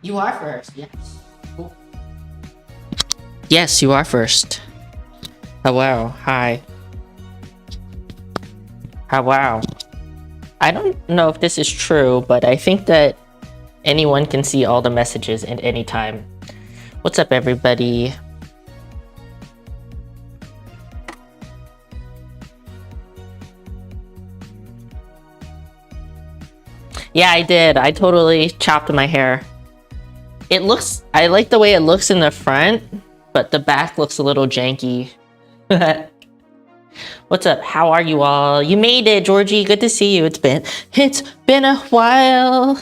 You are first, yes. Cool. Yes, you are first. Hello, hi. Wow. I don't know if this is true, but I think that anyone can see all the messages at any time. What's up, everybody? Yeah, I did. I totally chopped my hair. I like the way it looks in the front, but the back looks a little janky. What's up? How are you all? You made it, Georgie. Good to see you. It's been a while.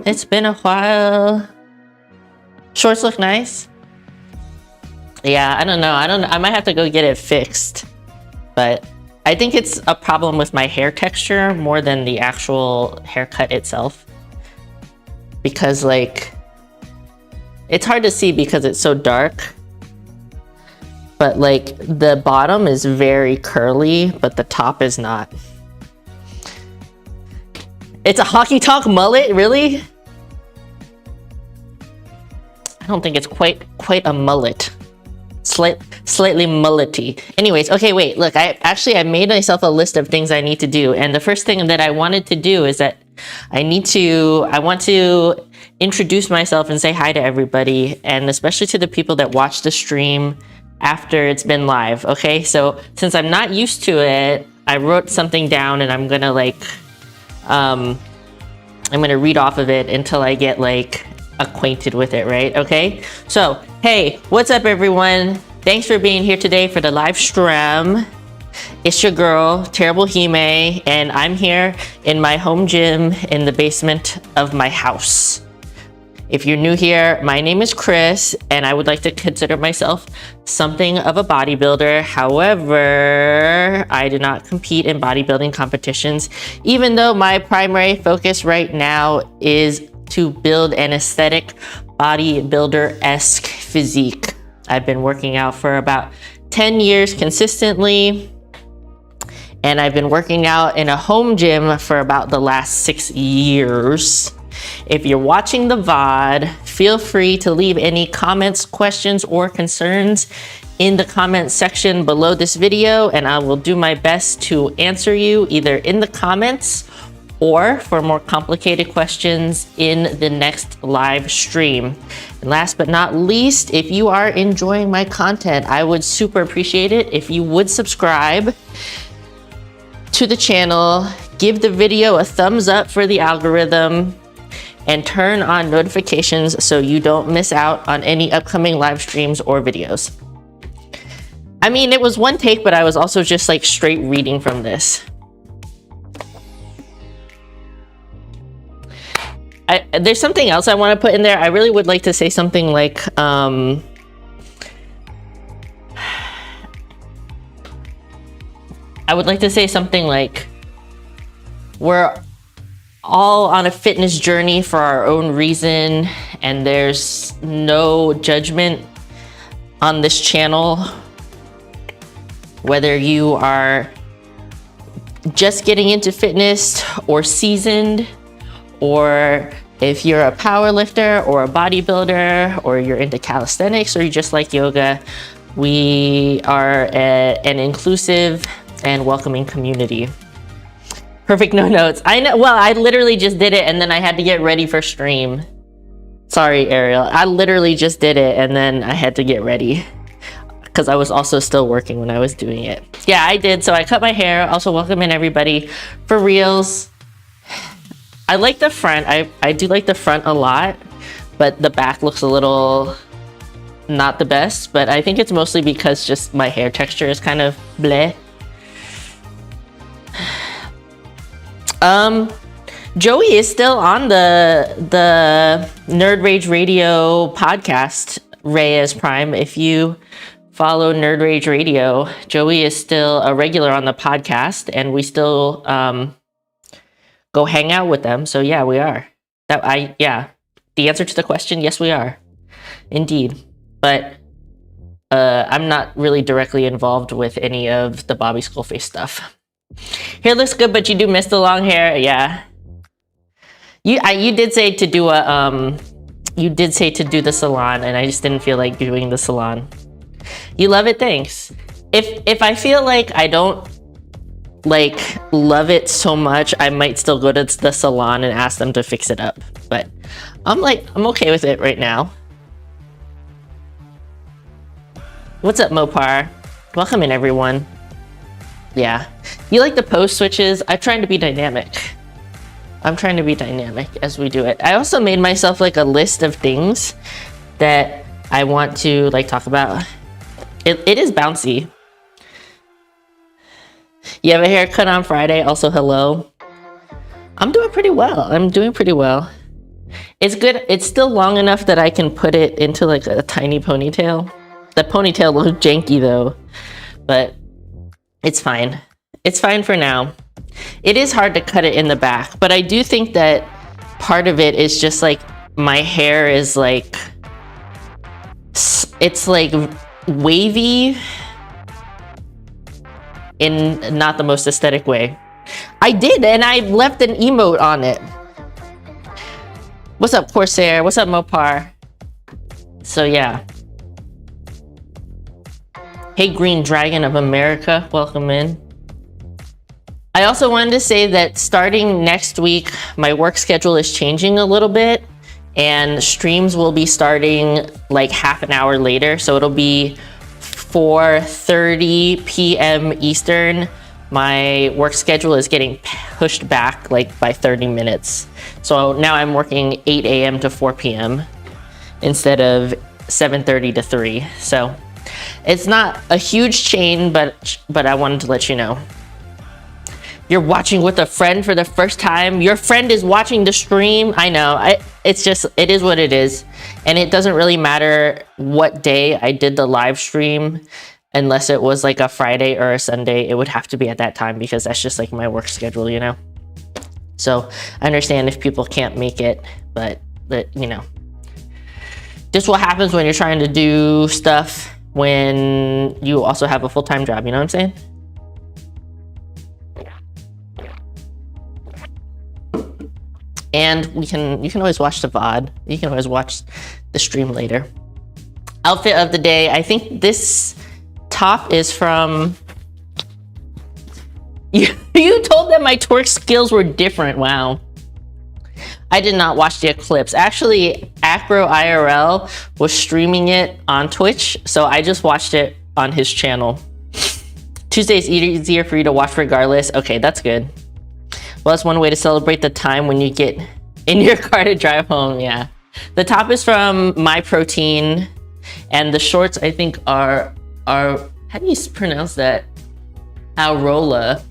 It's been a while. Shorts look nice. Yeah, I don't know. I might have to go get it fixed. But I think it's a problem with my hair texture more than the actual haircut itself. Because like, it's hard to see because it's so dark. But like, the bottom is very curly, but the top is not. It's a hockey talk mullet, really? I don't think it's quite a mullet. Slightly mullety. Anyways, okay, wait, look, I made myself a list of things I need to do. And the first thing that I wanted to do is that I want to introduce myself and say hi to everybody, and especially to the people that watch the stream after it's been live, okay? So since I'm not used to it, I wrote something down and I'm gonna like, I'm gonna read off of it until I get like acquainted with it, right? Okay, so hey, what's up, everyone? Thanks for being here today for the live stream. It's your girl, Terrible Hime, and I'm here in my home gym in the basement of my house. If you're new here, my name is Chris, and I would like to consider myself something of a bodybuilder. However, I do not compete in bodybuilding competitions, even though my primary focus right now is to build an aesthetic bodybuilder-esque physique. I've been working out for about 10 years consistently, and I've been working out in a home gym for about the last 6 years. If you're watching the VOD, feel free to leave any comments, questions, or concerns in the comment section below this video, and I will do my best to answer you either in the comments or for more complicated questions in the next live stream. And last but not least, if you are enjoying my content, I would super appreciate it if you would subscribe to the channel, give the video a thumbs up for the algorithm, and turn on notifications so you don't miss out on any upcoming live streams or videos. I mean, it was one take, but I was also just like straight reading from this. There's something else I want to put in there. I really would like to say something like, I would like to say something like, we're all on a fitness journey for our own reason, and there's no judgment on this channel. Whether you are just getting into fitness or seasoned, or if you're a power lifter or a bodybuilder, or you're into calisthenics, or you just like yoga, we are an inclusive and welcoming community. Perfect, no notes. I know, well, I literally just did it and then I had to get ready for stream. Sorry, Ariel. I literally just did it and then I had to get ready because I was also still working when I was doing it. Yeah, I did. So I cut my hair. Also welcoming everybody for reals. I like the front. I do like the front a lot, but the back looks a little not the best, but I think it's mostly because just my hair texture is kind of bleh. Joey is still on the Nerd Rage Radio podcast, Reyes Prime. If you follow Nerd Rage Radio, Joey is still a regular on the podcast, and we still go hang out with them. So yeah, we are. Yeah. The answer to the question, yes, we are, indeed. But I'm not really directly involved with any of the Bobby Skullface stuff. Hair looks good, but you do miss the long hair. Yeah. You did say to do a you did say to do the salon, and I just didn't feel like doing the salon. You love it, thanks. If I feel like I don't like love it so much, I might still go to the salon and ask them to fix it up. But I'm okay with it right now. What's up, Mopar? Welcome in, everyone. Yeah, you like the post switches? I'm trying to be dynamic. I'm trying to be dynamic as we do it. I also made myself like a list of things that I want to like talk about. It is bouncy. You have a haircut on Friday. Also, hello. I'm doing pretty well. I'm doing pretty well. It's good. It's still long enough that I can put it into like a tiny ponytail. The ponytail looks janky though, but it's fine. It's fine for now. It is hard to cut it in the back, but I do think that part of it is just like my hair is like, it's like wavy in not the most aesthetic way. I did, and I left an emote on it. What's up, Corsair? What's up, Mopar? So yeah. Hey, Green Dragon of America, welcome in. I also wanted to say that starting next week, my work schedule is changing a little bit, and streams will be starting like half an hour later. So it'll be 4:30 p.m. Eastern. My work schedule is getting pushed back like by 30 minutes. So now I'm working 8 a.m. to 4 p.m. instead of 7:30 to 3. So it's not a huge change, but I wanted to let you know. You're watching with a friend for the first time. Your friend is watching the stream. I know. It's just, it is what it is. And it doesn't really matter what day I did the live stream, unless it was like a Friday or a Sunday. It would have to be at that time because that's just like my work schedule, you know? So I understand if people can't make it, but you know, this is what happens when you're trying to do stuff when you also have a full-time job, you know what I'm saying? And you can always watch the VOD. You can always watch the stream later. Outfit of the day. I think this top is from... You told them my twerk skills were different. Wow. I did not watch the eclipse. Actually, Acro IRL was streaming it on Twitch, so I just watched it on his channel. Tuesday's easier for you to watch regardless. Okay, that's good. Well, that's one way to celebrate the time when you get in your car to drive home, yeah. The top is from My Protein, and the shorts I think are how do you pronounce that? Aurola,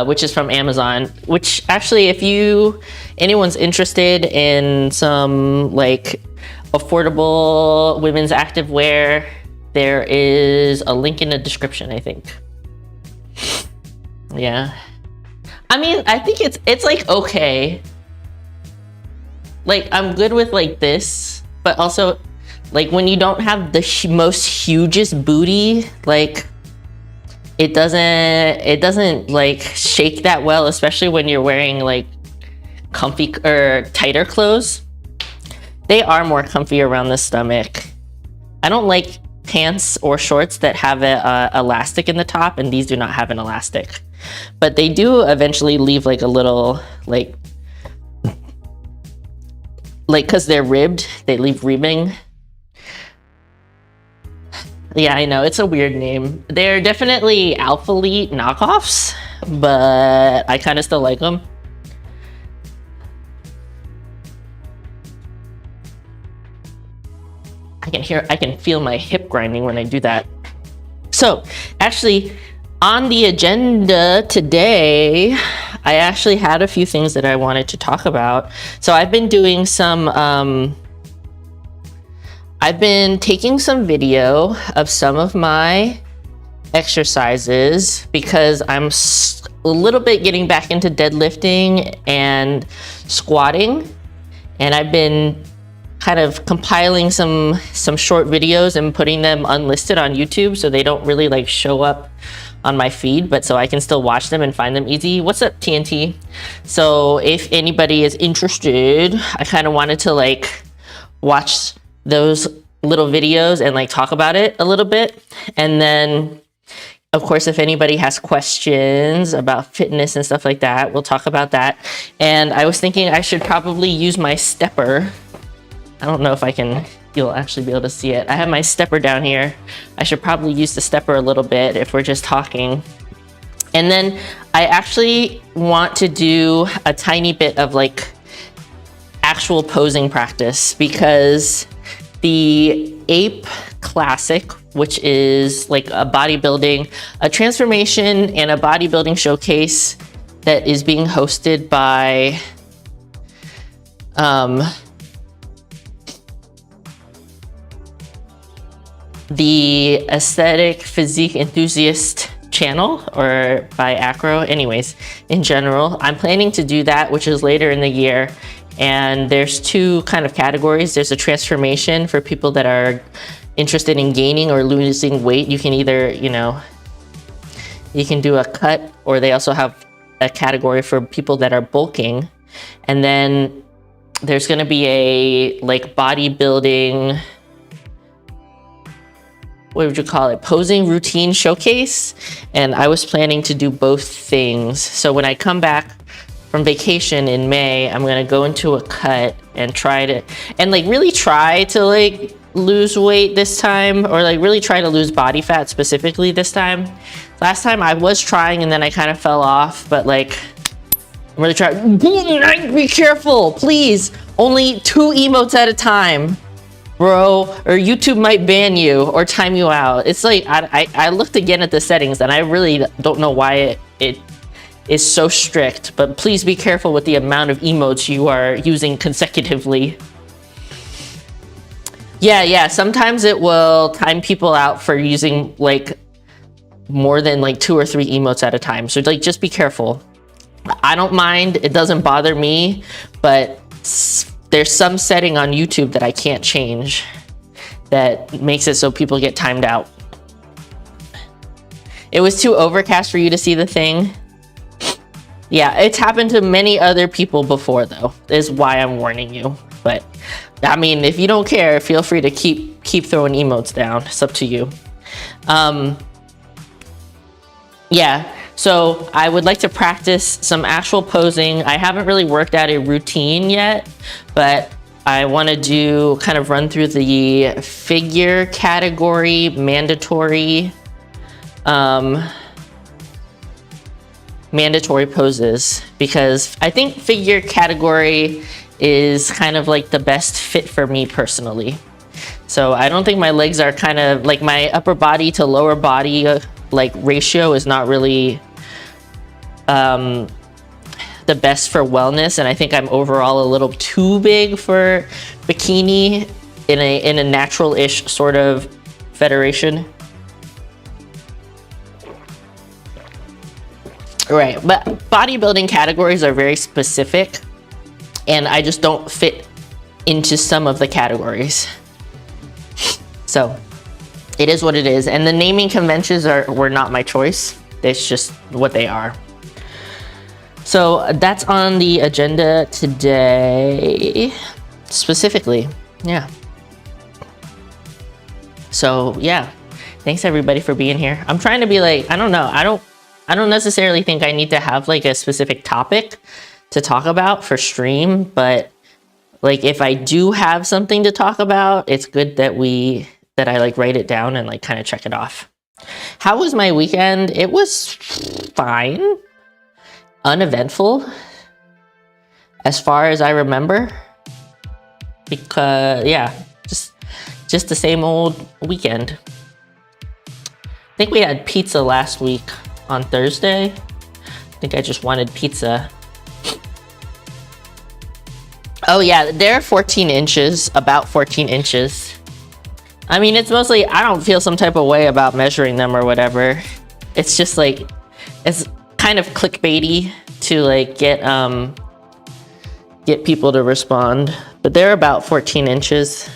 which is from Amazon, which actually if anyone's interested in some like affordable women's activewear, there is a link in the description, I think. Yeah. I mean, I think it's like okay. Like I'm good with like this, but also like when you don't have the most hugest booty, like it doesn't like shake that well, especially when you're wearing like comfy or tighter clothes. They are more comfy around the stomach. I don't like pants or shorts that have a elastic in the top, and these do not have an elastic. But they do eventually leave like a little like because they're ribbed, they leave ribbing. Yeah, I know, it's a weird name. They're definitely Alpha Elite knockoffs, but I kind of still like them. I can feel my hip grinding when I do that. So actually, on the agenda today, I actually had a few things that I wanted to talk about. So I've been doing some, I've been taking some video of some of my exercises because I'm a little bit getting back into deadlifting and squatting. And I've been kind of compiling some short videos and putting them unlisted on YouTube so they don't really like show up on my feed, but so I can still watch them and find them easy. What's up, TNT? So if anybody is interested, I kind of wanted to like watch those little videos and like talk about it a little bit. And then of course, if anybody has questions about fitness and stuff like that, we'll talk about that. And I was thinking I should probably use my stepper. I don't know if you'll actually be able to see it. I have my stepper down here. I should probably use the stepper a little bit if we're just talking. And then I actually want to do a tiny bit of like actual posing practice, because the Ape Classic, which is like a transformation and a bodybuilding showcase that is being hosted by the Aesthetic Physique Enthusiast channel, or by Acro. Anyways, in general, I'm planning to do that, which is later in the year. And there's two kind of categories. There's a transformation for people that are interested in gaining or losing weight. You can either, you can do a cut, or they also have a category for people that are bulking. And then there's going to be a like bodybuilding, what would you call it, posing routine showcase. And I was planning to do both things. So when I come back from vacation in May, I'm gonna go into a cut and really try to like lose weight this time, or like really try to lose body fat specifically this time. Last time I was trying and then I kind of fell off, but like I'm really trying. Be careful, please. Only 2 emotes at a time, bro, or YouTube might ban you or time you out. It's like, I looked again at the settings and I really don't know why it is so strict, but please be careful with the amount of emotes you are using consecutively. Yeah, sometimes it will time people out for using like more than like 2 or 3 emotes at a time. So like, just be careful. I don't mind, it doesn't bother me, but there's some setting on YouTube that I can't change that makes it so people get timed out. It was too overcast for you to see the thing. Yeah, it's happened to many other people before though, is why I'm warning you. But I mean, if you don't care, feel free to keep throwing emotes down. It's up to you. Yeah, so I would like to practice some actual posing. I haven't really worked out a routine yet, but I want to kind of run through the figure category mandatory poses, because I think figure category is kind of like the best fit for me personally. So I don't think my legs are kind of like, my upper body to lower body like ratio is not really the best for wellness, and I think I'm overall a little too big for bikini in a natural-ish sort of federation. Right, but bodybuilding categories are very specific, and I just don't fit into some of the categories. So it is what it is, and the naming conventions were not my choice. It's just what they are. So that's on the agenda today, specifically. Yeah. So yeah, thanks everybody for being here. I'm trying to be like, I don't know, I don't necessarily think I need to have like a specific topic to talk about for stream, but like if I do have something to talk about, it's good that I like write it down and like kind of check it off. How was my weekend? It was fine. Uneventful as far as I remember, because yeah, just the same old weekend. I think we had pizza last week on Thursday. I think I just wanted pizza. Oh yeah, they're 14 inches, about 14 inches. I mean, it's mostly, I don't feel some type of way about measuring them or whatever. It's just like, it's kind of clickbaity to like get people to respond, but they're about 14 inches.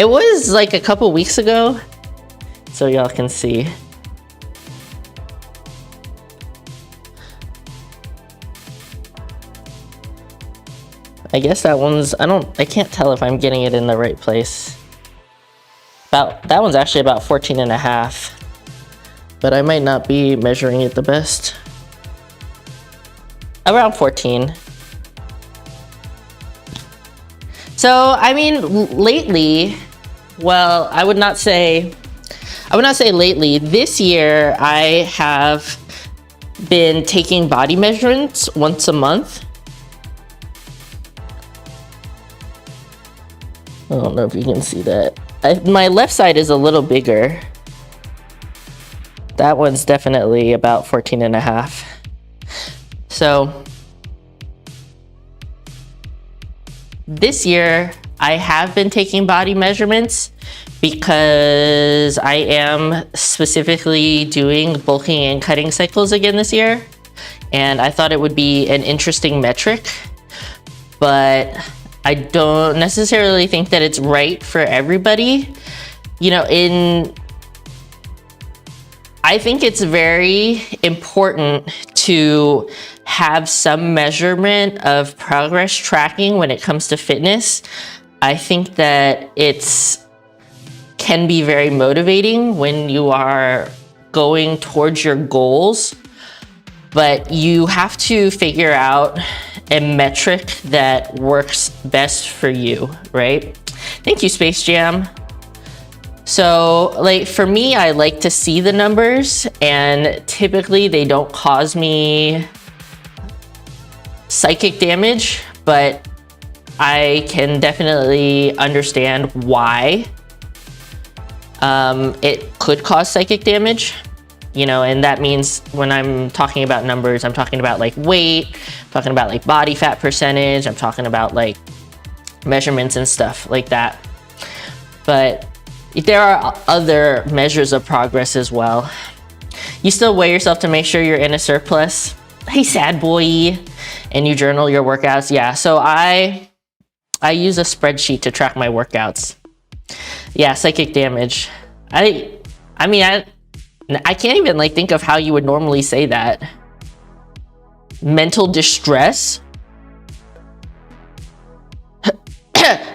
It was like a couple weeks ago, so y'all can see. I guess that one's, I can't tell if I'm getting it in the right place. That one's actually about 14.5, but I might not be measuring it the best. Around 14. So, I mean, lately, well, I would not say lately. This year, I have been taking body measurements once a month. I don't know if you can see that. My left side is a little bigger. That one's definitely about 14.5. So this year I have been taking body measurements because I am specifically doing bulking and cutting cycles again this year. And I thought it would be an interesting metric, but I don't necessarily think that it's right for everybody. You know, I think it's very important to have some measurement of progress tracking when it comes to fitness. I think that can be very motivating when you are going towards your goals, but you have to figure out a metric that works best for you, right? Thank you, Space Jam. So, like, for me, I like to see the numbers, and typically they don't cause me psychic damage, but I can definitely understand why it could cause psychic damage. You know, and that means when I'm talking about numbers, I'm talking about like weight, I'm talking about like body fat percentage, I'm talking about like measurements and stuff like that. But there are other measures of progress as well. You still weigh yourself to make sure you're in a surplus. Hey, sad boy. And you journal your workouts. Yeah, so I use a spreadsheet to track my workouts. Yeah, psychic damage. I mean, I can't even like think of how you would normally say that. Mental distress?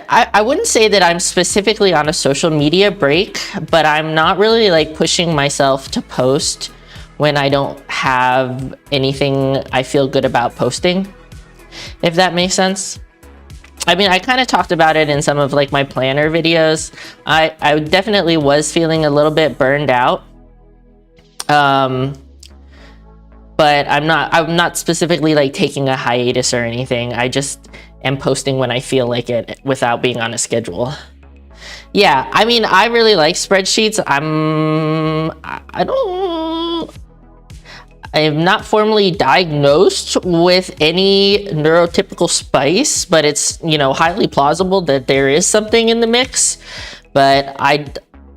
I wouldn't say that I'm specifically on a social media break, but I'm not really like pushing myself to post when I don't have anything I feel good about posting, if that makes sense. I mean, I kind of talked about it in some of like my planner videos. I definitely was feeling a little bit burned out. But I'm not specifically like taking a hiatus or anything. I just am posting when I feel like it without being on a schedule. Yeah, I mean, I really like spreadsheets. I am not formally diagnosed with any neurotypical spice, but it's, you know, highly plausible that there is something in the mix. But I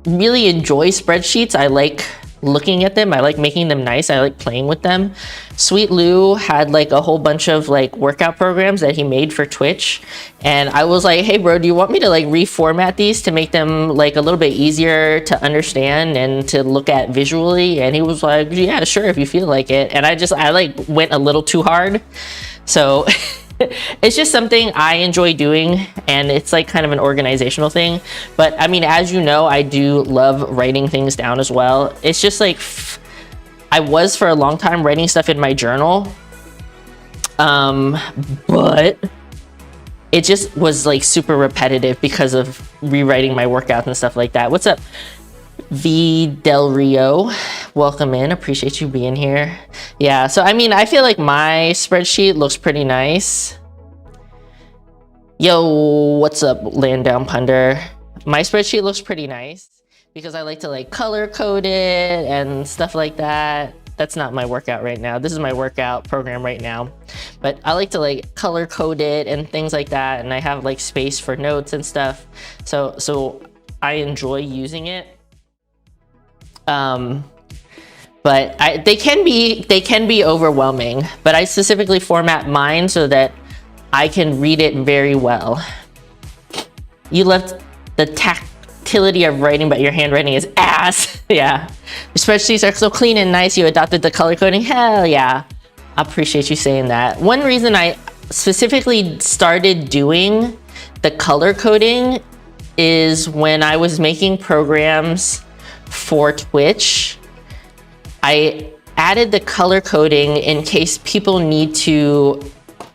really enjoy spreadsheets. I like looking at them. I like making them nice. I like playing with them. Sweet Lou had like a whole bunch of like workout programs that he made for Twitch. And I was like, hey bro, do you want me to like reformat these to make them like a little bit easier to understand and to look at visually? And he was like, yeah, sure, if you feel like it. And I like went a little too hard. So it's just something I enjoy doing, and it's like kind of an organizational thing. But I mean, as you know, I do love writing things down as well. It's just like, I was for a long time writing stuff in my journal, but it just was like super repetitive because of rewriting my workouts and stuff like that. What's up, V Del Rio? Welcome in, appreciate you being here. Yeah, so I mean, I feel like my spreadsheet looks pretty nice. Yo, what's up, Land Down Punder? My spreadsheet looks pretty nice because I like to like color code it and stuff like that. That's not my workout right now. This is my workout program right now. But I like to like color code it and things like that. And I have like space for notes and stuff. So I enjoy using it. But they can be overwhelming, but I specifically format mine so that I can read it very well. You left the versatility of writing, but your handwriting is ass. Yeah. Your spreadsheets are so clean and nice. You adopted the color coding. Hell yeah. I appreciate you saying that. One reason I specifically started doing the color coding is when I was making programs for Twitch. I added the color coding in case people need to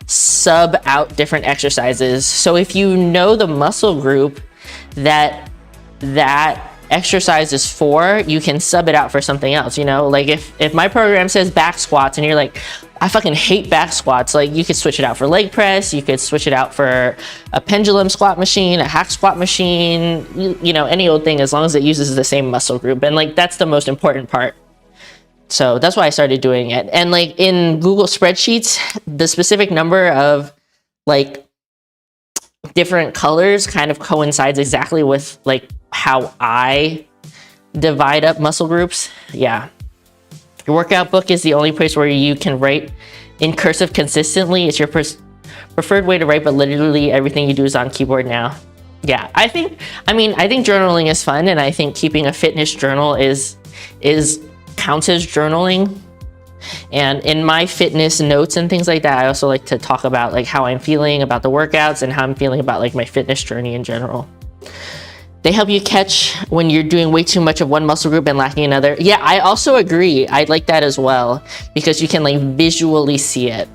sub out different exercises. So if you know the muscle group that exercise is for, you can sub it out for something else, you know? Like if my program says back squats and you're like, I fucking hate back squats, like you could switch it out for leg press, you could switch it out for a pendulum squat machine, a hack squat machine, you know, any old thing as long as it uses the same muscle group. And like, that's the most important part. So that's why I started doing it. And like in Google spreadsheets, the specific number of like different colors kind of coincides exactly with like how I divide up muscle groups. Yeah. Your workout book is the only place where you can write in cursive consistently. It's your preferred way to write, but literally everything you do is on keyboard now. Yeah, I think journaling is fun, and I think keeping a fitness journal is counts as journaling. And in my fitness notes and things like that, I also like to talk about like how I'm feeling about the workouts and how I'm feeling about like my fitness journey in general. They help you catch when you're doing way too much of one muscle group and lacking another. Yeah, I also agree. I like that as well because you can like visually see it.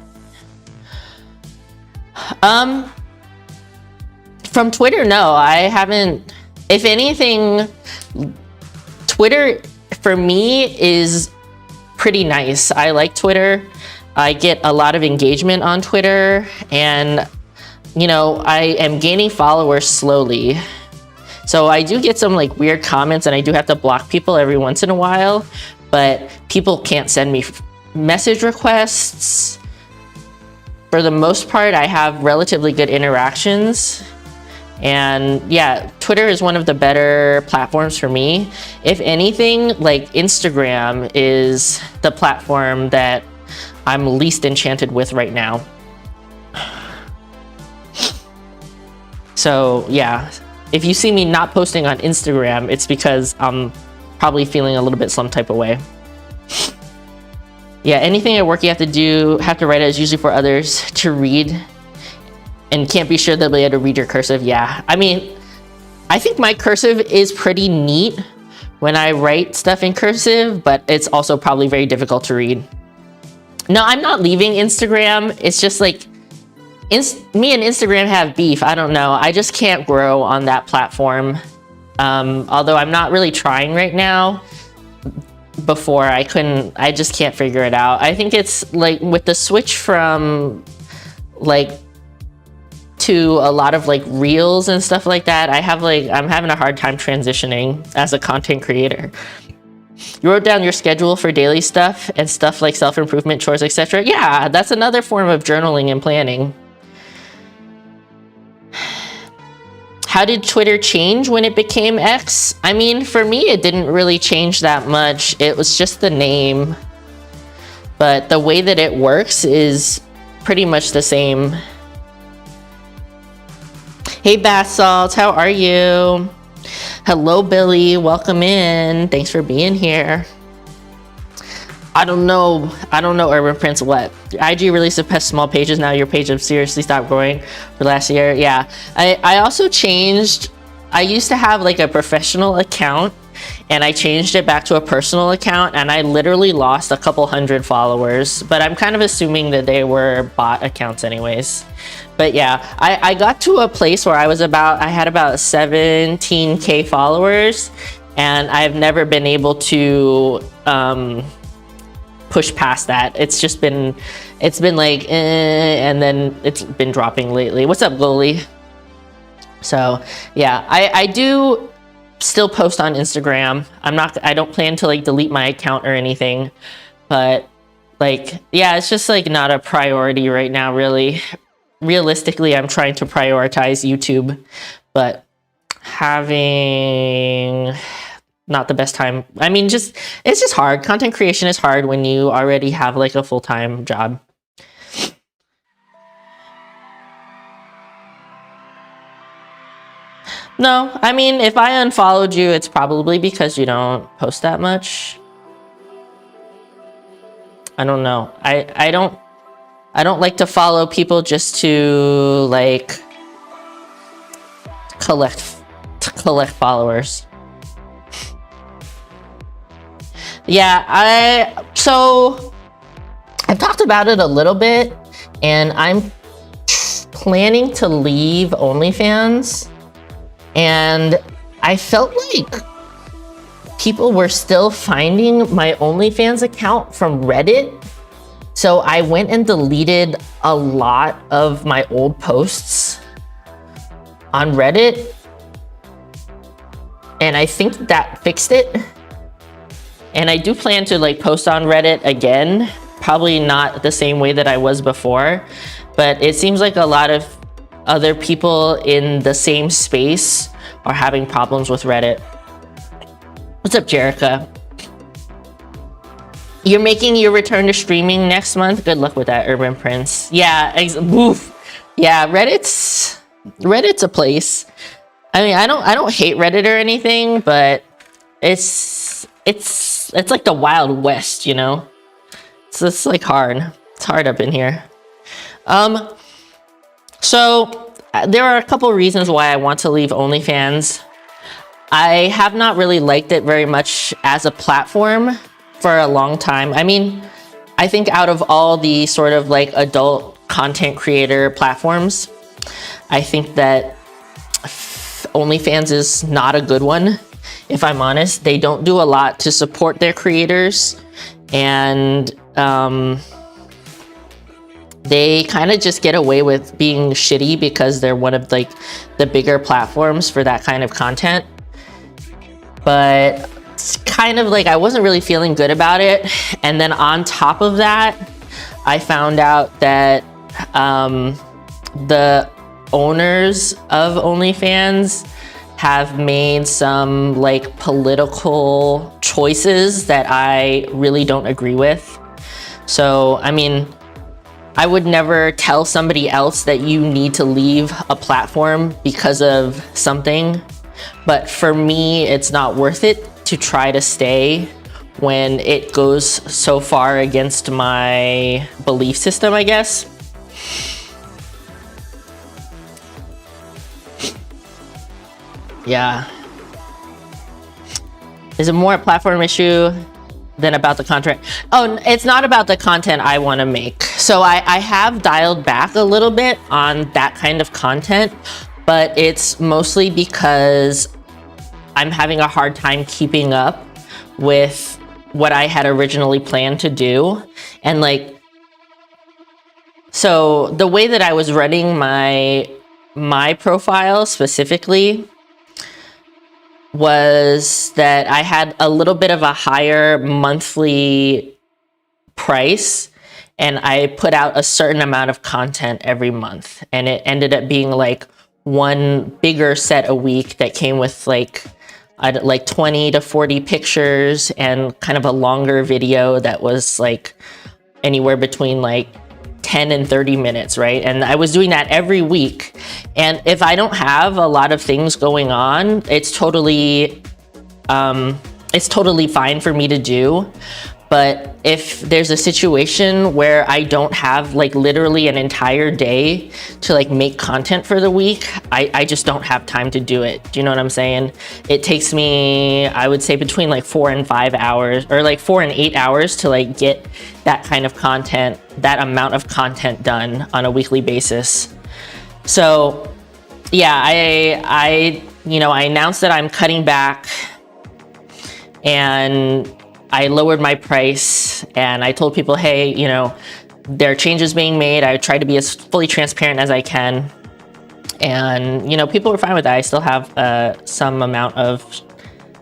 From Twitter, no, I haven't. If anything, Twitter for me is pretty nice. I like Twitter. I get a lot of engagement on Twitter, and you know, I am gaining followers slowly. So I do get some like weird comments, and I do have to block people every once in a while, but people can't send me message requests. For the most part, I have relatively good interactions. And yeah, Twitter is one of the better platforms for me. If anything, like Instagram is the platform that I'm least enchanted with right now. So yeah, if you see me not posting on Instagram, it's because I'm probably feeling a little bit some type of way. Yeah, anything at work you have to write it is usually for others to read, and can't be sure they'll be able to read your cursive. Yeah, I mean, I think my cursive is pretty neat when I write stuff in cursive, but it's also probably very difficult to read. No, I'm not leaving Instagram. It's just like, me and Instagram have beef. I don't know. I just can't grow on that platform. Although I'm not really trying right now. Before I just can't figure it out. I think it's like with the switch from like to a lot of like reels and stuff like that, I'm having a hard time transitioning as a content creator. You wrote down your schedule for daily stuff and stuff like self-improvement, chores, etc. Yeah, that's another form of journaling and planning. How did Twitter change when it became X? I mean, for me, it didn't really change that much. It was just the name. But the way that it works is pretty much the same. Hey, Bath Salts, how are you? Hello, Billy, welcome in. Thanks for being here. I don't know, Urban Prince, what? IG released a past small pages, now your page have seriously stopped growing for last year. Yeah, I also changed. I used to have like a professional account, and I changed it back to a personal account, and I literally lost a couple hundred followers, but I'm kind of assuming that they were bot accounts anyways. But yeah, I got to a place where I had about 17K followers, and I've never been able to push past that. It's been like and then it's been dropping lately. What's up, Goalie? So yeah, I do still post on Instagram. I don't plan to like delete my account or anything, but like, yeah, it's just like not a priority right now, really. Realistically, I'm trying to prioritize YouTube, but having not the best time. I mean, it's just hard. Content creation is hard when you already have like a full-time job. No, I mean, if I unfollowed you, it's probably because you don't post that much. I don't know. I don't like to follow people just to like collect followers. Yeah, I've talked about it a little bit, and I'm planning to leave OnlyFans, and I felt like people were still finding my OnlyFans account from Reddit. So I went and deleted a lot of my old posts on Reddit, and I think that fixed it. And I do plan to like post on Reddit again, probably not the same way that I was before, but it seems like a lot of other people in the same space are having problems with Reddit. What's up, Jerica? You're making your return to streaming next month? Good luck with that, Urban Prince. Yeah, oof. Yeah, Reddit's a place. I mean, I don't hate Reddit or anything, but it's like the Wild West, you know? It's like hard. It's hard up in here. So there are a couple reasons why I want to leave OnlyFans. I have not really liked it very much as a platform for a long time. I mean, I think out of all the sort of like adult content creator platforms, I think that OnlyFans is not a good one. If I'm honest, they don't do a lot to support their creators, and they kind of just get away with being shitty because they're one of like the bigger platforms for that kind of content. But it's kind of like I wasn't really feeling good about it. And then on top of that, I found out that the owners of OnlyFans have made some like political choices that I really don't agree with. So, I mean, I would never tell somebody else that you need to leave a platform because of something. But for me, it's not worth it to try to stay when it goes so far against my belief system, I guess. Yeah. Is it more a platform issue than about the content? Oh, it's not about the content I want to make. So I have dialed back a little bit on that kind of content, but it's mostly because I'm having a hard time keeping up with what I had originally planned to do. And like, so the way that I was running my profile specifically was that I had a little bit of a higher monthly price, and I put out a certain amount of content every month, and it ended up being like one bigger set a week that came with like 20 to 40 pictures and kind of a longer video that was like anywhere between like 10 and 30 minutes, right? And I was doing that every week. And if I don't have a lot of things going on, it's totally fine for me to do. But if there's a situation where I don't have like literally an entire day to like make content for the week, I just don't have time to do it. Do you know what I'm saying? It takes me, I would say, between like 4 and 5 hours, or like 4 and 8 hours to like get that kind of content, that amount of content done on a weekly basis. So yeah, I announced that I'm cutting back, and I lowered my price, and I told people, hey, you know, there are changes being made. I try to be as fully transparent as I can. And, you know, people were fine with that. I still have some amount of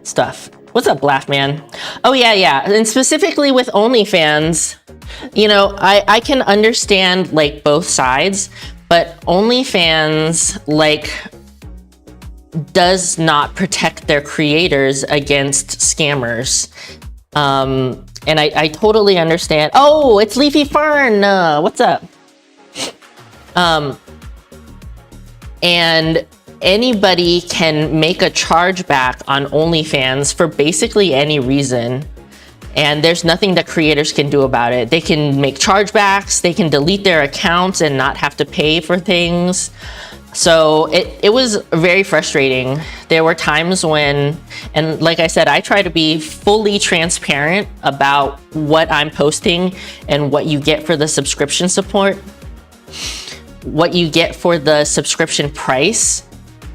stuff. What's up, Laugh Man? Oh, yeah. And specifically with OnlyFans, you know, I can understand like both sides, but OnlyFans like does not protect their creators against scammers. And I totally understand. Oh, it's Leafy Fern. What's up? And anybody can make a chargeback on OnlyFans for basically any reason. And there's nothing that creators can do about it. They can make chargebacks, they can delete their accounts and not have to pay for things. So it was very frustrating. There were times when, and like I said, I try to be fully transparent about what I'm posting and what you get for the subscription support, what you get for the subscription price.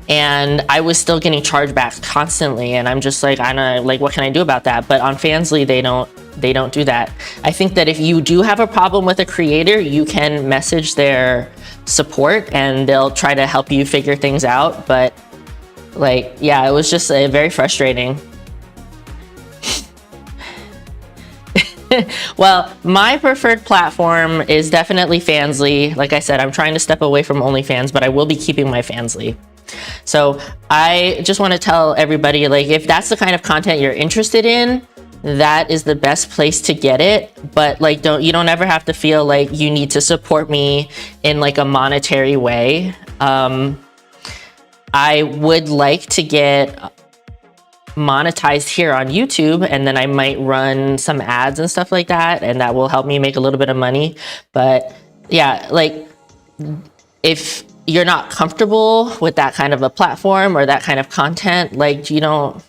And I was still getting chargebacks constantly, and I'm just like, I don't like, what can I do about that? But on Fansly, they don't do that. I think that if you do have a problem with a creator, you can message their support and they'll try to help you figure things out. But like, yeah, it was just very frustrating. Well, my preferred platform is definitely Fansly. Like I said, I'm trying to step away from OnlyFans, but I will be keeping my Fansly. So I just want to tell everybody, like, if that's the kind of content you're interested in, that is the best place to get it. But like, you don't ever have to feel like you need to support me in like a monetary way. I would like to get monetized here on YouTube, and then I might run some ads and stuff like that, and that will help me make a little bit of money. But yeah, like, if you're not comfortable with that kind of a platform or that kind of content, like, you don't,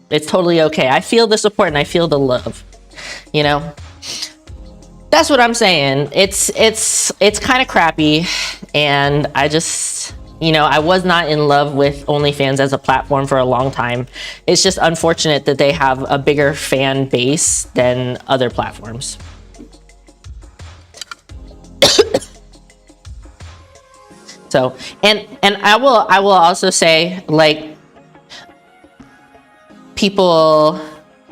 it's totally okay. I feel the support and I feel the love, you know? That's what I'm saying. It's kind of crappy, and I just, you know, I was not in love with OnlyFans as a platform for a long time. It's just unfortunate that they have a bigger fan base than other platforms. So, and I will also say, like, people,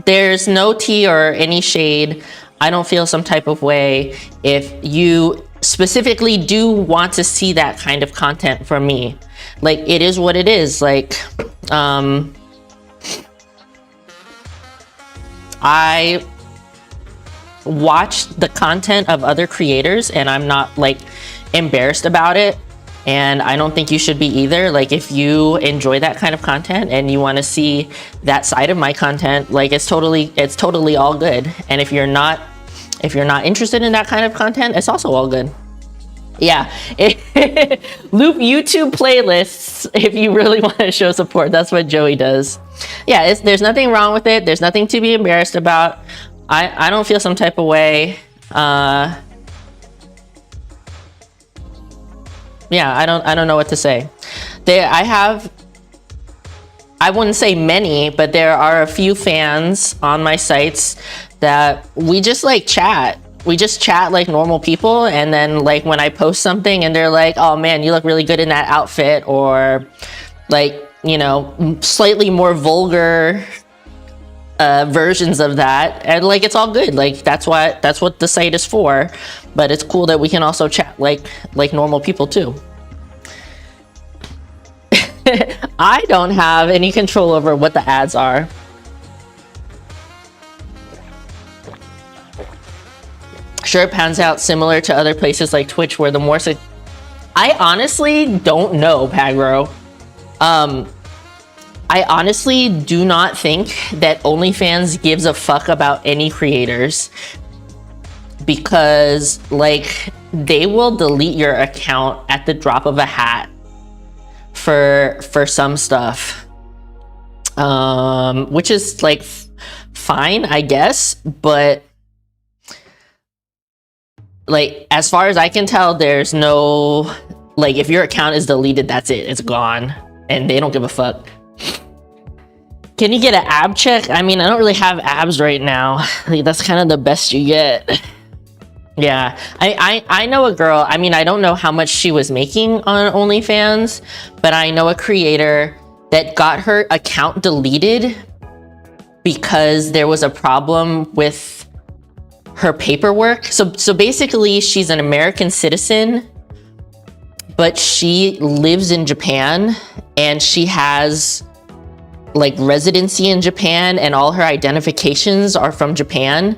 there's no tea or any shade. I don't feel some type of way if you specifically do want to see that kind of content from me. Like, it is what it is. Like, I watch the content of other creators and I'm not like embarrassed about it. And I don't think you should be either. Like, if you enjoy that kind of content and you want to see that side of my content, like, it's totally all good. And if you're not interested in that kind of content, it's also all good. Yeah, loop YouTube playlists if you really want to show support. That's what Joey does. Yeah, there's nothing wrong with it. There's nothing to be embarrassed about. I don't feel some type of way. Yeah, I don't know what to say. I wouldn't say many, but there are a few fans on my sites that we just like chat. We just chat like normal people, and then like when I post something and they're like, oh man, you look really good in that outfit, or like, you know, slightly more vulgar versions of that, and like, it's all good. Like, that's what the site is for. But it's cool that we can also chat like normal people too. I don't have any control over what the ads are. Sure, it pans out similar to other places like Twitch, where the more I honestly don't know, Pagro. I honestly do not think that OnlyFans gives a fuck about any creators, because like, they will delete your account at the drop of a hat for some stuff, which is like fine, I guess. But like, as far as I can tell, there's no, like, if your account is deleted, that's it, it's gone, and they don't give a fuck. Can you get an ab check? I mean, I don't really have abs right now. Like, that's kind of the best you get. Yeah, I know a girl. I mean, I don't know how much she was making on OnlyFans, but I know a creator that got her account deleted because there was a problem with her paperwork. So basically, she's an American citizen, but she lives in Japan, and she has like residency in Japan, and all her identifications are from Japan.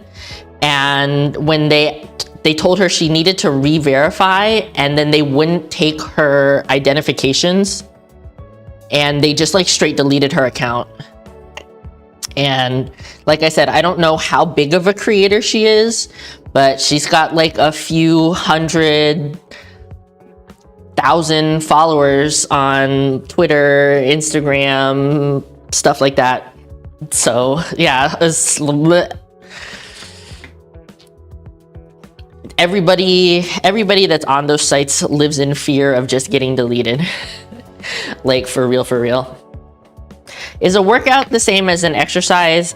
And when they they told her she needed to re-verify, and then they wouldn't take her identifications, and they just like straight deleted her account. And like I said, I don't know how big of a creator she is, but she's got like a few 100,000 followers on Twitter, Instagram, stuff like that. So yeah, everybody that's on those sites lives in fear of just getting deleted. Like for real. Is a workout the same as an exercise?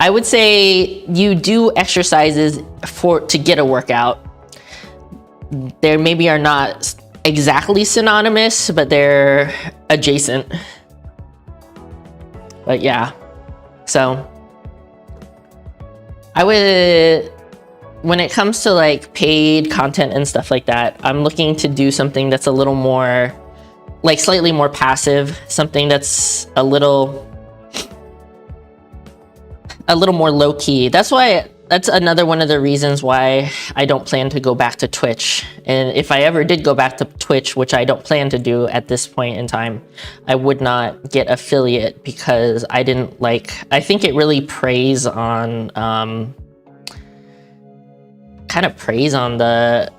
I would say you do exercises to get a workout. They maybe are not exactly synonymous, but they're adjacent. But yeah, so I would, when it comes to like paid content and stuff like that, I'm looking to do something that's a little more, like slightly more passive, something that's a little more low-key. That's another one of the reasons why I don't plan to go back to Twitch. And if I ever did go back to Twitch, which I don't plan to do at this point in time, I would not get affiliate, because I think it really preys on kind of preys on the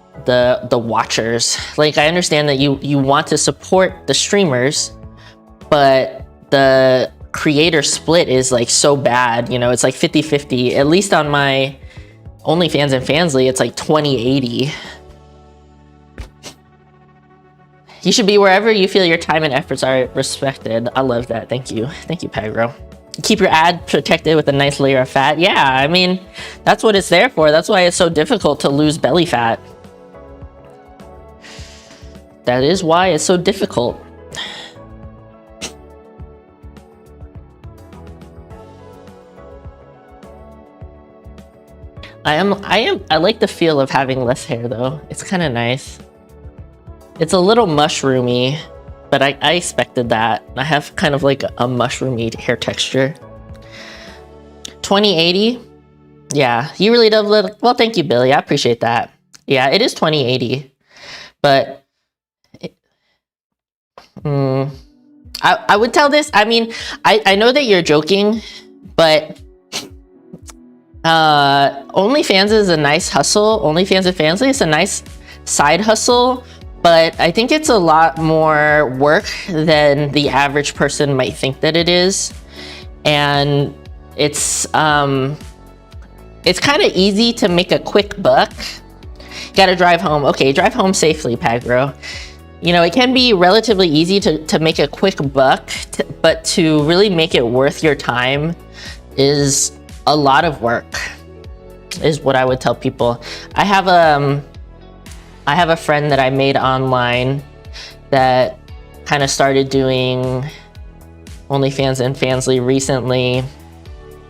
watchers. Like, I understand that you want to support the streamers, but the creator split is like so bad, you know, it's like 50-50. At least on my OnlyFans and Fansly, it's like 20-80. You should be wherever you feel your time and efforts are respected. I love that. Thank you, Pagro. Keep your ad protected with a nice layer of fat. Yeah, I mean, that's what it's there for. That's why it's so difficult to lose belly fat. That is why it's so difficult. I like the feel of having less hair though. It's kind of nice. It's a little mushroomy, but I expected that. I have kind of like a mushroomy hair texture. 2080? Yeah, you really do. Well, thank you, Billy. I appreciate that. Yeah, it is 2080, but I would tell this. I mean, I know that you're joking, but OnlyFans is a nice hustle. OnlyFans and Fansly is a nice side hustle, but I think it's a lot more work than the average person might think that it is. And it's kind of easy to make a quick buck. Gotta drive home. Okay, drive home safely, Pagro. You know, it can be relatively easy to make a quick buck, but to really make it worth your time is a lot of work, is what I would tell people. I have a friend that I made online that kind of started doing OnlyFans and Fansly recently,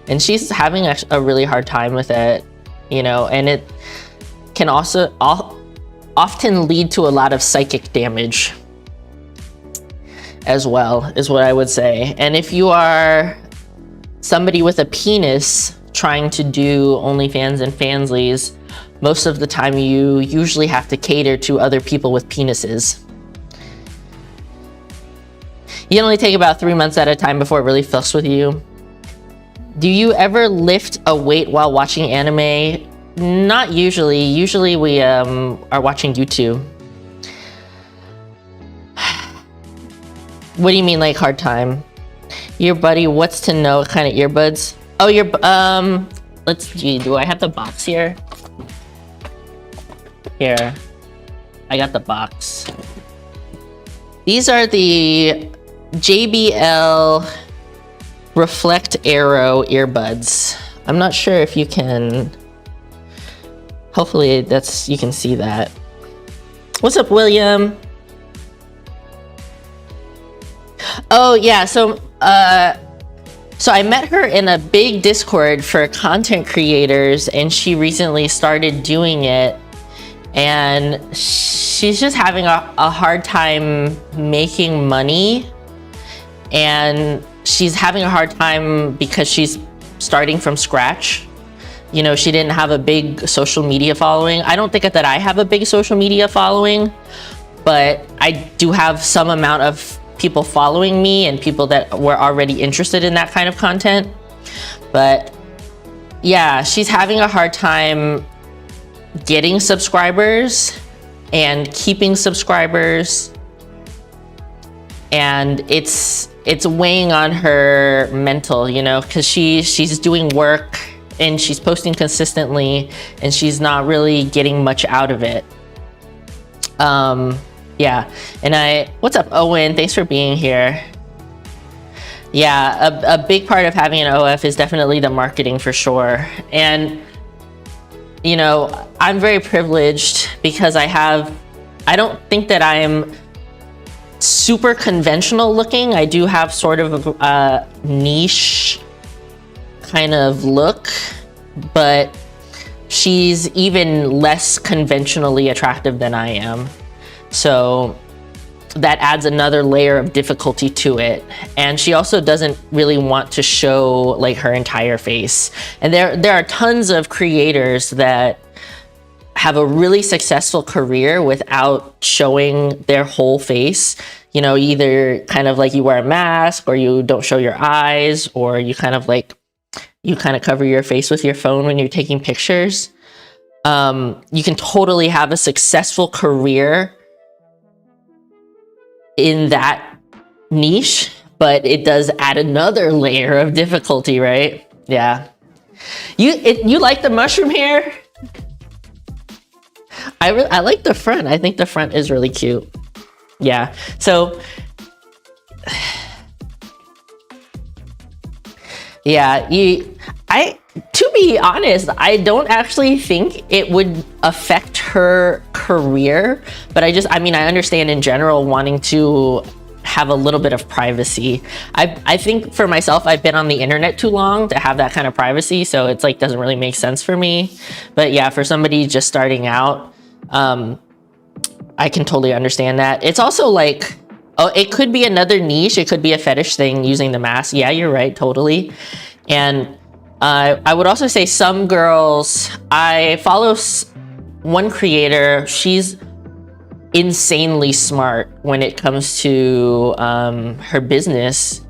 and she's having a really hard time with it, you know, and it can also often lead to a lot of psychic damage as well, is what I would say. And if you are somebody with a penis trying to do OnlyFans and Fanslys, most of the time you usually have to cater to other people with penises. You only take about 3 months at a time before it really fucks with you. Do you ever lift a weight while watching anime? Not usually. Usually we are watching YouTube. What do you mean, like hard time? Your buddy, what's to know? What kind of earbuds? Oh, let's see, do I have the box here? Here, I got the box. These are the JBL Reflect Aero earbuds. I'm not sure if you can, hopefully you can see that. What's up, William? Oh yeah, so I met her in a big Discord for content creators, and she recently started doing it, and she's just having a hard time making money, and she's having a hard time because she's starting from scratch. you know, she didn't have a big social media following. I don't think that I have a big social media following, but I do have some amount of people following me and people that were already interested in that kind of content. But yeah, she's having a hard time getting subscribers and keeping subscribers, and it's weighing on her mental, you know, because she's doing work and she's posting consistently and she's not really getting much out of it. Yeah, and what's up, Owen? Thanks for being here. Yeah, a big part of having an OF is definitely the marketing for sure. And, you know, I'm very privileged because I don't think that I'm super conventional looking. I do have sort of a niche kind of look, but she's even less conventionally attractive than I am. So that adds another layer of difficulty to it. And she also doesn't really want to show like her entire face. And there are tons of creators that have a really successful career without showing their whole face. You know, either kind of like you wear a mask, or you don't show your eyes, or you kind of cover your face with your phone when you're taking pictures. You can totally have a successful career in that niche, but it does add another layer of difficulty, right? Yeah. You like the mushroom hair? I like the front. I think the front is really cute. Yeah. So yeah, to be honest, I don't actually think it would affect her career, but I mean, I understand in general wanting to have a little bit of privacy. I think for myself, I've been on the internet too long to have that kind of privacy, so it's like doesn't really make sense for me. But yeah, for somebody just starting out, I can totally understand that. It's also like, oh, it could be another niche. It could be a fetish thing using the mask. Yeah, you're right, totally. And I would also say some girls, I follow one creator, she's insanely smart when it comes to her business.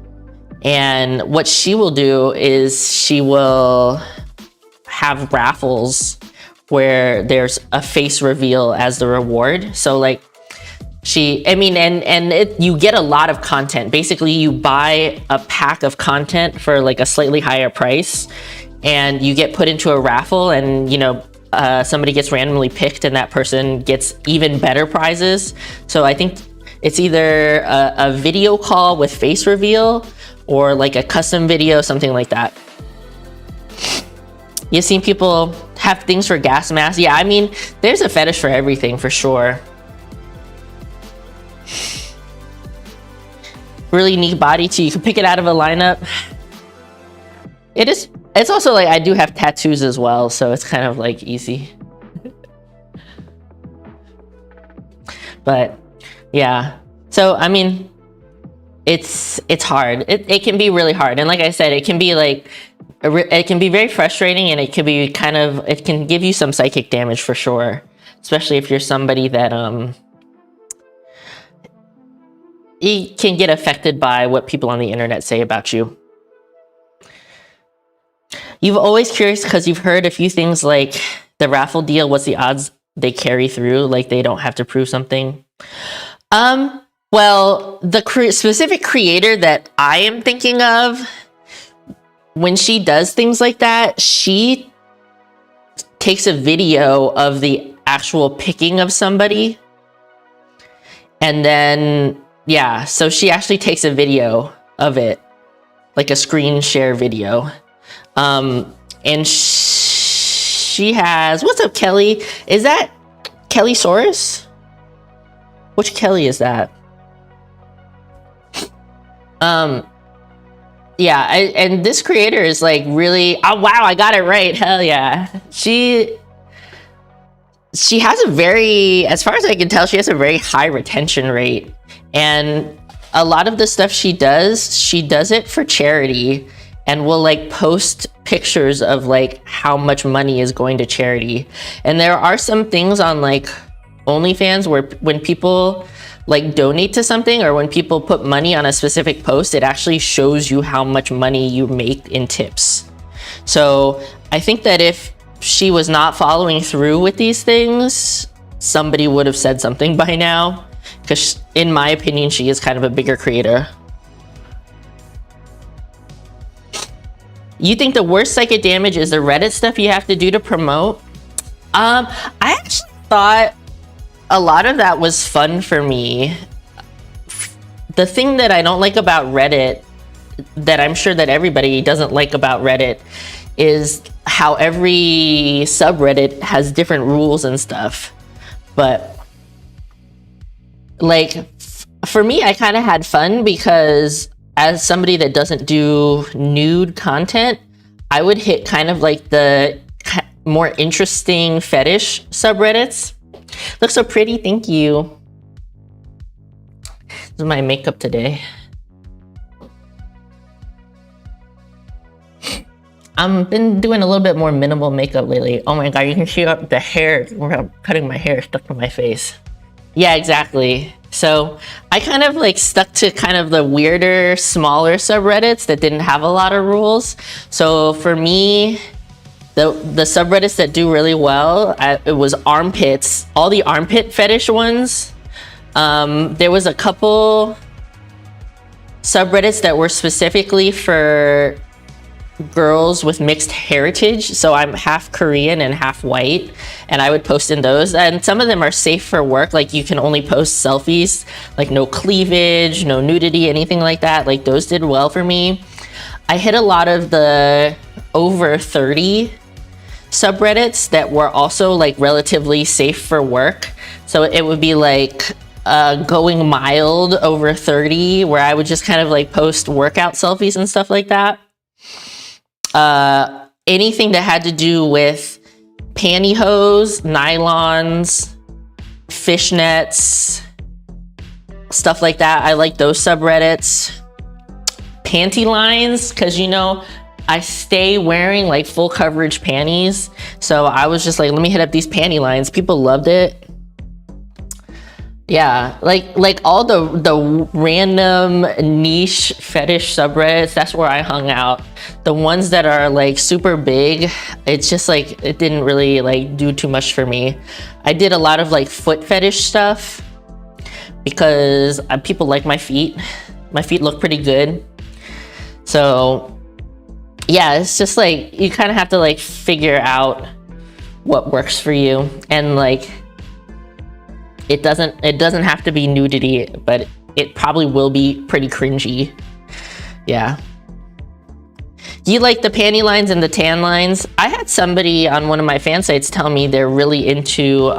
And what she will do is she will have raffles where there's a face reveal as the reward. So like you get a lot of content. Basically, you buy a pack of content for like a slightly higher price, and you get put into a raffle, and you know, somebody gets randomly picked and that person gets even better prizes. So I think it's either a video call with face reveal or like a custom video, something like that. You've seen people have things for gas masks. Yeah, I mean, there's a fetish for everything for sure. Really neat body too. You can pick it out of a lineup. It's also like I do have tattoos as well, so it's kind of like easy. But yeah, so I mean, it's hard. It can be really hard, and like I said, it can be like it can be very frustrating, and it can be it can give you some psychic damage for sure, especially if you're somebody that you can get affected by what people on the internet say about you. You've always curious because you've heard a few things like the raffle deal. What's the odds they carry through? Like they don't have to prove something. Well, the specific creator that I am thinking of, when she does things like that, she takes a video of the actual picking of somebody. And then, yeah, so she actually takes a video of it, like a screen share video. And she has, what's up, Kelly? Is that Kelly Sorus? Which Kelly is that? Yeah, and this creator is like really, oh wow, I got it right, hell yeah. She has a very, as far as I can tell, she has a very high retention rate. And a lot of the stuff she does it for charity. and will like post pictures of like how much money is going to charity. And there are some things on like OnlyFans where when people like donate to something, or when people put money on a specific post, it actually shows you how much money you make in tips. So I think that if she was not following through with these things, somebody would have said something by now, because in my opinion, she is kind of a bigger creator. You think the worst psychic damage is the Reddit stuff you have to do to promote? I actually thought a lot of that was fun for me. The thing that I don't like about Reddit, that I'm sure that everybody doesn't like about Reddit, is how every subreddit has different rules and stuff. But like for me, I kind of had fun because as somebody that doesn't do nude content, I would hit kind of like the more interesting fetish subreddits. Looks so pretty, thank you. This is my makeup today. I've been doing a little bit more minimal makeup lately. Oh my god, you can see the hair where I'm cutting my hair stuck to my face. Yeah, exactly. So I kind of like stuck to kind of the weirder, smaller subreddits that didn't have a lot of rules. So for me, the subreddits that do really well, it was armpits, all the armpit fetish ones. There was a couple subreddits that were specifically for girls with mixed heritage. So I'm half Korean and half white, and I would post in those. And some of them are safe for work. Like you can only post selfies, like no cleavage, no nudity, anything like that. Like those did well for me. I hit a lot of the over 30 subreddits that were also like relatively safe for work. So it would be like going mild over 30, where I would just kind of like post workout selfies and stuff like that. Anything that had to do with pantyhose, nylons, fishnets, stuff like that. I like those subreddits. Panty lines, because you know, I stay wearing like full coverage panties. So I was just like, let me hit up these panty lines. People loved it. Yeah, like all the random niche fetish subreddits, that's where I hung out. The ones that are like super big, it's just like, it didn't really like do too much for me. I did a lot of like foot fetish stuff because people like my feet. My feet look pretty good. So yeah, it's just like, you kind of have to like figure out what works for you. And like, it doesn't have to be nudity, but it probably will be pretty cringy. Yeah. Do you like the panty lines and the tan lines? I had somebody on one of my fan sites tell me they're really into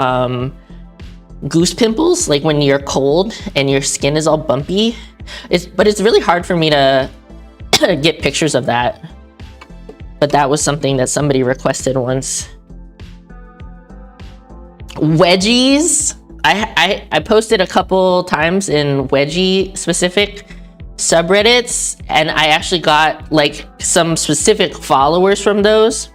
goose pimples, like when you're cold and your skin is all bumpy. But it's really hard for me to get pictures of that. But that was something that somebody requested once. Wedgies. I posted a couple times in wedgie specific subreddits, and I actually got like some specific followers from those.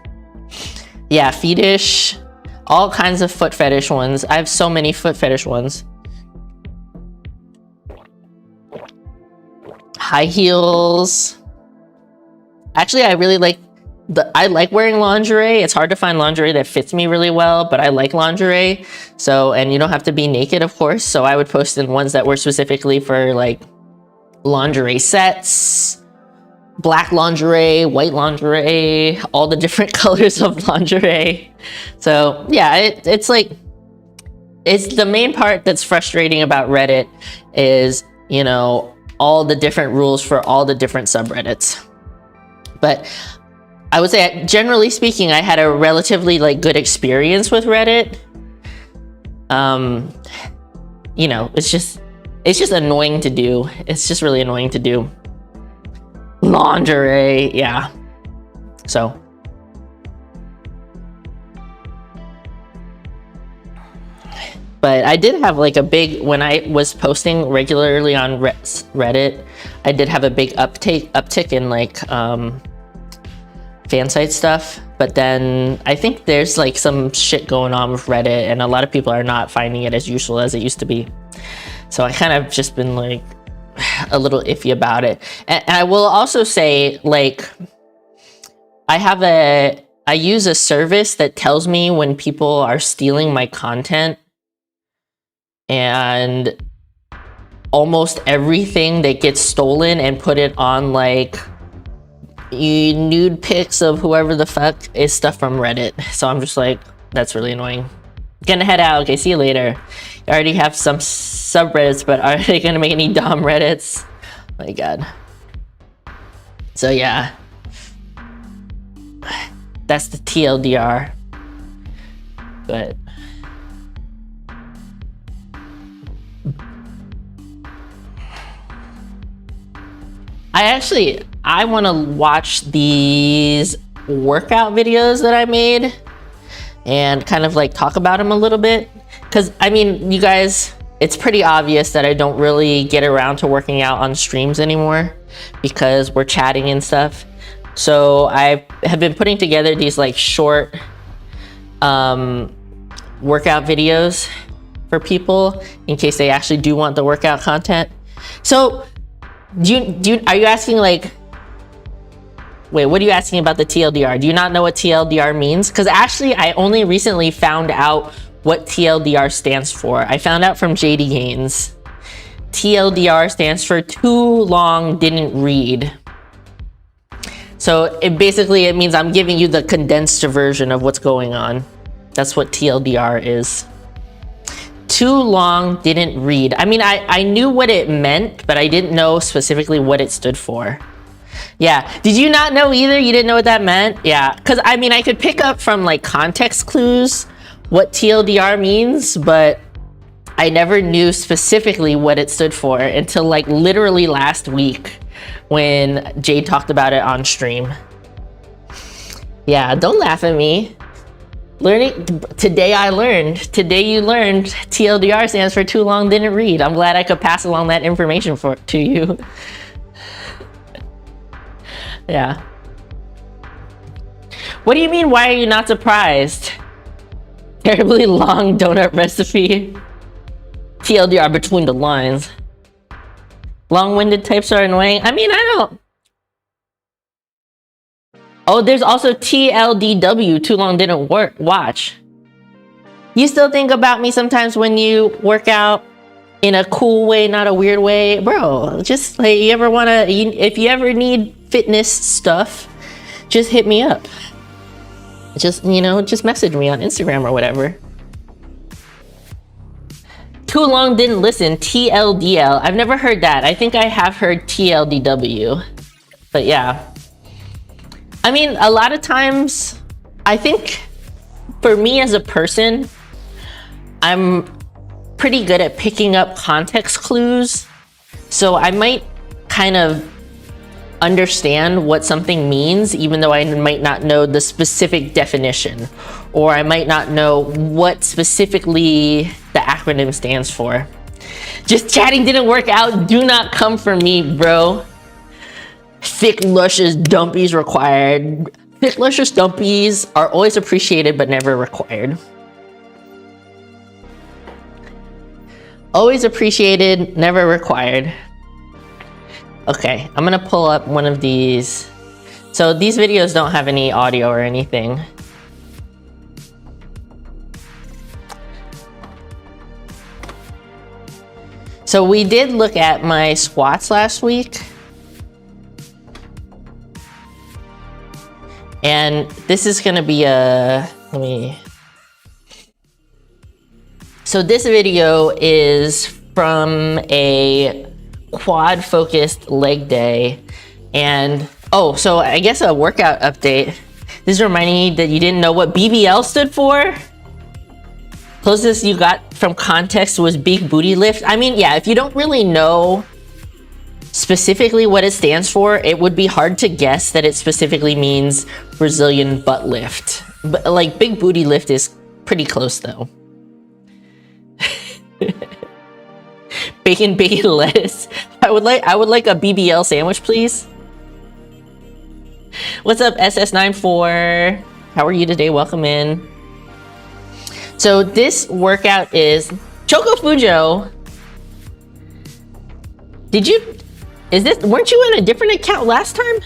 Yeah, fetish, all kinds of foot fetish ones. I have so many foot fetish ones. High heels. Actually, I really like I like wearing lingerie. It's hard to find lingerie that fits me really well, but I like lingerie. So, and you don't have to be naked, of course. So I would post in ones that were specifically for like lingerie sets, black lingerie, white lingerie, all the different colors of lingerie. So yeah, it's like, it's the main part that's frustrating about Reddit is, you know, all the different rules for all the different subreddits. But I would say, generally speaking, I had a relatively like good experience with Reddit. You know, it's just annoying to do. It's just really annoying to do. Lingerie, yeah. So. But I did have like a big, when I was posting regularly on Reddit, I did have a big uptick in like fan site stuff, but then I think there's like some shit going on with Reddit, and a lot of people are not finding it as useful as it used to be. So I kind of just been like a little iffy about it. And I will also say, like, I use a service that tells me when people are stealing my content, and almost everything that gets stolen and put it on like nude pics of whoever the fuck is stuff from Reddit. So I'm just like, that's really annoying. Gonna head out. Okay, see you later. I already have some subreddits, but are they gonna make any Dom Reddits? Oh my god. So yeah, that's the TLDR. But I want to watch these workout videos that I made and kind of like talk about them a little bit. Because I mean, you guys, it's pretty obvious that I don't really get around to working out on streams anymore because we're chatting and stuff. So I have been putting together these like short workout videos for people in case they actually do want the workout content. So are you asking like, wait, what are you asking about the TLDR? Do you not know what TLDR means? Because actually I only recently found out what TLDR stands for. I found out from JD Gaines. TLDR stands for too long didn't read. So it means I'm giving you the condensed version of what's going on. That's what TLDR is. Too long didn't read. I mean, I knew what it meant, but I didn't know specifically what it stood for. Yeah, did you not know either? You didn't know what that meant? Yeah, because I mean, I could pick up from like context clues what TLDR means, but I never knew specifically what it stood for until like literally last week when Jade talked about it on stream. Yeah, don't laugh at me. Today you learned TLDR stands for too long didn't read. I'm glad I could pass along that information to you. Yeah. What do you mean, why are you not surprised? Terribly long donut recipe. TLDR between the lines. Long-winded types are annoying. I mean, I don't. Oh, there's also TLDW, too long didn't watch. You still think about me sometimes when you work out in a cool way, not a weird way? Bro, just like, if you ever need fitness stuff, just hit me up. Just message me on Instagram or whatever. Too long didn't listen, TLDL. I've never heard that. I think I have heard TLDW, but yeah. I mean, a lot of times, I think for me as a person, I'm pretty good at picking up context clues. So I might kind of understand what something means, even though I might not know the specific definition, or I might not know what specifically the acronym stands for. Just chatting didn't work out. Do not come for me, bro. Thick, luscious dumpies required. Thick, luscious dumpies are always appreciated, but never required. Always appreciated, never required. Okay, I'm gonna pull up one of these. So these videos don't have any audio or anything. So we did look at my squats last week. And this is gonna be so this video is from a quad focused leg day. And so I guess a workout update. This is reminding me that you didn't know what BBL stood for. Closest you got from context was big booty lift. I mean, yeah, if you don't really know specifically what it stands for, it would be hard to guess that it specifically means Brazilian butt lift. But like big booty lift is pretty close though. Bacon lettuce. I would like a BBL sandwich, please. What's up, SS94? How are you today? Welcome in. So this workout is Choco Fujo. Weren't you in a different account last time?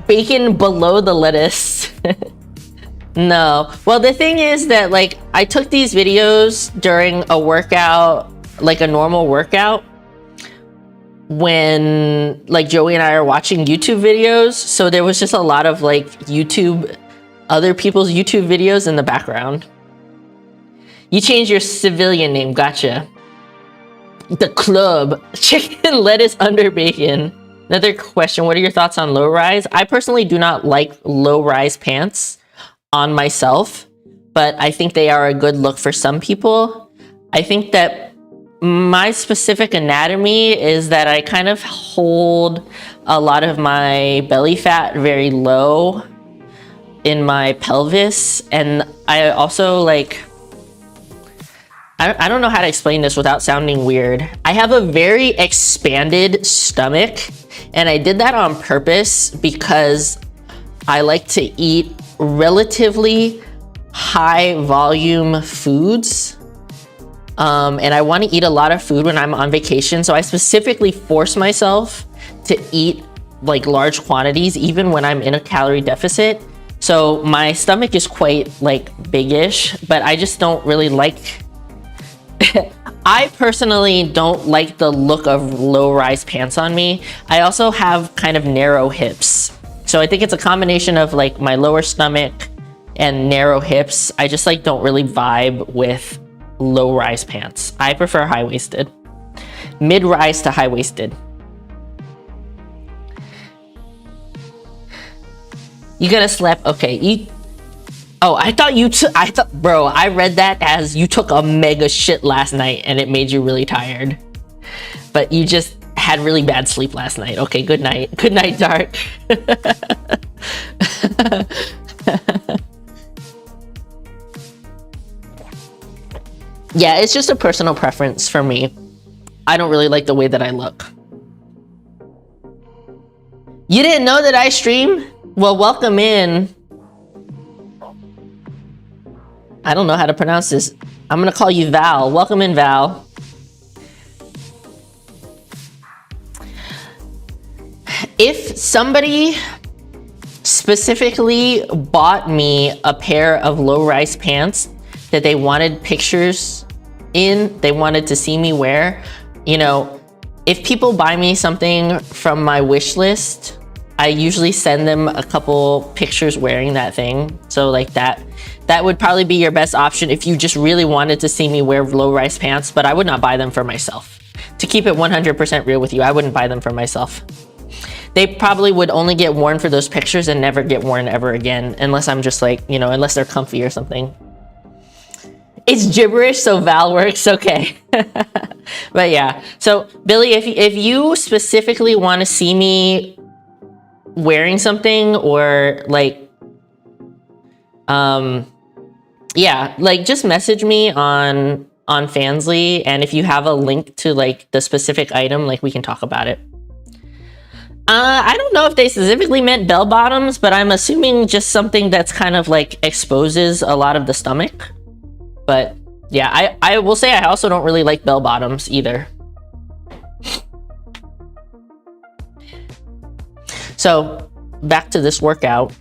Bacon below the lettuce. No. Well, the thing is that like I took these videos during a workout, like a normal workout, when like Joey and I are watching YouTube videos. So there was just a lot of like other people's YouTube videos in the background. You changed your civilian name, gotcha. The club, chicken lettuce under bacon. Another question, what are your thoughts on low rise? I personally do not like low rise pants on myself, but I think they are a good look for some people. I think that my specific anatomy is that I kind of hold a lot of my belly fat very low in my pelvis, and I also like, I don't know how to explain this without sounding weird. I have a very expanded stomach, and I did that on purpose because I like to eat relatively high volume foods. And I want to eat a lot of food when I'm on vacation. So I specifically force myself to eat like large quantities, even when I'm in a calorie deficit. So my stomach is quite like biggish, but I just don't really like I personally don't like the look of low-rise pants on me. I also have kind of narrow hips. So I think it's a combination of like my lower stomach and narrow hips. I just like don't really vibe with low-rise pants. I prefer high-waisted. Mid-rise to high-waisted. You gonna slap? Okay, oh, I thought, bro, I read that as you took a mega shit last night and it made you really tired. But you just had really bad sleep last night. Okay, good night. Good night, Dark. Yeah, it's just a personal preference for me. I don't really like the way that I look. You didn't know that I stream? Well, welcome in. I don't know how to pronounce this. I'm gonna call you Val. Welcome in, Val. If somebody specifically bought me a pair of low-rise pants that they wanted pictures in, they wanted to see me wear, you know, if people buy me something from my wish list, I usually send them a couple pictures wearing that thing. So like that would probably be your best option if you just really wanted to see me wear low-rise pants, but I would not buy them for myself. To keep it 100% real with you, I wouldn't buy them for myself. They probably would only get worn for those pictures and never get worn ever again, unless I'm just like, you know, unless they're comfy or something. It's gibberish, so Val works, okay. But yeah, so Billy, if you specifically want to see me wearing something or like, yeah, like just message me on Fansly, and if you have a link to like the specific item, like we can talk about it. I don't know if they specifically meant bell bottoms, but I'm assuming just something that's kind of like exposes a lot of the stomach. But yeah, I will say I also don't really like bell bottoms either. So back to this workout.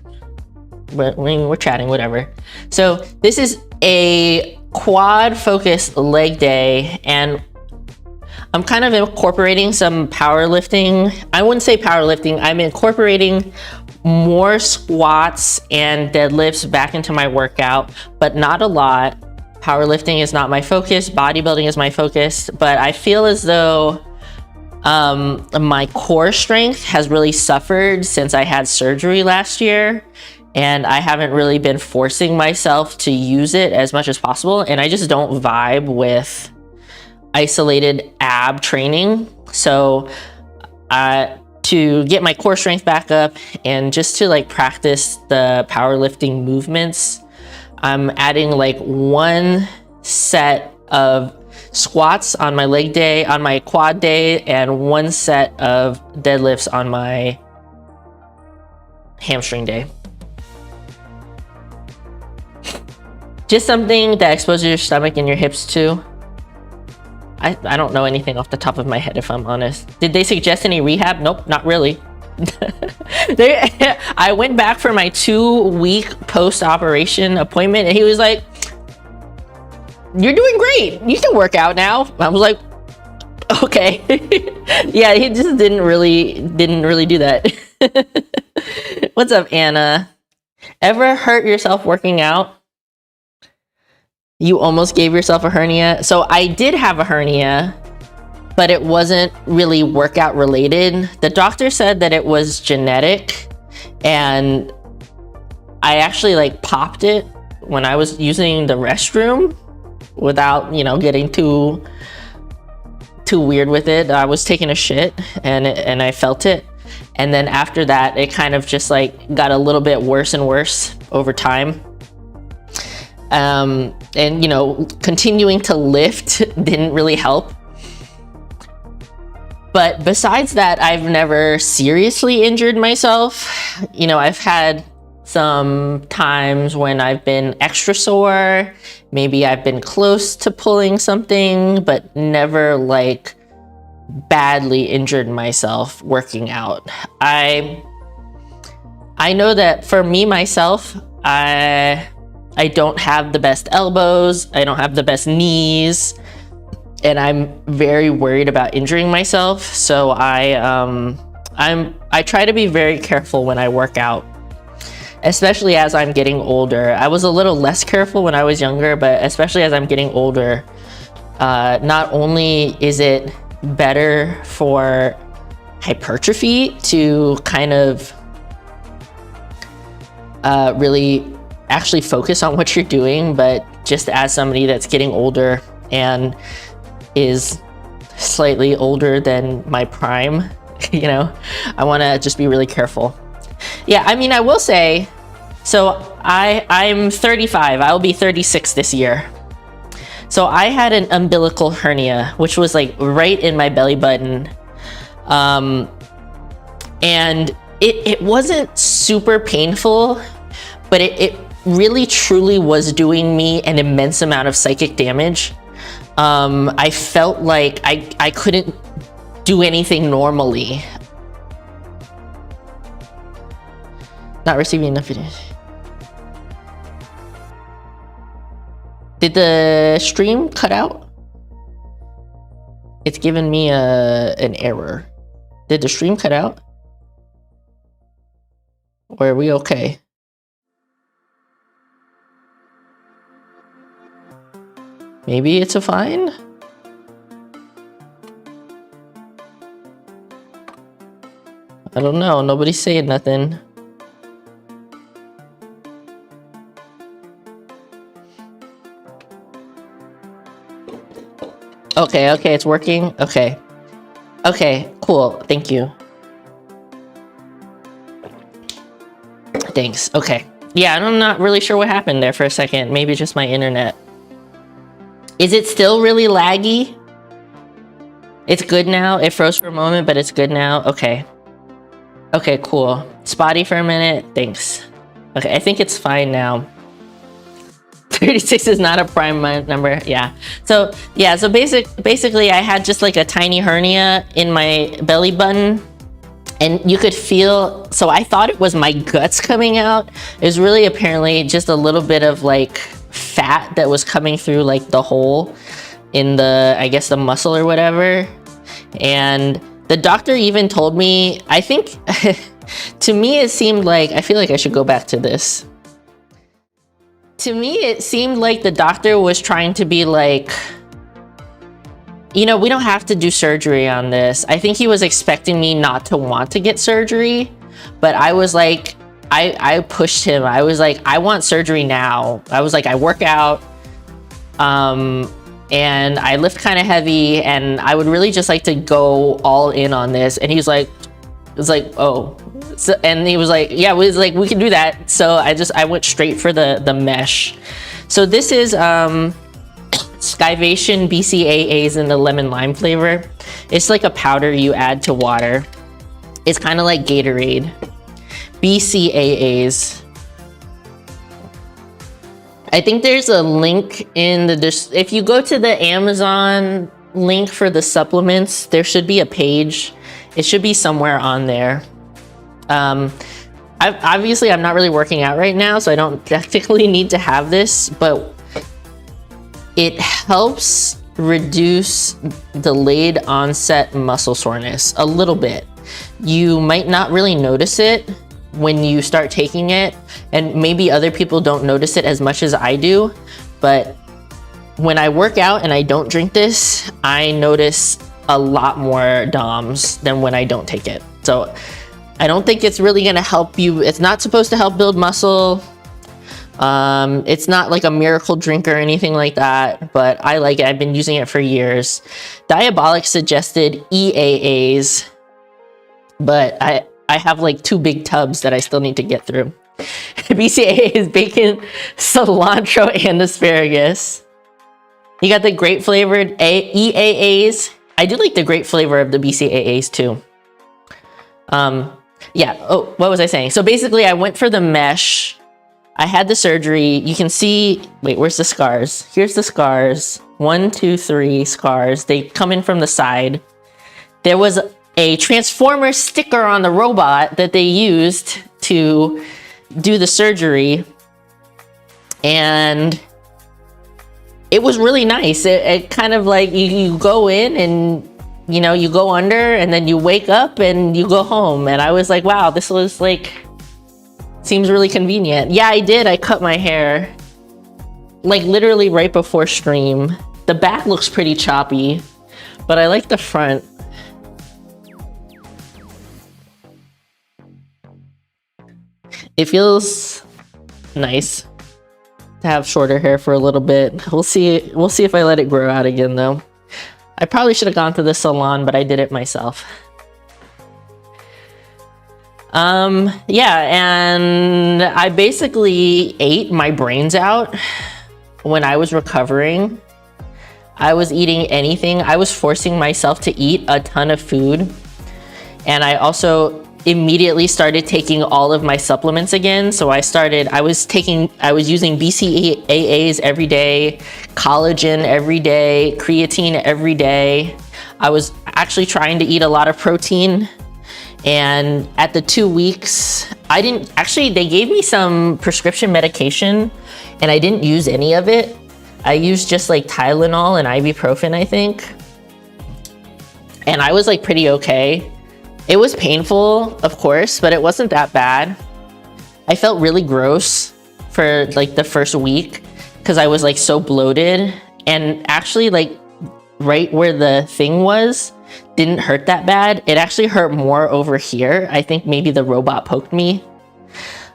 We're chatting, whatever. So this is a quad focused leg day, and I'm kind of incorporating some powerlifting. I wouldn't say powerlifting. I'm incorporating more squats and deadlifts back into my workout, but not a lot. Powerlifting is not my focus. Bodybuilding is my focus, but I feel as though my core strength has really suffered since I had surgery last year, and I haven't really been forcing myself to use it as much as possible, and I just don't vibe with isolated ab training. So to get my core strength back up and just to like practice the powerlifting movements, I'm adding like one set of squats on my leg day, on my quad day, and one set of deadlifts on my hamstring day. Just something that exposes your stomach and your hips too. I don't know anything off the top of my head, if I'm honest. Did they suggest any rehab? Nope, not really. I went back for my 2-week post-operation appointment and he was like, "You're doing great. You can work out now." I was like, okay. Yeah, he just didn't really do that. What's up, Anna? Ever hurt yourself working out? You almost gave yourself a hernia. So I did have a hernia, but it wasn't really workout related. The doctor said that it was genetic, and I actually like popped it when I was using the restroom without, you know, getting too weird with it. I was taking a shit and I felt it. And then after that, it kind of just like got a little bit worse and worse over time. And you know, continuing to lift didn't really help. But besides that, I've never seriously injured myself. You know, I've had some times when I've been extra sore. Maybe I've been close to pulling something, but never like badly injured myself working out. I know that for me, myself, I don't have the best elbows, I don't have the best knees, and I'm very worried about injuring myself. So I try to be very careful when I work out, especially as I'm getting older. I was a little less careful when I was younger, but especially as I'm getting older, not only is it better for hypertrophy to kind of really actually focus on what you're doing, but just as somebody that's getting older and is slightly older than my prime, you know, I want to just be really careful. Yeah, I mean, I will say, so I'm 35, I'll be 36 this year. So I had an umbilical hernia, which was like right in my belly button. And it wasn't super painful, but it really truly was doing me an immense amount of psychic damage. I felt like I couldn't do anything normally. Not receiving enough video. Did the stream cut out? It's giving me an error. Did the stream cut out? Or are we okay? Maybe it's a fine? I don't know, nobody's saying nothing. Okay, it's working. Okay, cool, thank you. Thanks, okay. Yeah, I'm not really sure what happened there for a second. Maybe just my internet. Is it still really laggy? It's good now. It froze for a moment, but it's good now. Okay, cool. Spotty for a minute, thanks. Okay, I think it's fine now. 36 is not a prime number, yeah. So basically I had just like a tiny hernia in my belly button, and you could feel, so I thought it was my guts coming out. It was really apparently just a little bit of like fat that was coming through like the hole in the, I guess, the muscle or whatever. And the doctor even told me, I think, to me it seemed like, I feel like I should go back to this. To me, it seemed like the doctor was trying to be like, you know, we don't have to do surgery on this. I think he was expecting me not to want to get surgery, but I was like, I pushed him. I was like, I want surgery now. I was like, I work out, and I lift kind of heavy, and I would really just like to go all in on this. And he's like, it's like, oh. So, and he was like, yeah, we can do that. So I went straight for the mesh. So this is Skyvation BCAAs in the lemon lime flavor. It's like a powder you add to water. It's kind of like Gatorade. BCAAs. I think there's a link in the if you go to the Amazon link for the supplements, there should be a page. It should be somewhere on there. Obviously I'm not really working out right now, so I don't technically need to have this, but it helps reduce delayed onset muscle soreness a little bit. You might not really notice it when you start taking it, and maybe other people don't notice it as much as I do, but when I work out and I don't drink this, I notice a lot more DOMs than when I don't take it. So I don't think it's really gonna help you. It's not supposed to help build muscle. It's not like a miracle drink or anything like that, but I like it. I've been using it for years. Diabolic suggested EAAs, but I have like 2 big tubs that I still need to get through. BCAA is bacon, cilantro, and asparagus. You got the grape flavored EAAs. I do like the grape flavor of the BCAAs too. Yeah, oh, what was I saying? So basically I went for the mesh. I had the surgery. You can see, wait, where's the scars? Here's the scars. 1, 2, 3 scars. They come in from the side. There was a transformer sticker on the robot that they used to do the surgery, and it was really nice. It kind of like you go in and you know, you go under and then you wake up and you go home, and I was like, wow, this was like, seems really convenient. Yeah, I did. I cut my hair like literally right before stream. The back looks pretty choppy, but I like the front. It feels nice to have shorter hair for a little bit. We'll see if I let it grow out again though. I probably should have gone to the salon, but I did it myself. Yeah, and I basically ate my brains out when I was recovering. I was eating anything. I was forcing myself to eat a ton of food. And I also immediately started taking all of my supplements again. So I was using BCAAs every day, collagen every day, creatine every day. I was actually trying to eat a lot of protein. And at the 2 weeks, they gave me some prescription medication and I didn't use any of it. I used just like Tylenol and ibuprofen, I think. And I was like pretty okay. It was painful, of course, but it wasn't that bad. I felt really gross for like the first week because I was like so bloated, and actually like right where the thing was didn't hurt that bad. It actually hurt more over here. I think maybe the robot poked me.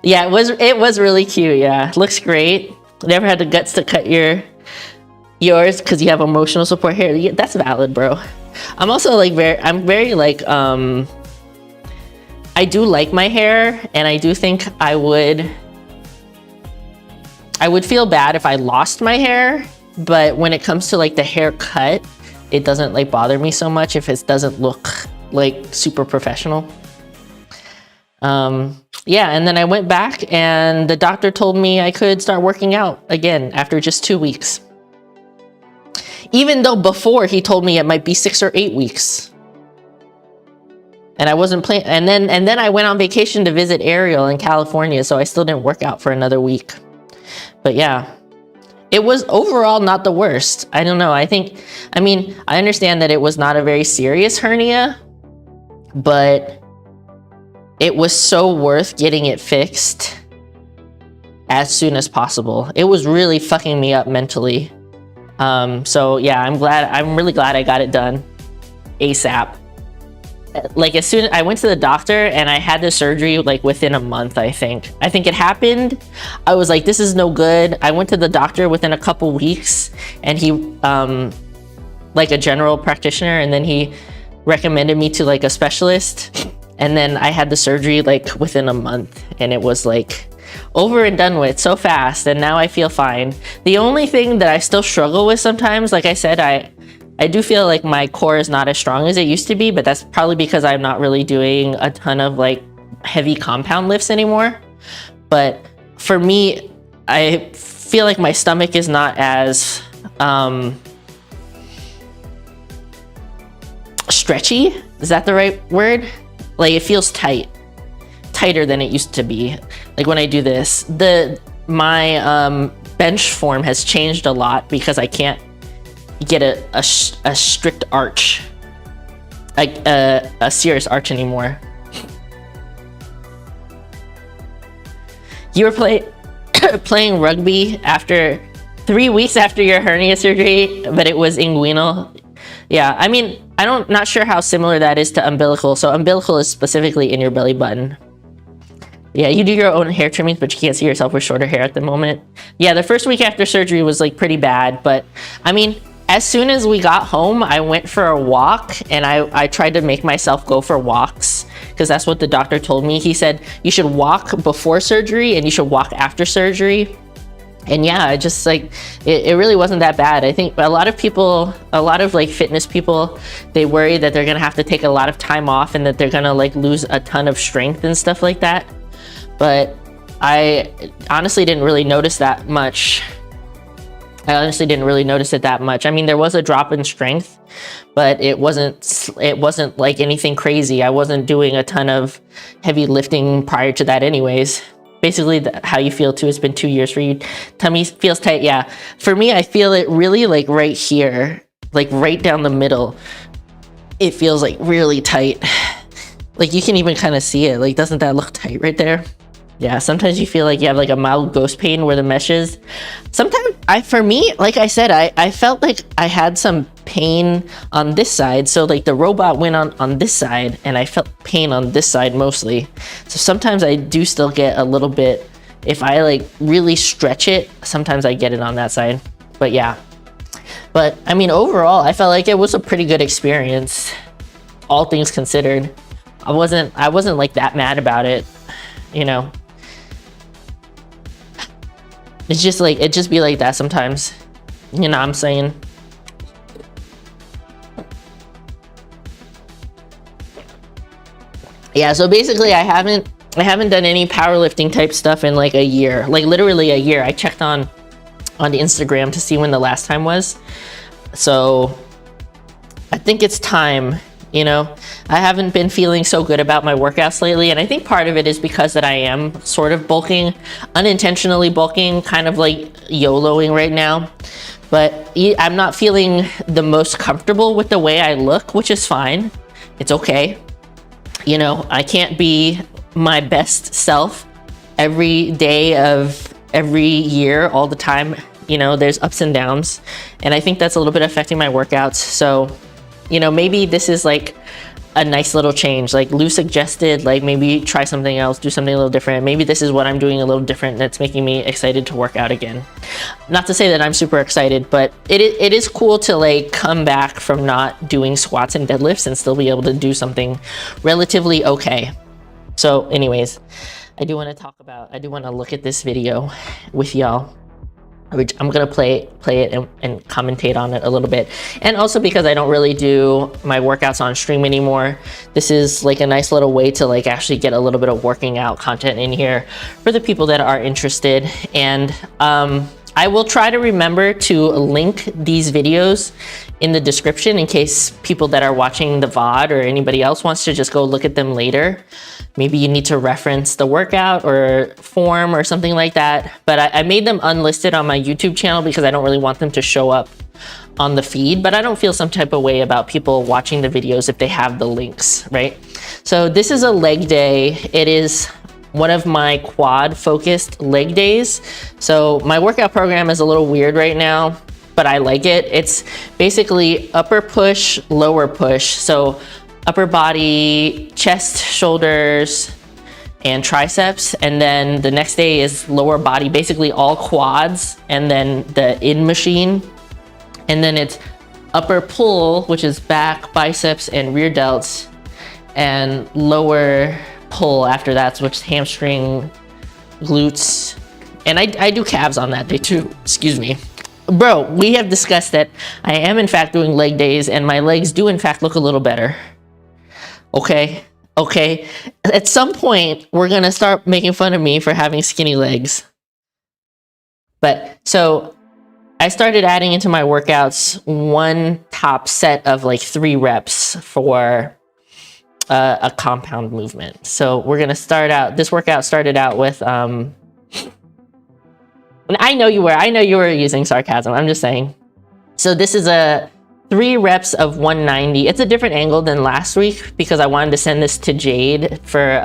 Yeah, it was really cute. Yeah, looks great. Never had the guts to cut yours because you have emotional support hair. Yeah, that's valid, bro. I'm also like I do like my hair, and I do think I would feel bad if I lost my hair, but when it comes to like the haircut, it doesn't like bother me so much if it doesn't look like super professional. Yeah, and then I went back and the doctor told me I could start working out again after just 2 weeks. Even though before he told me it might be 6 or 8 weeks. And I wasn't planning, and then I went on vacation to visit Ariel in California, so I still didn't work out for another week. But yeah, it was overall not the worst. I don't know. I understand that it was not a very serious hernia, but it was so worth getting it fixed as soon as possible. It was really fucking me up mentally. So yeah, I'm really glad I got it done ASAP. Like as soon as I went to the doctor and I had the surgery like within a month, I think it happened. I was like, this is no good. I went to the doctor within a couple weeks, and he like a general practitioner, and then he recommended me to like a specialist, and then I had the surgery like within a month, and it was like over and done with so fast, and now I feel fine. The only thing that I still struggle with sometimes, like I said, I do feel like my core is not as strong as it used to be, but that's probably because I'm not really doing a ton of like heavy compound lifts anymore. But for me, I feel like my stomach is not as stretchy. Is that the right word? Like it feels tighter than it used to be. Like when I do this, my bench form has changed a lot because I can't get a strict arch, like a serious arch anymore. You were playing rugby after 3 weeks after your hernia surgery, but it was inguinal. Yeah, I mean, not sure how similar that is to umbilical. So umbilical is specifically in your belly button. Yeah, you do your own hair trimmings, but you can't see yourself with shorter hair at the moment. Yeah, the first week after surgery was like pretty bad, but I mean, as soon as we got home, I went for a walk, and I tried to make myself go for walks because that's what the doctor told me. He said you should walk before surgery and you should walk after surgery. And yeah, I just like, it really wasn't that bad. I think a lot of like fitness people, they worry that they're gonna have to take a lot of time off and that they're gonna like lose a ton of strength and stuff like that. But I honestly didn't really notice that much. I honestly didn't really notice it that much. I mean, there was a drop in strength, but it wasn't like anything crazy. I wasn't doing a ton of heavy lifting prior to that anyways. Basically, how you feel too, it's been 2 years for you. Tummy feels tight, yeah. For me, I feel it really like right here, like right down the middle. It feels like really tight. Like you can even kind of see it. Like, doesn't that look tight right there? Yeah, sometimes you feel like you have like a mild ghost pain where the mesh is. Sometimes, for me, like I said, I felt like I had some pain on this side. So like the robot went on this side and I felt pain on this side mostly. So sometimes I do still get a little bit, if I like really stretch it, sometimes I get it on that side. But yeah, but I mean, overall, I felt like it was a pretty good experience, all things considered. I wasn't like that mad about it, you know. It's just like, it just be like that sometimes, you know what I'm saying? Yeah, so basically I haven't done any powerlifting type stuff in like a year, like literally a year. I checked on the Instagram to see when the last time was. So I think it's time, you know. I haven't been feeling so good about my workouts lately, and I think part of it is because that I am sort of bulking, unintentionally bulking, kind of like YOLOing right now. But I'm not feeling the most comfortable with the way I look, which is fine. It's okay. You know, I can't be my best self every day of every year, all the time. You know, there's ups and downs, and I think that's a little bit affecting my workouts. So, you know, maybe this is like a nice little change. Like Lou suggested, like maybe try something else, do something a little different. Maybe this is what I'm doing a little different that's making me excited to work out again. Not to say that I'm super excited, but it is cool to like come back from not doing squats and deadlifts and still be able to do something relatively okay. So anyways, I do want to look at this video with y'all. I'm gonna play it and commentate on it a little bit. And also because I don't really do my workouts on stream anymore, this is like a nice little way to like actually get a little bit of working out content in here for the people that are interested. And I will try to remember to link these videos in the description in case people that are watching the VOD or anybody else wants to just go look at them later. Maybe you need to reference the workout or form or something like that. But I made them unlisted on my YouTube channel because I don't really want them to show up on the feed, but I don't feel some type of way about people watching the videos if they have the links, right? So this is a leg day. It is one of my quad focused leg days. So my workout program is a little weird right now, but I like it. It's basically upper push, lower push. So upper body, chest, shoulders, and triceps. And then the next day is lower body, basically all quads, and then the in machine. And then it's upper pull, which is back, biceps, and rear delts, and lower pull after that, which is hamstring, glutes. And I do calves on that day too, excuse me. Bro, we have discussed that I am in fact doing leg days, and my legs do in fact look a little better. Okay, Okay, at some point, we're gonna start making fun of me for having skinny legs. But so I started adding into my workouts one top set of like 3 reps for a compound movement. So we're gonna start out, this workout started out with, I know you were using sarcasm, I'm just saying. So this is a 3 reps of 190. It's a different angle than last week because I wanted to send this to Jade for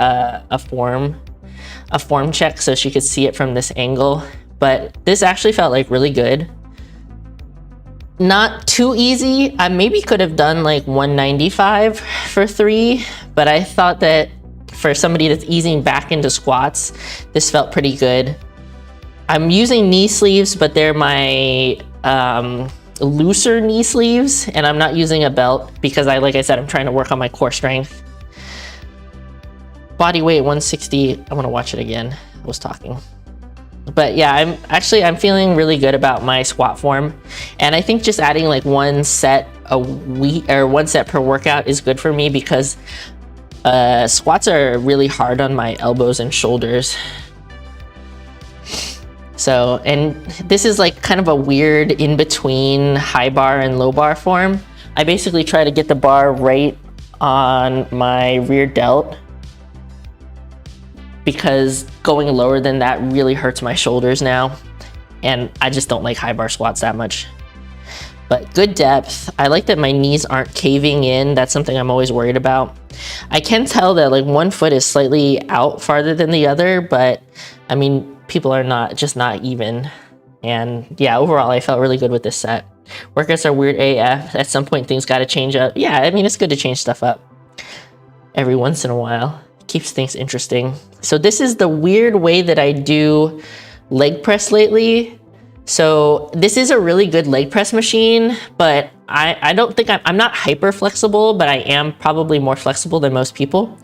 a form check so she could see it from this angle. But this actually felt like really good. Not too easy. I maybe could have done like 195 for 3, but I thought that for somebody that's easing back into squats, this felt pretty good. I'm using knee sleeves, but they're my looser knee sleeves, and I'm not using a belt because like I said, I'm trying to work on my core strength. Body weight 160. I want to watch it again. I was talking. But yeah, I'm feeling really good about my squat form, and I think just adding like 1 set a week or 1 set per workout is good for me because squats are really hard on my elbows and shoulders. So, and this is like kind of a weird in between high bar and low bar form. I basically try to get the bar right on my rear delt, because going lower than that really hurts my shoulders now, and I just don't like high bar squats that much. But good depth. I like that my knees aren't caving in. That's something I'm always worried about. I can tell that like one foot is slightly out farther than the other, but I mean, people are not even. And yeah, overall, I felt really good with this set. Workouts are weird AF. At some point, things got to change up. Yeah, I mean, it's good to change stuff up every once in a while. Keeps things interesting. So this is the weird way that I do leg press lately. So this is a really good leg press machine, but I don't think I'm not hyper flexible, but I am probably more flexible than most people.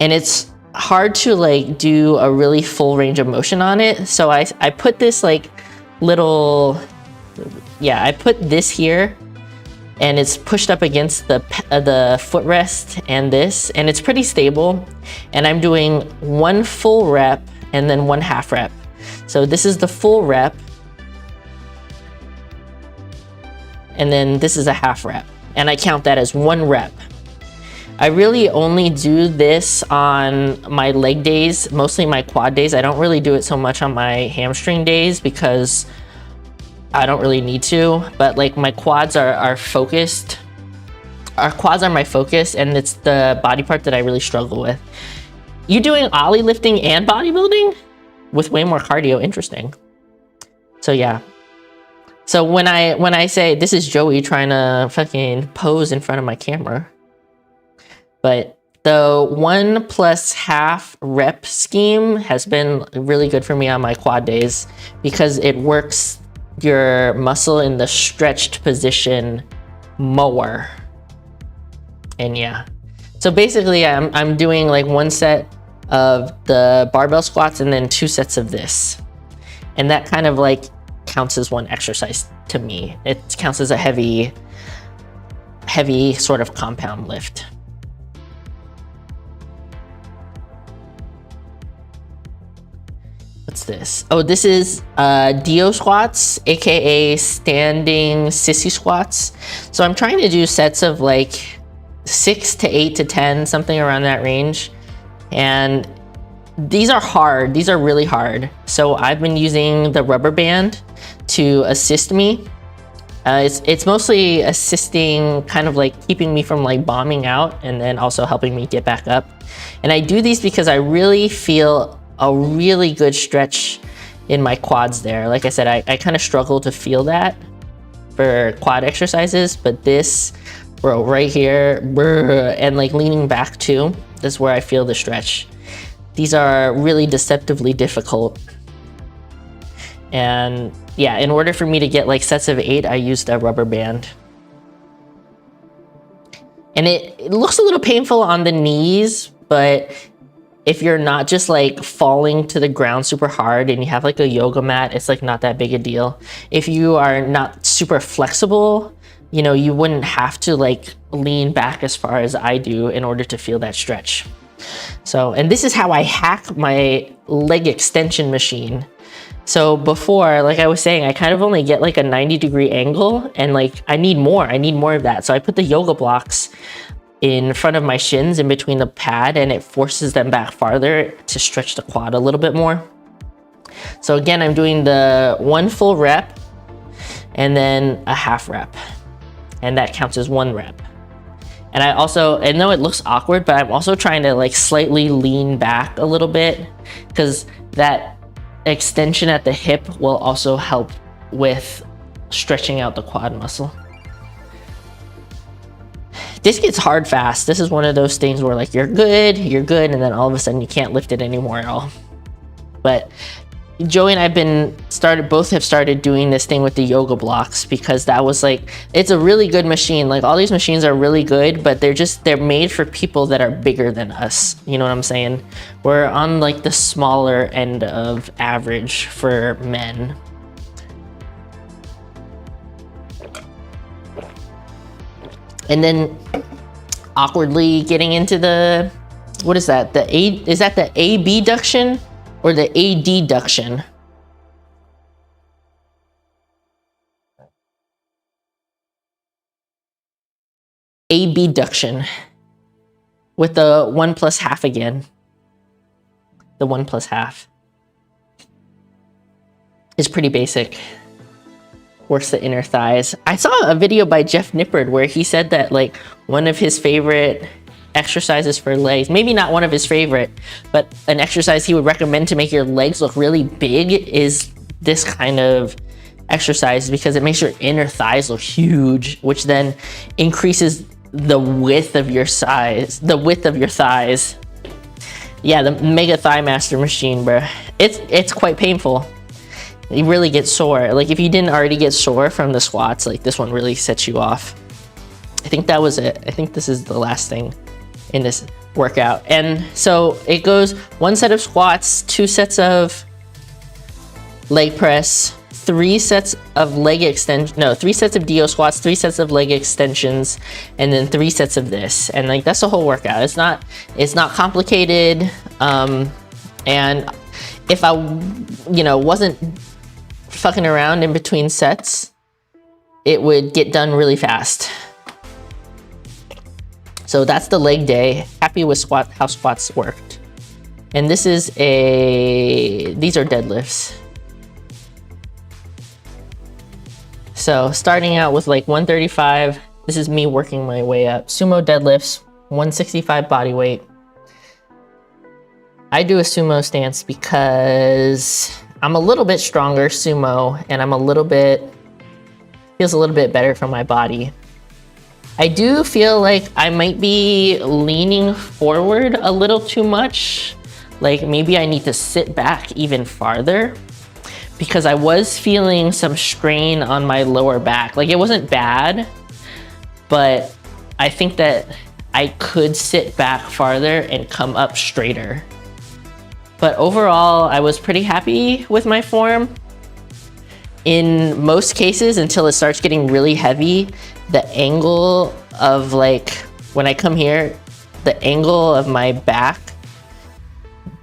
And it's hard to like do a really full range of motion on it. So I put this like little, yeah, I put this here, and it's pushed up against the footrest and this, and it's pretty stable. And I'm doing 1 full rep and then 1 half rep. So this is the full rep, and then this is a half rep, and I count that as 1 rep. I really only do this on my leg days, mostly my quad days. I don't really do it so much on my hamstring days because I don't really need to, but like my quads are focused. Our quads are my focus, and it's the body part that I really struggle with. You doing ollie lifting and bodybuilding with way more cardio? Interesting. So yeah. So when I say this is Joey trying to fucking pose in front of my camera, but the 1 plus half rep scheme has been really good for me on my quad days because it works your muscle in the stretched position more. And yeah, so basically I'm doing like 1 set of the barbell squats and then 2 sets of this, and that kind of like counts as 1 exercise to me. It counts as a heavy sort of compound lift. What's this? Oh, this is Dio squats, aka standing sissy squats. So I'm trying to do sets of like 6 to 8 to 10, something around that range. And these are hard. These are really hard. So I've been using the rubber band to assist me. It's mostly assisting, kind of like keeping me from like bombing out, and then also helping me get back up. And I do these because I really feel a really good stretch in my quads there. Like I said, I kind of struggle to feel that for quad exercises, but this, bro, right here, and like leaning back too, this is where I feel the stretch. These are really deceptively difficult. And yeah, in order for me to get like sets of 8, I used a rubber band. And it looks a little painful on the knees, but if you're not just like falling to the ground super hard and you have like a yoga mat, it's like not that big a deal. If you are not super flexible, you know, you wouldn't have to like lean back as far as I do in order to feel that stretch. So, and this is how I hack my leg extension machine. So before, like I was saying, I kind of only get like a 90-degree angle, and like I need more of that. So I put the yoga blocks in front of my shins in between the pad, and it forces them back farther to stretch the quad a little bit more. So again, I'm doing the 1 full rep and then a half rep, and that counts as 1 rep. And I know it looks awkward, but I'm also trying to like slightly lean back a little bit, because that extension at the hip will also help with stretching out the quad muscle. This gets hard fast. This is one of those things where like you're good, and then all of a sudden you can't lift it anymore at all. But Joey and I both have started doing this thing with the yoga blocks, because that was like, it's a really good machine. Like all these machines are really good, but they're made for people that are bigger than us. You know what I'm saying? We're on like the smaller end of average for men. And then awkwardly getting into the, what is that? Is that the abduction or the adduction? Abduction with the 1 plus half again. The 1 plus half is pretty basic. Works the inner thighs. I saw a video by Jeff Nippard where he said that like one of his favorite exercises for legs, maybe not one of his favorite, but an exercise he would recommend to make your legs look really big is this kind of exercise, because it makes your inner thighs look huge, which then increases the width of your thighs. Yeah, the Mega Thigh Master machine, bro. It's quite painful. You really get sore. Like if you didn't already get sore from the squats, like this one really sets you off. I think that was it. I think this is the last thing in this workout. And so it goes 1 set of squats, 2 sets of leg press, 3 sets of leg extension, no, 3 sets of DO squats, 3 sets of leg extensions, and then 3 sets of this. And like that's the whole workout. It's not complicated. And if I, wasn't fucking around in between sets, it would get done really fast. So that's the leg day. Happy with how squats worked. And these are deadlifts. So starting out with like 135, this is me working my way up. Sumo deadlifts, 165 body weight. I do a sumo stance because I'm a little bit stronger sumo, and feels a little bit better for my body. I do feel like I might be leaning forward a little too much. Like maybe I need to sit back even farther, because I was feeling some strain on my lower back. Like it wasn't bad, but I think that I could sit back farther and come up straighter. But overall, I was pretty happy with my form. In most cases, until it starts getting really heavy, the angle of like, when I come here, the angle of my back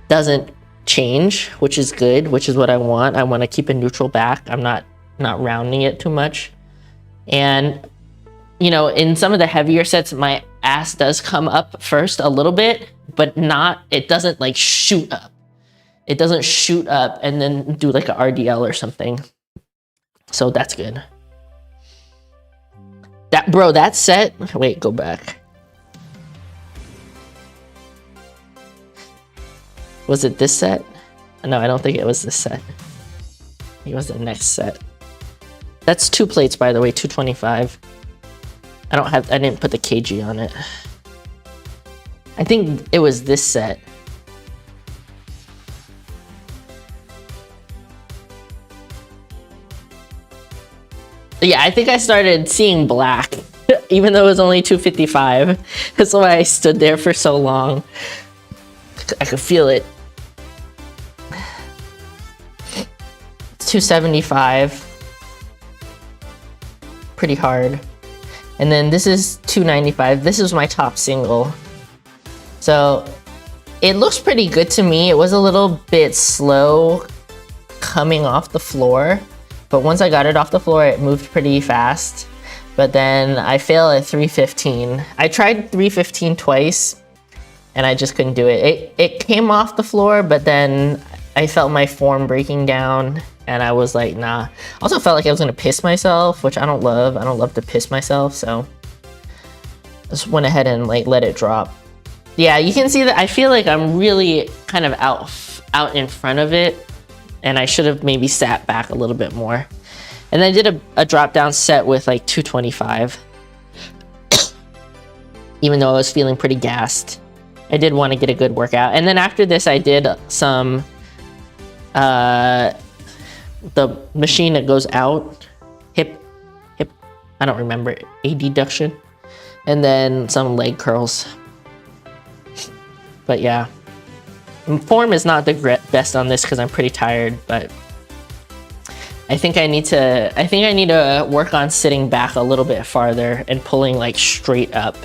doesn't change, which is good, which is what I want. I want to keep a neutral back. I'm not rounding it too much. And, in some of the heavier sets, my ass does come up first a little bit, but it doesn't like shoot up. It doesn't shoot up and then do like a RDL or something. So that's good. That set, wait, go back. Was it this set? No, I don't think it was this set. It was the next set. That's 2 plates, by the way, 225. I didn't put the kg on it. I think it was this set. Yeah, I think I started seeing black, even though it was only 255. That's why I stood there for so long. I could feel it. It's 275. Pretty hard. And then this is $2.95. This is my top single. So it looks pretty good to me. It was a little bit slow coming off the floor, but once I got it off the floor, it moved pretty fast. But then I failed at 315. I tried 315 twice and I just couldn't do it. It came off the floor, but then I felt my form breaking down and I was like, nah. I also felt like I was gonna piss myself, which I don't love. I don't love to piss myself, so just went ahead and like let it drop. Yeah, you can see that I feel like I'm really kind of out in front of it, and I should have maybe sat back a little bit more. And then I did a drop down set with like 225. Even though I was feeling pretty gassed, I did want to get a good workout. And then after this, I did some the machine that goes out, hip, I don't remember, adduction, and then some leg curls. But yeah, form is not the best on this because I'm pretty tired, but I think I need to work on sitting back a little bit farther and pulling like straight up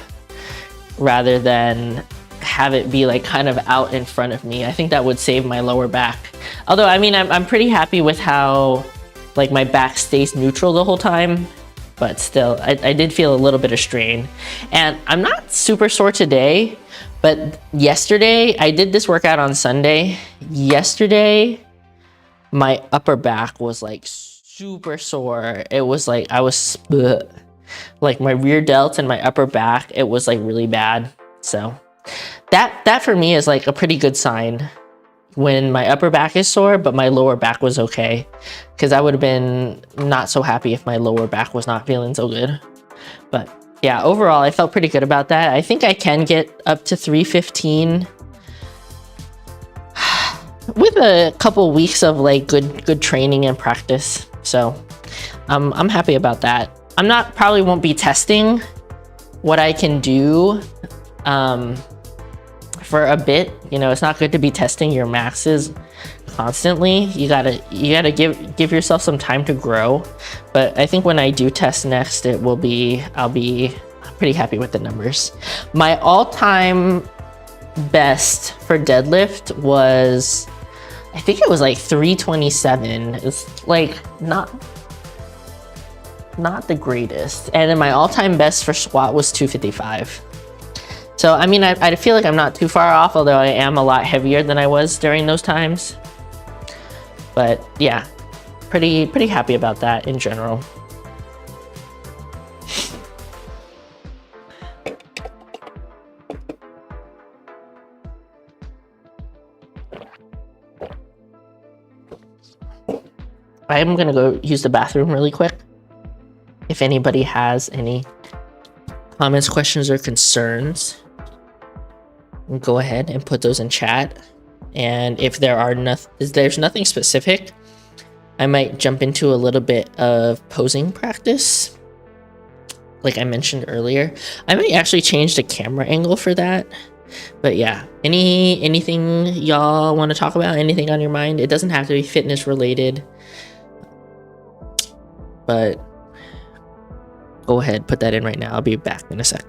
rather than have it be like kind of out in front of me. I think that would save my lower back. Although, I mean, I'm pretty happy with how like my back stays neutral the whole time, but still, I did feel a little bit of strain. And I'm not super sore today, but yesterday, I did this workout on Sunday. Yesterday, my upper back was like super sore. It was like, I was, like my rear delt and my upper back, it was like really bad. So that for me is like a pretty good sign when my upper back is sore, but my lower back was okay. Because I would have been not so happy if my lower back was not feeling so good. But yeah, overall, I felt pretty good about that. I think I can get up to 315 with a couple weeks of like good training and practice. So I'm happy about that. Probably won't be testing what I can do for a bit. You know, it's not good to be testing your maxes constantly. You gotta give yourself some time to grow. But I think when I do test next, I'll be pretty happy with the numbers. My all-time best for deadlift was, I think it was like 327. It's like not the greatest. And then my all-time best for squat was 255. So I mean, I feel like I'm not too far off, although I am a lot heavier than I was during those times. But yeah, pretty happy about that in general. I'm gonna go use the bathroom really quick. If anybody has any comments, questions, or concerns, go ahead and put those in chat. And if there's nothing specific, I might jump into a little bit of posing practice. Like I mentioned earlier, I might actually change the camera angle for that. But yeah, anything y'all want to talk about, anything on your mind? It doesn't have to be fitness related, but go ahead, put that in right now. I'll be back in a sec.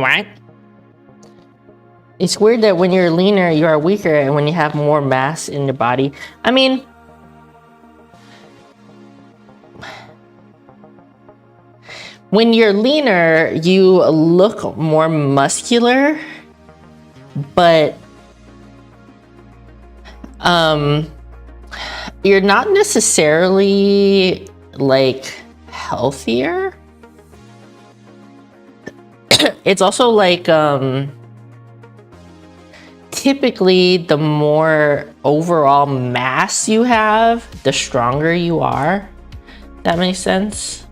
What? It's weird that when you're leaner, you are weaker, and when you have more mass in your body. I mean, when you're leaner, you look more muscular, but you're not necessarily like healthier. It's also like typically the more overall mass you have, the stronger you are. That makes sense.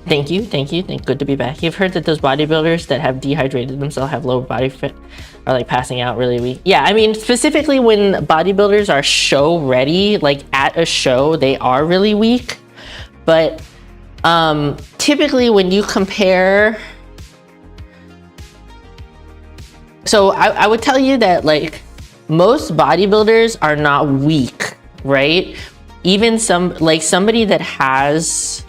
Thank you. Good to be back. You've heard that those bodybuilders that have dehydrated themselves have low body fat are like passing out really weak. Yeah, I mean, specifically when bodybuilders are show ready, like at a show, they are really weak. But typically when you compare, so I would tell you that like most bodybuilders are not weak, right? Even somebody that has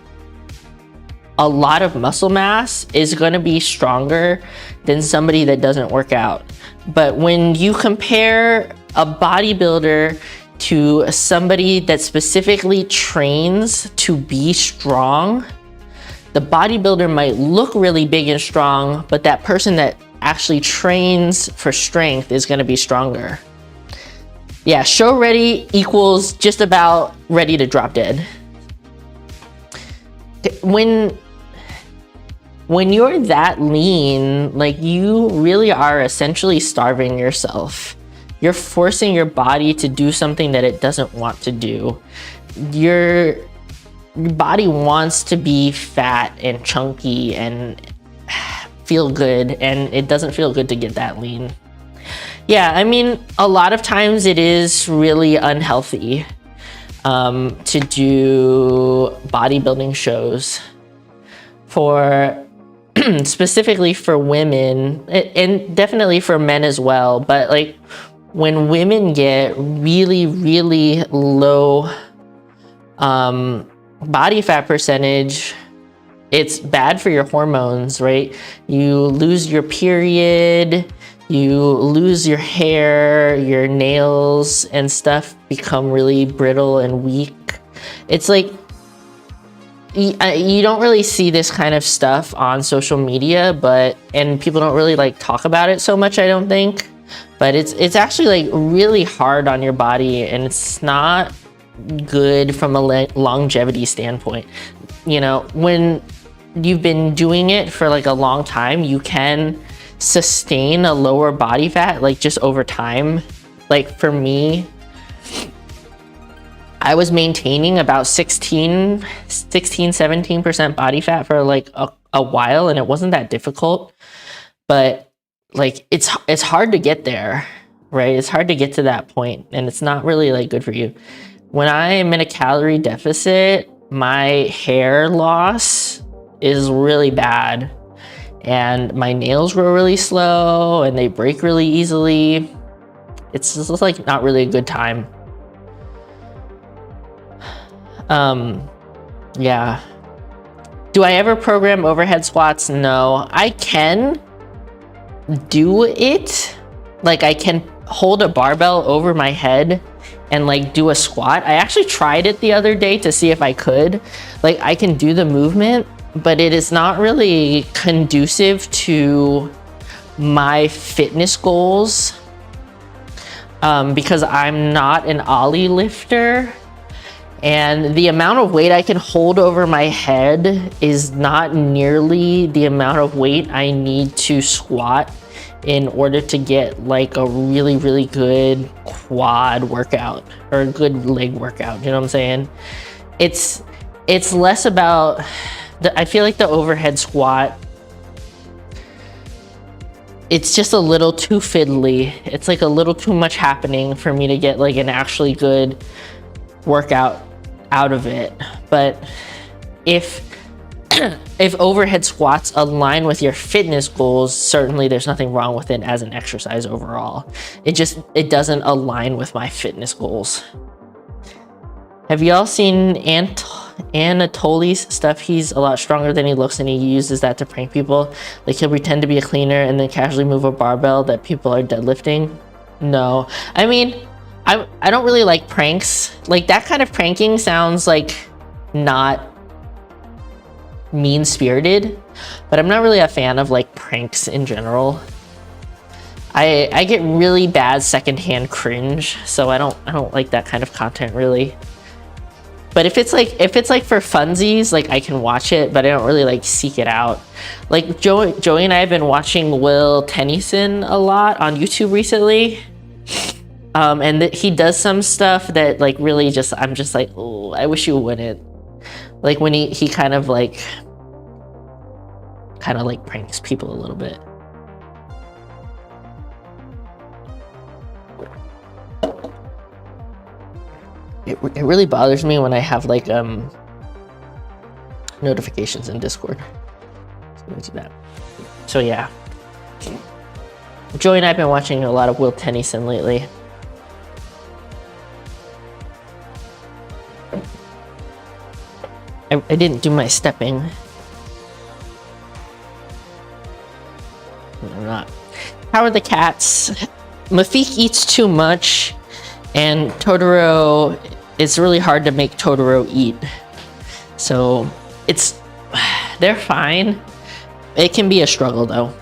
a lot of muscle mass is going to be stronger than somebody that doesn't work out. But when you compare a bodybuilder to somebody that specifically trains to be strong, the bodybuilder might look really big and strong, but that person that actually trains for strength is going to be stronger. Yeah, show ready equals just about ready to drop dead. When you're that lean, like you really are essentially starving yourself. You're forcing your body to do something that it doesn't want to do. Your body wants to be fat and chunky and feel good, and it doesn't feel good to get that lean. Yeah, I mean, a lot of times it is really unhealthy to do bodybuilding shows for specifically for women, and definitely for men as well. But like when women get really, really low body fat percentage, it's bad for your hormones, right? You lose your period, you lose your hair, your nails and stuff become really brittle and weak. It's like, you don't really see this kind of stuff on social media, and people don't really like talk about it so much, I don't think. But it's actually like really hard on your body, and it's not good from a longevity standpoint. You know, when you've been doing it for like a long time, you can sustain a lower body fat like just over time. Like for me, I was maintaining about 17% body fat for like a while, and it wasn't that difficult. But like it's hard to get there, right? It's hard to get to that point, and it's not really like good for you. When I am in a calorie deficit, my hair loss is really bad, and my nails grow really slow, and they break really easily. It's just like not really a good time. Yeah. Do I ever program overhead squats? No. I can do it. Like I can hold a barbell over my head and like do a squat. I actually tried it the other day to see if I could. Like I can do the movement, but it is not really conducive to my fitness goals because I'm not an ollie lifter. And the amount of weight I can hold over my head is not nearly the amount of weight I need to squat in order to get like a really, really good quad workout or a good leg workout. You know what I'm saying? It's less about I feel like the overhead squat, it's just a little too fiddly. It's like a little too much happening for me to get like an actually good workout out of it. But if overhead squats align with your fitness goals, certainly there's nothing wrong with it as an exercise overall. It doesn't align with my fitness goals. Have y'all seen Anatoly's stuff, he's a lot stronger than he looks, and he uses that to prank people. Like, he'll pretend to be a cleaner and then casually move a barbell that people are deadlifting. No, I mean, I don't really like pranks. Like, that kind of pranking sounds like not mean-spirited, but I'm not really a fan of like pranks in general. I get really bad secondhand cringe, so I don't like that kind of content really. But if it's like for funsies, like I can watch it, but I don't really like seek it out. Like Joey and I have been watching Will Tennyson a lot on YouTube recently. And he does some stuff that like really just, I'm just like, oh, I wish you wouldn't. Like when he kind of like pranks people a little bit. It really bothers me when I have like notifications in Discord. So I'm gonna do that. So yeah, Joey and I have been watching a lot of Will Tennyson lately. I didn't do my stepping. I'm not. How are the cats? Mafik eats too much, and Totoro, it's really hard to make Totoro eat. So they're fine. It can be a struggle though.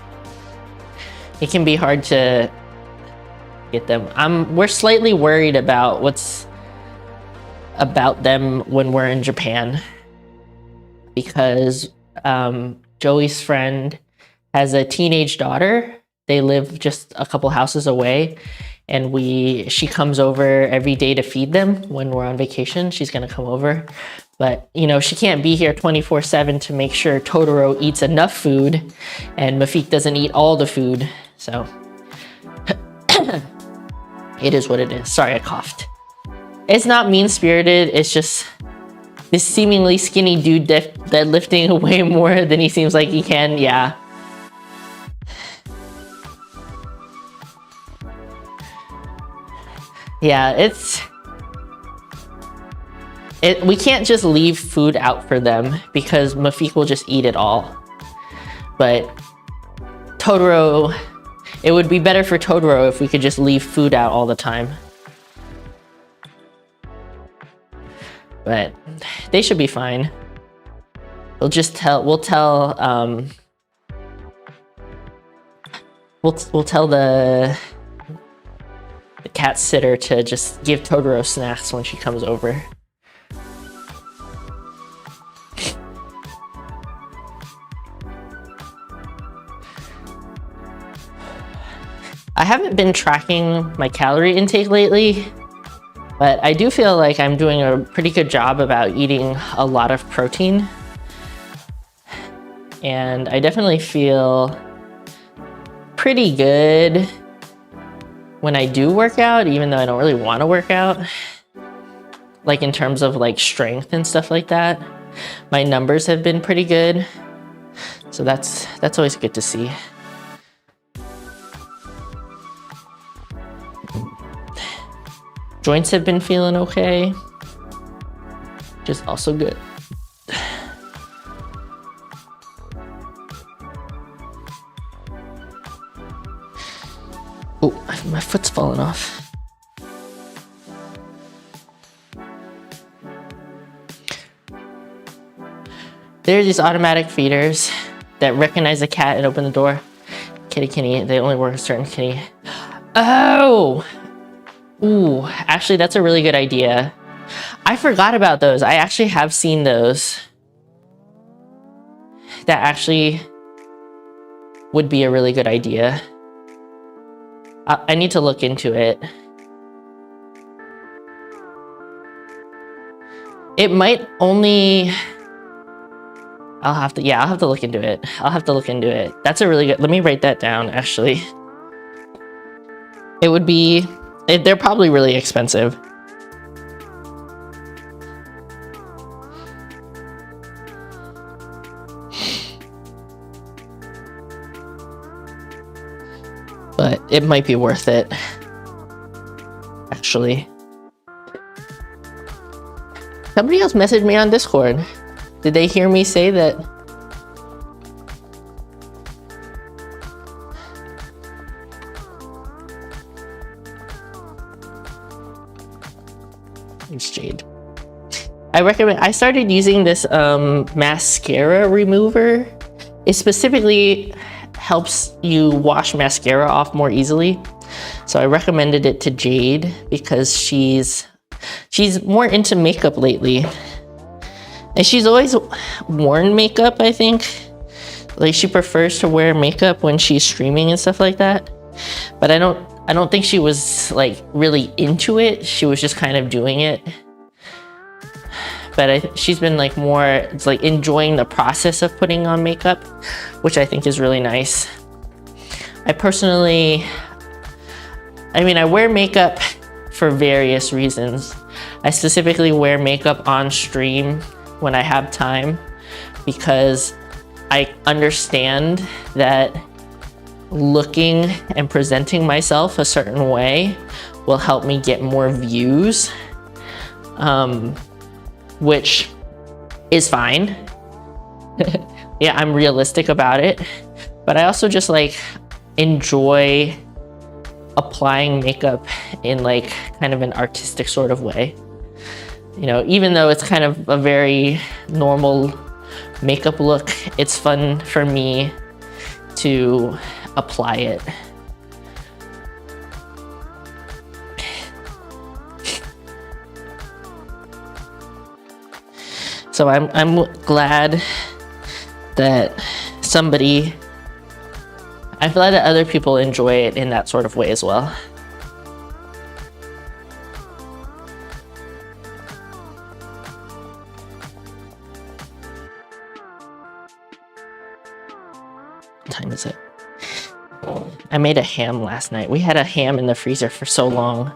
It can be hard to get them. We're slightly worried about what's about them when we're in Japan, because Joey's friend has a teenage daughter. They live just a couple houses away, and she comes over every day to feed them when we're on vacation. She's gonna come over, but you know, she can't be here 24/7 to make sure Totoro eats enough food and Mafik doesn't eat all the food. So it is what it is. Sorry, I coughed. It's not mean-spirited, it's just this seemingly skinny dude deadlifting way more than he seems like he can. Yeah. Yeah, we can't just leave food out for them because Mafik will just eat it all. But Totoro, it would be better for Totoro if we could just leave food out all the time. But they should be fine. We'll tell the cat sitter to just give Totoro snacks when she comes over. I haven't been tracking my calorie intake lately, but I do feel like I'm doing a pretty good job about eating a lot of protein. And I definitely feel pretty good when I do work out, even though I don't really want to work out. Like in terms of like strength and stuff like that. My numbers have been pretty good. So that's always good to see. Joints have been feeling okay, which is also good. Oh, my foot's falling off. There are these automatic feeders that recognize a cat and open the door. Kitty, they only work a certain kitty. Oh! Ooh, actually, that's a really good idea. I forgot about those. I actually have seen those. That actually would be a really good idea. I need to look into it. It might only... I'll have to look into it. I'll have to look into it. That's a really good... Let me write that down, actually. It would be... They're probably really expensive. But it might be worth it, actually. Somebody else messaged me on Discord. Did they hear me say that? It's Jade. I started using this mascara remover. It specifically helps you wash mascara off more easily. So I recommended it to Jade because she's more into makeup lately. And she's always worn makeup, I think. Like she prefers to wear makeup when she's streaming and stuff like that. But I don't think she was like really into it. She was just kind of doing it. But she's been like more, it's like enjoying the process of putting on makeup, which I think is really nice. I personally, I wear makeup for various reasons. I specifically wear makeup on stream when I have time because I understand that looking and presenting myself a certain way will help me get more views, which is fine. Yeah, I'm realistic about it, but I also just like enjoy applying makeup in like kind of an artistic sort of way. You know, even though it's kind of a very normal makeup look, it's fun for me to apply it. So I'm glad that I'm glad that other people enjoy it in that sort of way as well. What time is it? I made a ham last night. We had a ham in the freezer for so long.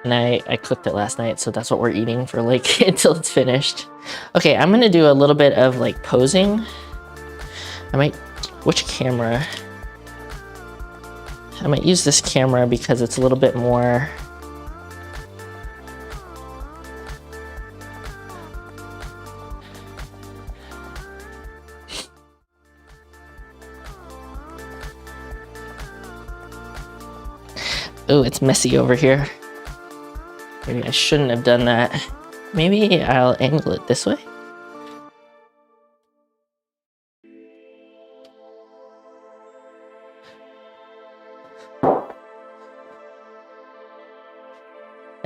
And I cooked it last night, so that's what we're eating for like until it's finished. Okay, I'm gonna do a little bit of like posing. Which camera? I might use this camera because it's a little bit more. Oh, it's messy over here. Maybe I shouldn't have done that. Maybe I'll angle it this way.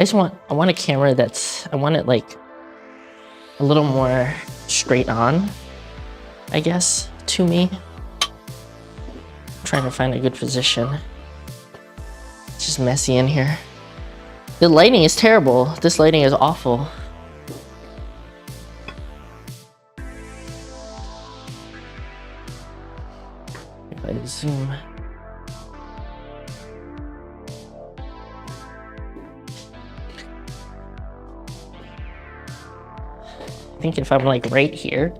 I want a camera I want it like a little more straight on, I guess, to me. I'm trying to find a good position. It's just messy in here. The lighting is terrible. This lighting is awful. If I zoom. I think if I'm like right here,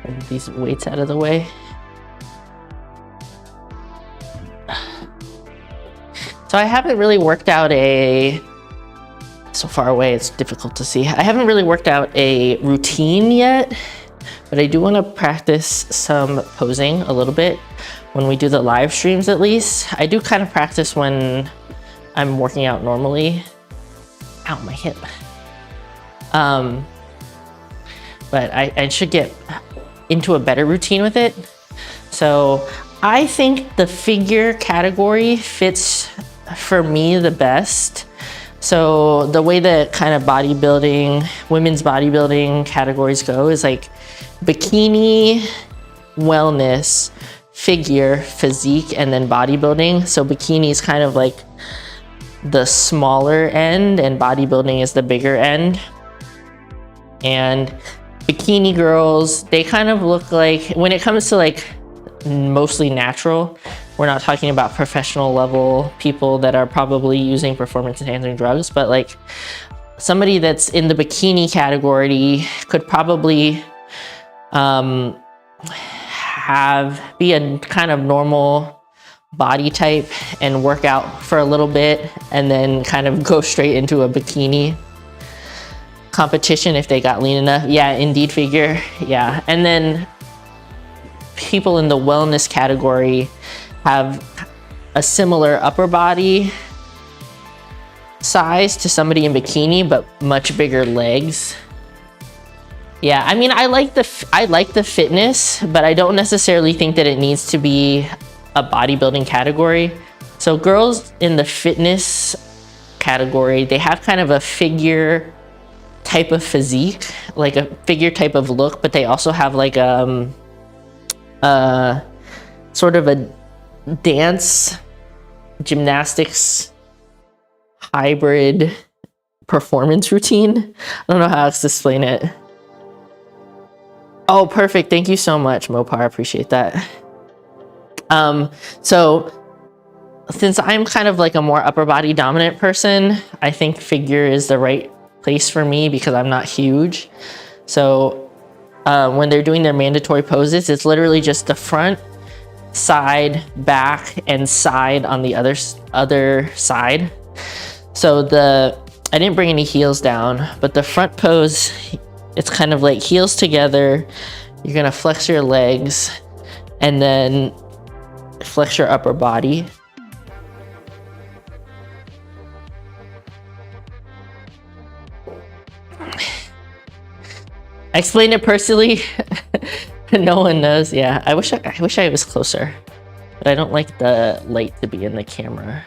move these weights out of the way. So I haven't really worked out so far away it's difficult to see. I haven't really worked out a routine yet, but I do want to practice some posing a little bit when we do the live streams at least. I do kind of practice when I'm working out normally. Ow, my hip. But I should get into a better routine with it. So I think the figure category fits for me the best. So the way that kind of bodybuilding, women's bodybuilding categories go is like bikini, wellness, figure, physique, and then bodybuilding. So bikini is kind of like the smaller end and bodybuilding is the bigger end. And bikini girls, they kind of look like, when it comes to like mostly natural, we're not talking about professional level people that are probably using performance enhancing drugs, but like somebody that's in the bikini category could probably be a kind of normal body type and work out for a little bit and then kind of go straight into a bikini. competition if they got lean enough. Yeah, indeed figure. Yeah, and then people in the wellness category have a similar upper body size to somebody in bikini, but much bigger legs. Yeah, I mean, I like the fitness, but I don't necessarily think that it needs to be a bodybuilding category. So girls in the fitness category, they have kind of a figure type of physique, like a figure type of look, but they also have like sort of a dance gymnastics hybrid performance routine. I don't know how else to explain it. Oh, perfect. Thank you so much, Mopar. I appreciate that. So since I'm kind of like a more upper body dominant person, I think figure is the right place for me because I'm not huge. So when they're doing their mandatory poses, it's literally just the front, side, back, and side on the other side. So I didn't bring any heels down, but the front pose, it's kind of like heels together. You're gonna flex your legs and then flex your upper body. I explained it personally. No one knows. Yeah, I wish I was closer, but I don't like the light to be in the camera.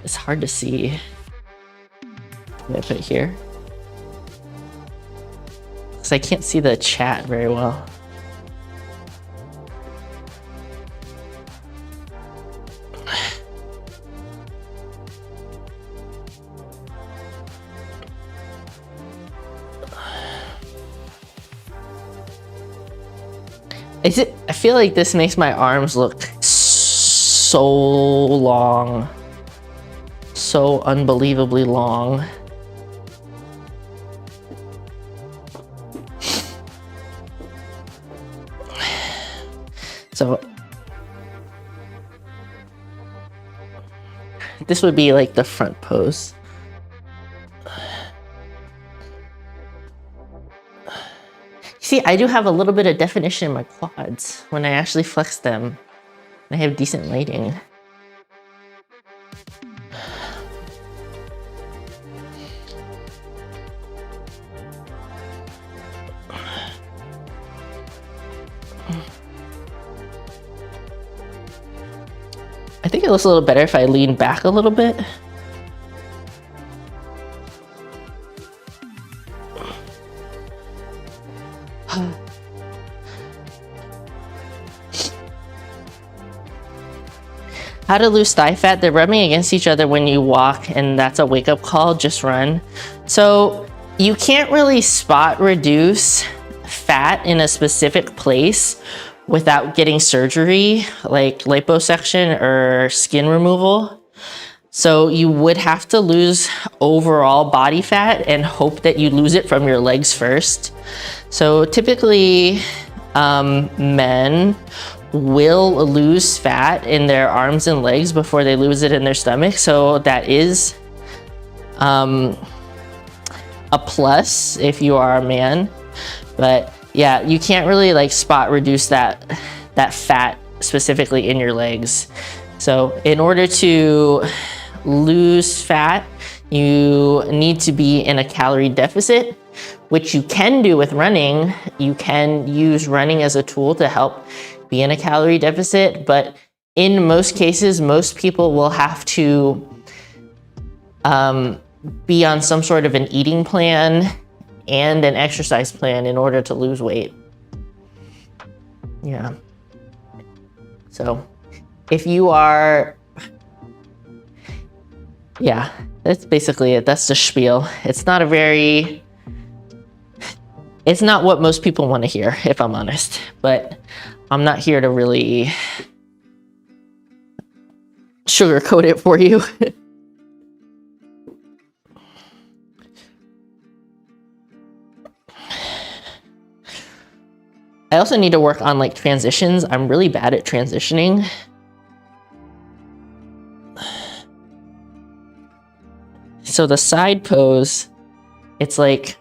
It's hard to see. Let me put it here. Because I can't see the chat very well. I feel like this makes my arms look so long. So unbelievably long. So this would be like the front pose. See, I do have a little bit of definition in my quads when I actually flex them. I have decent lighting. I think it looks a little better if I lean back a little bit. How to lose thigh fat? They're rubbing against each other when you walk, and that's a wake-up call. Just run. So you can't really spot reduce fat in a specific place without getting surgery, like liposuction or skin removal. So you would have to lose overall body fat and hope that you lose it from your legs first. So typically, men will lose fat in their arms and legs before they lose it in their stomach. So that is a plus if you are a man. But yeah, you can't really like spot reduce that fat specifically in your legs. So in order to lose fat, you need to be in a calorie deficit, which you can do with running. You can use running as a tool to help be in a calorie deficit, but in most cases, most people will have to be on some sort of an eating plan and an exercise plan in order to lose weight. Yeah. So if you are, yeah, that's basically it. That's the spiel. It's not what most people want to hear, if I'm honest, but I'm not here to really sugarcoat it for you. I also need to work on like transitions. I'm really bad at transitioning. So the side pose it's like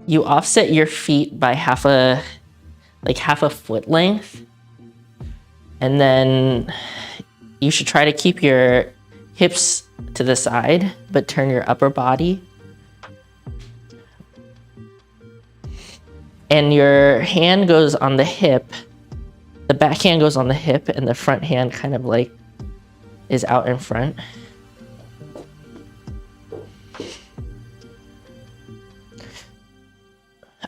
you offset your feet by half a foot length, and then you should try to keep your hips to the side, but turn your upper body. And your hand goes on the hip, the back hand goes on the hip, and the front hand kind of like is out in front.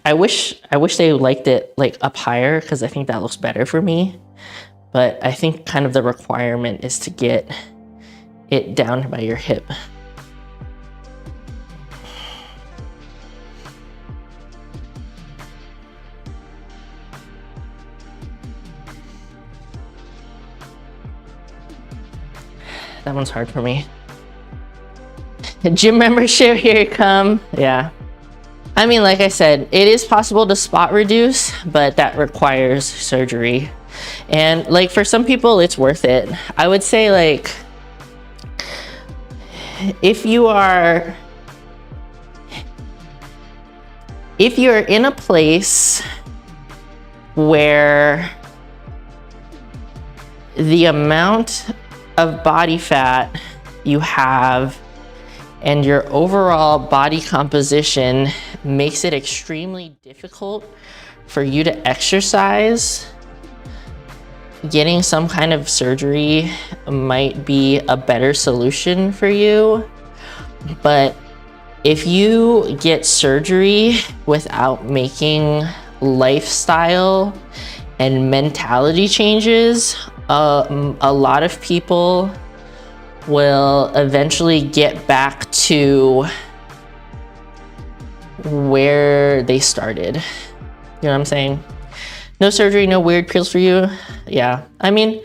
I wish they liked it like up higher, because I think that looks better for me. But I think kind of the requirement is to get it down by your hip. That one's hard for me. Gym membership, here you come. Yeah. I mean, like I said, it is possible to spot reduce, but that requires surgery. And like for some people, it's worth it. I would say like, if you're in a place where the amount of body fat you have and your overall body composition makes it extremely difficult for you to exercise, getting some kind of surgery might be a better solution for you. But if you get surgery without making lifestyle and mentality changes, a lot of people will eventually get back to where they started. You know what I'm saying? No surgery, no weird pills for you. Yeah, I mean,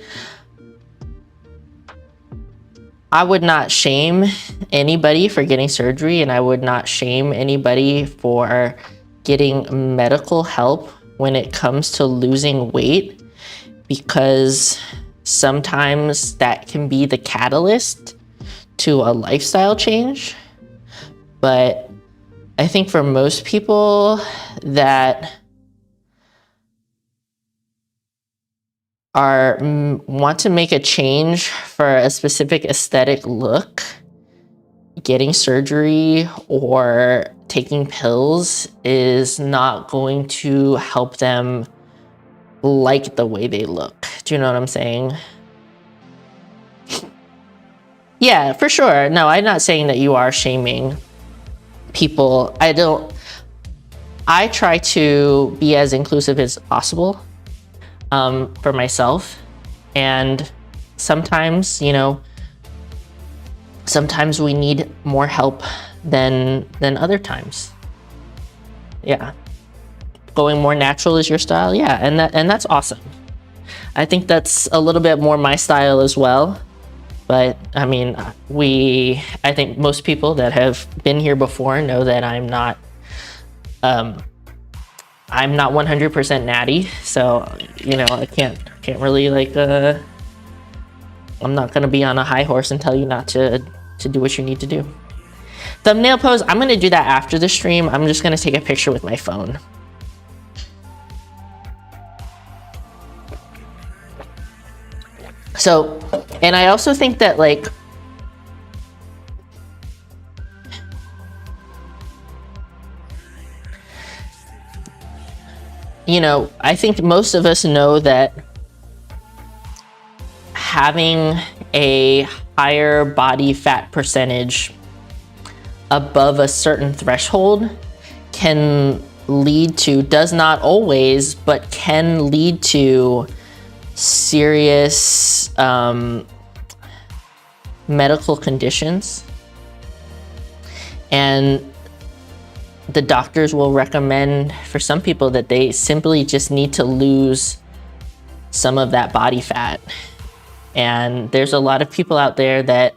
I would not shame anybody for getting surgery, and I would not shame anybody for getting medical help when it comes to losing weight, because sometimes that can be the catalyst to a lifestyle change. But I think for most people that want to make a change for a specific aesthetic look, getting surgery or taking pills is not going to help them like the way they look. Do you know what I'm saying? Yeah, for sure. No, I'm not saying that you are shaming people. I try to be as inclusive as possible for myself. And sometimes, you know, sometimes we need more help than other times. Yeah. Going more natural is your style. Yeah, and that's awesome. I think that's a little bit more my style as well. But I mean, I think most people that have been here before know that I'm not 100% natty. So, you know, I can't really like, I'm not gonna be on a high horse and tell you not to do what you need to do. Thumbnail pose, I'm gonna do that after the stream. I'm just gonna take a picture with my phone. So, and I also think that like, you know, I think most of us know that having a higher body fat percentage above a certain threshold can lead to, does not always, but can lead to serious medical conditions. And the doctors will recommend for some people that they simply just need to lose some of that body fat. And there's a lot of people out there that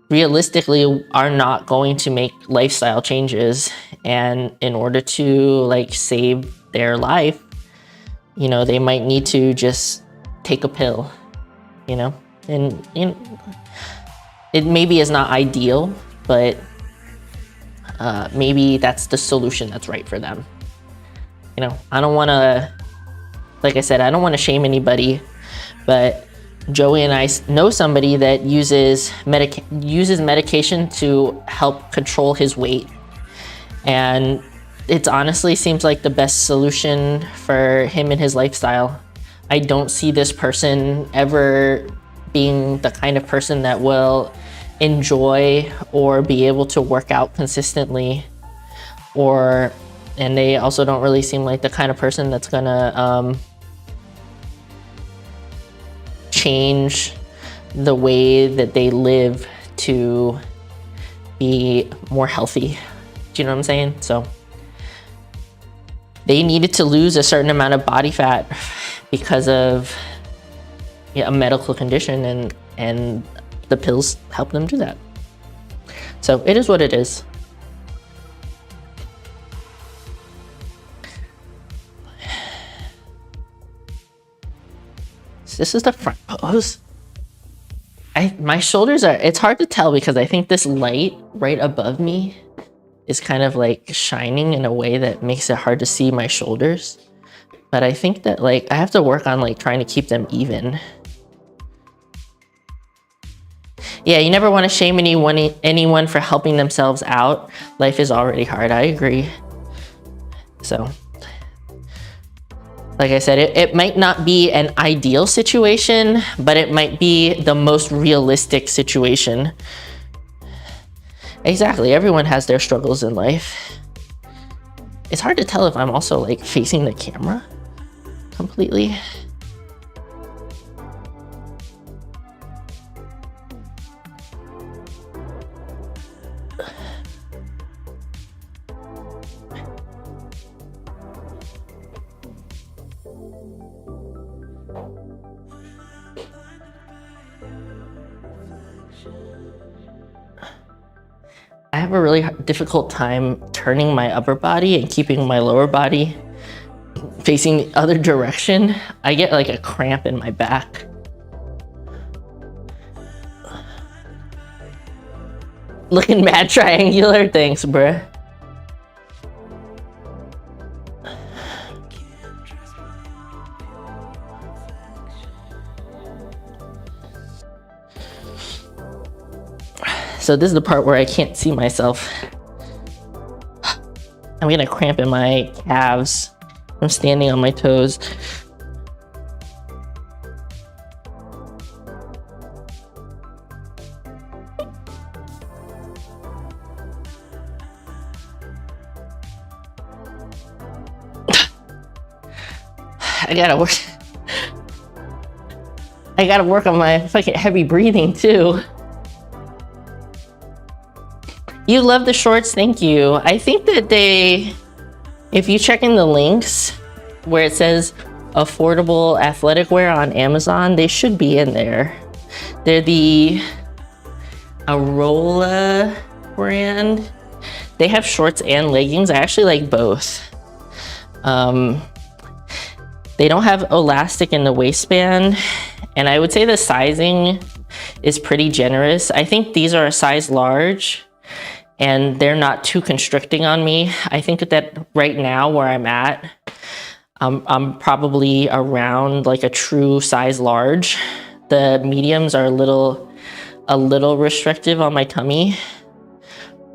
realistically are not going to make lifestyle changes. And in order to like save their life, you know, they might need to just take a pill, you know? And you know, it maybe is not ideal, but maybe that's the solution that's right for them. You know, I don't want to, like I said, I don't want to shame anybody, but Joey and I know somebody that uses medication to help control his weight, and it honestly seems like the best solution for him and his lifestyle. I don't see this person ever being the kind of person that will enjoy or be able to work out consistently, and they also don't really seem like the kind of person that's gonna change the way that they live to be more healthy. Do you know what I'm saying? So they needed to lose a certain amount of body fat because of a medical condition, and the pills help them do that. So it is what it is. This is the front pose. My shoulders are, it's hard to tell because I think this light right above me is kind of like shining in a way that makes it hard to see my shoulders. But I think that like I have to work on like trying to keep them even. Yeah, you never want to shame anyone for helping themselves out. Life is already hard, I agree. So, like I said, it might not be an ideal situation, but it might be the most realistic situation. Exactly, everyone has their struggles in life. It's hard to tell if I'm also like facing the camera completely. I have a really difficult time turning my upper body and keeping my lower body facing the other direction. I get like a cramp in my back. Looking mad triangular, thanks, bruh. So this is the part where I can't see myself. I'm gonna cramp in my calves. I'm standing on my toes. I gotta work on my fucking heavy breathing too. You love the shorts, thank you. I think that if you check in the links where it says affordable athletic wear on Amazon, they should be in there. They're the Arola brand. They have shorts and leggings. I actually like both. They don't have elastic in the waistband, and I would say the sizing is pretty generous. I think these are a size large, and they're not too constricting on me. I think that right now where I'm at, I'm probably around like a true size large. The mediums are a little restrictive on my tummy,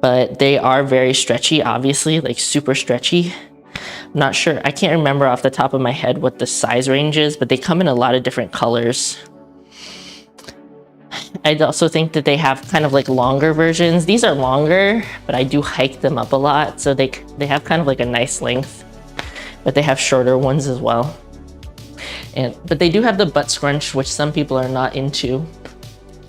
but they are very stretchy, obviously, like super stretchy. I'm not sure, I can't remember off the top of my head what the size range is, but they come in a lot of different colors. I also think that they have kind of like longer versions. These are longer, but I do hike them up a lot. So they have kind of like a nice length, but they have shorter ones as well. But they do have the butt scrunch, which some people are not into.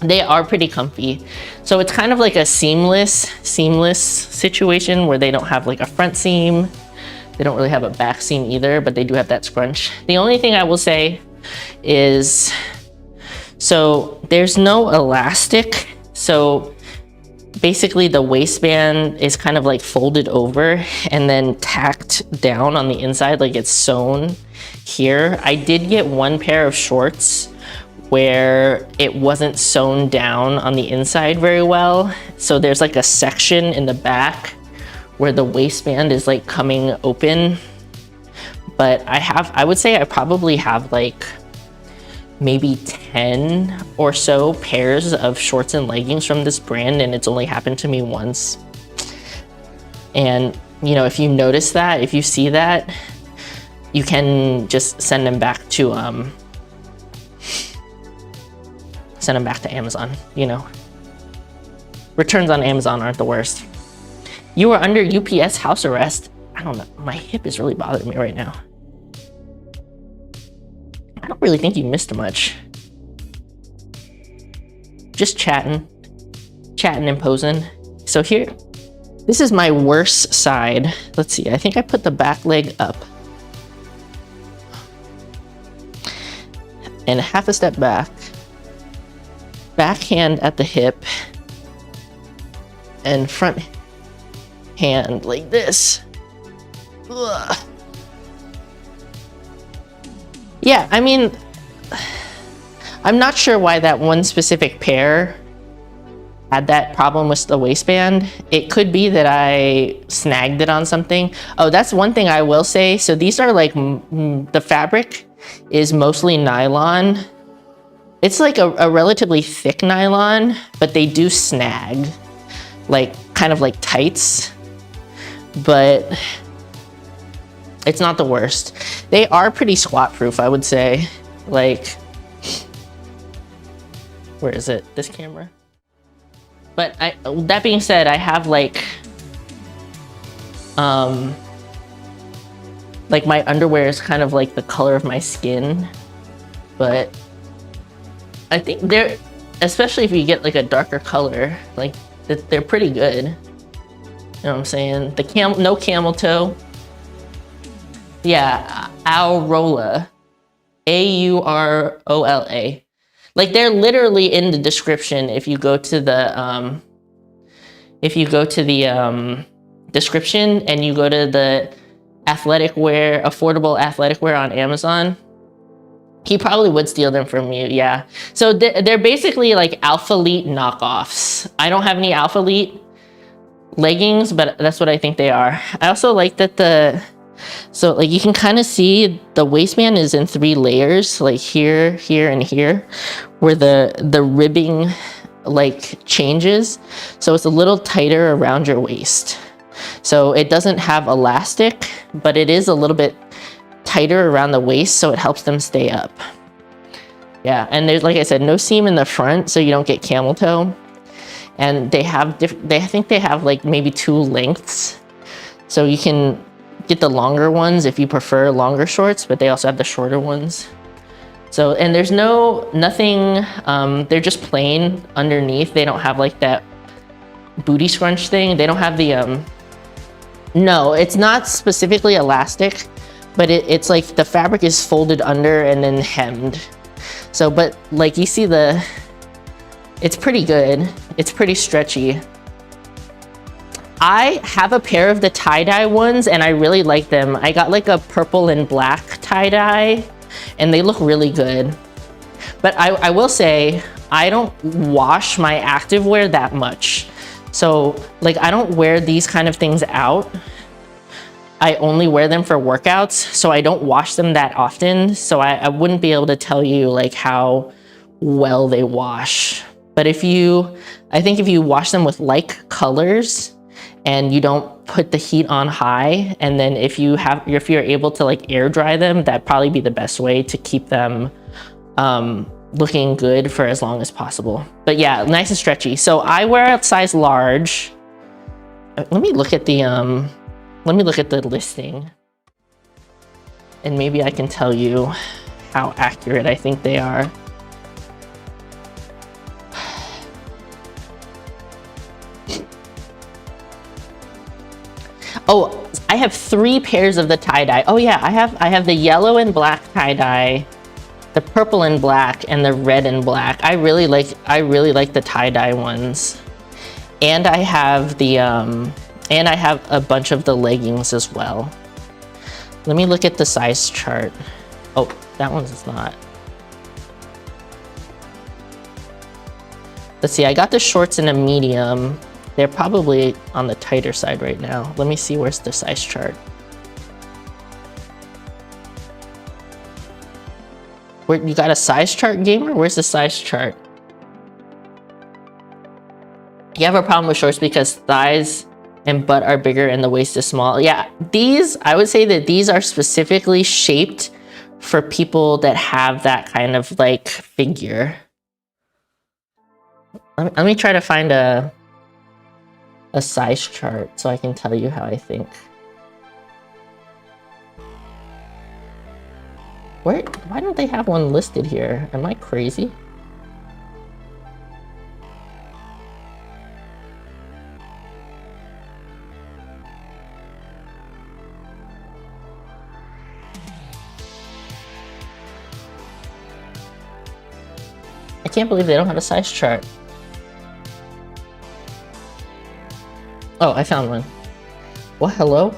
They are pretty comfy. So it's kind of like a seamless situation where they don't have like a front seam. They don't really have a back seam either, but they do have that scrunch. The only thing I will say is, so there's no elastic. So basically the waistband is kind of like folded over and then tacked down on the inside, like it's sewn here. I did get one pair of shorts where it wasn't sewn down on the inside very well. So there's like a section in the back where the waistband is like coming open. But I would say I probably have like maybe 10 or so pairs of shorts and leggings from this brand, and it's only happened to me once. And you know, if you notice that, if you see that, you can just send them back to Amazon, you know. Returns on Amazon aren't the worst. You are under UPS house arrest. I don't know, my hip is really bothering me right now. I don't really think you missed much. Just chatting and posing. So here, this is my worst side. Let's see, I think I put the back leg up. And half a step back. Backhand at the hip. And front hand like this. Ugh. Yeah, I mean, I'm not sure why that one specific pair had that problem with the waistband. It could be that I snagged it on something. Oh, that's one thing I will say. So these are like, the fabric is mostly nylon. It's like a relatively thick nylon, but they do snag, like kind of like tights, but it's not the worst. They are pretty squat proof, I would say. Like, where is it? This camera? But that being said, I have like my underwear is kind of like the color of my skin, but I think they're, especially if you get like a darker color, like they're pretty good. You know what I'm saying? No camel toe. Yeah, Aurola. A-U-R-O-L-A. Like they're literally in the description if you go to the description and you go to the athletic wear, affordable athletic wear on Amazon. He probably would steal them from you, yeah. So they're basically like Alphalete knockoffs. I don't have any Alphalete leggings, but that's what I think they are. I also like that so like you can kind of see the waistband is in 3 layers, like here, here, and here, where the ribbing like changes. So it's a little tighter around your waist. So it doesn't have elastic, but it is a little bit tighter around the waist, so it helps them stay up. Yeah, and there's, like I said, no seam in the front, so you don't get camel toe. And they have I think they have like maybe 2 lengths, so you can get the longer ones if you prefer longer shorts, but they also have the shorter ones. So, and there's nothing, they're just plain underneath. They don't have like that booty scrunch thing. They don't have the, no, it's not specifically elastic, but it's like the fabric is folded under and then hemmed. So, but like you see it's pretty good. It's pretty stretchy. I have a pair of the tie-dye ones and I really like them. I got like a purple and black tie-dye and they look really good. But I will say, I don't wash my activewear that much. So like I don't wear these kind of things out. I only wear them for workouts, so I don't wash them that often. So I wouldn't be able to tell you like how well they wash. But I think if you wash them with like colors, and you don't put the heat on high, and then if you're able to like air dry them, that'd probably be the best way to keep them looking good for as long as possible. But yeah, nice and stretchy. So I wear a size large. Let me look at the listing, and maybe I can tell you how accurate I think they are. Oh, I have 3 pairs of the tie-dye. Oh yeah, I have the yellow and black tie-dye, the purple and black, and the red and black. I really like the tie-dye ones. And I have a bunch of the leggings as well. Let me look at the size chart. Oh, that one's not. Let's see, I got the shorts in a medium. They're probably on the tighter side right now. Let me see, where's the size chart? Where, you got a size chart, gamer? Where's the size chart? You have a problem with shorts because thighs and butt are bigger and the waist is small. Yeah, these, I would say that these are specifically shaped for people that have that kind of like figure. Let me try to find a size chart so I can tell you how I think. Why don't they have one listed here? Am I crazy? I can't believe they don't have a size chart. Oh, I found one. What? Hello?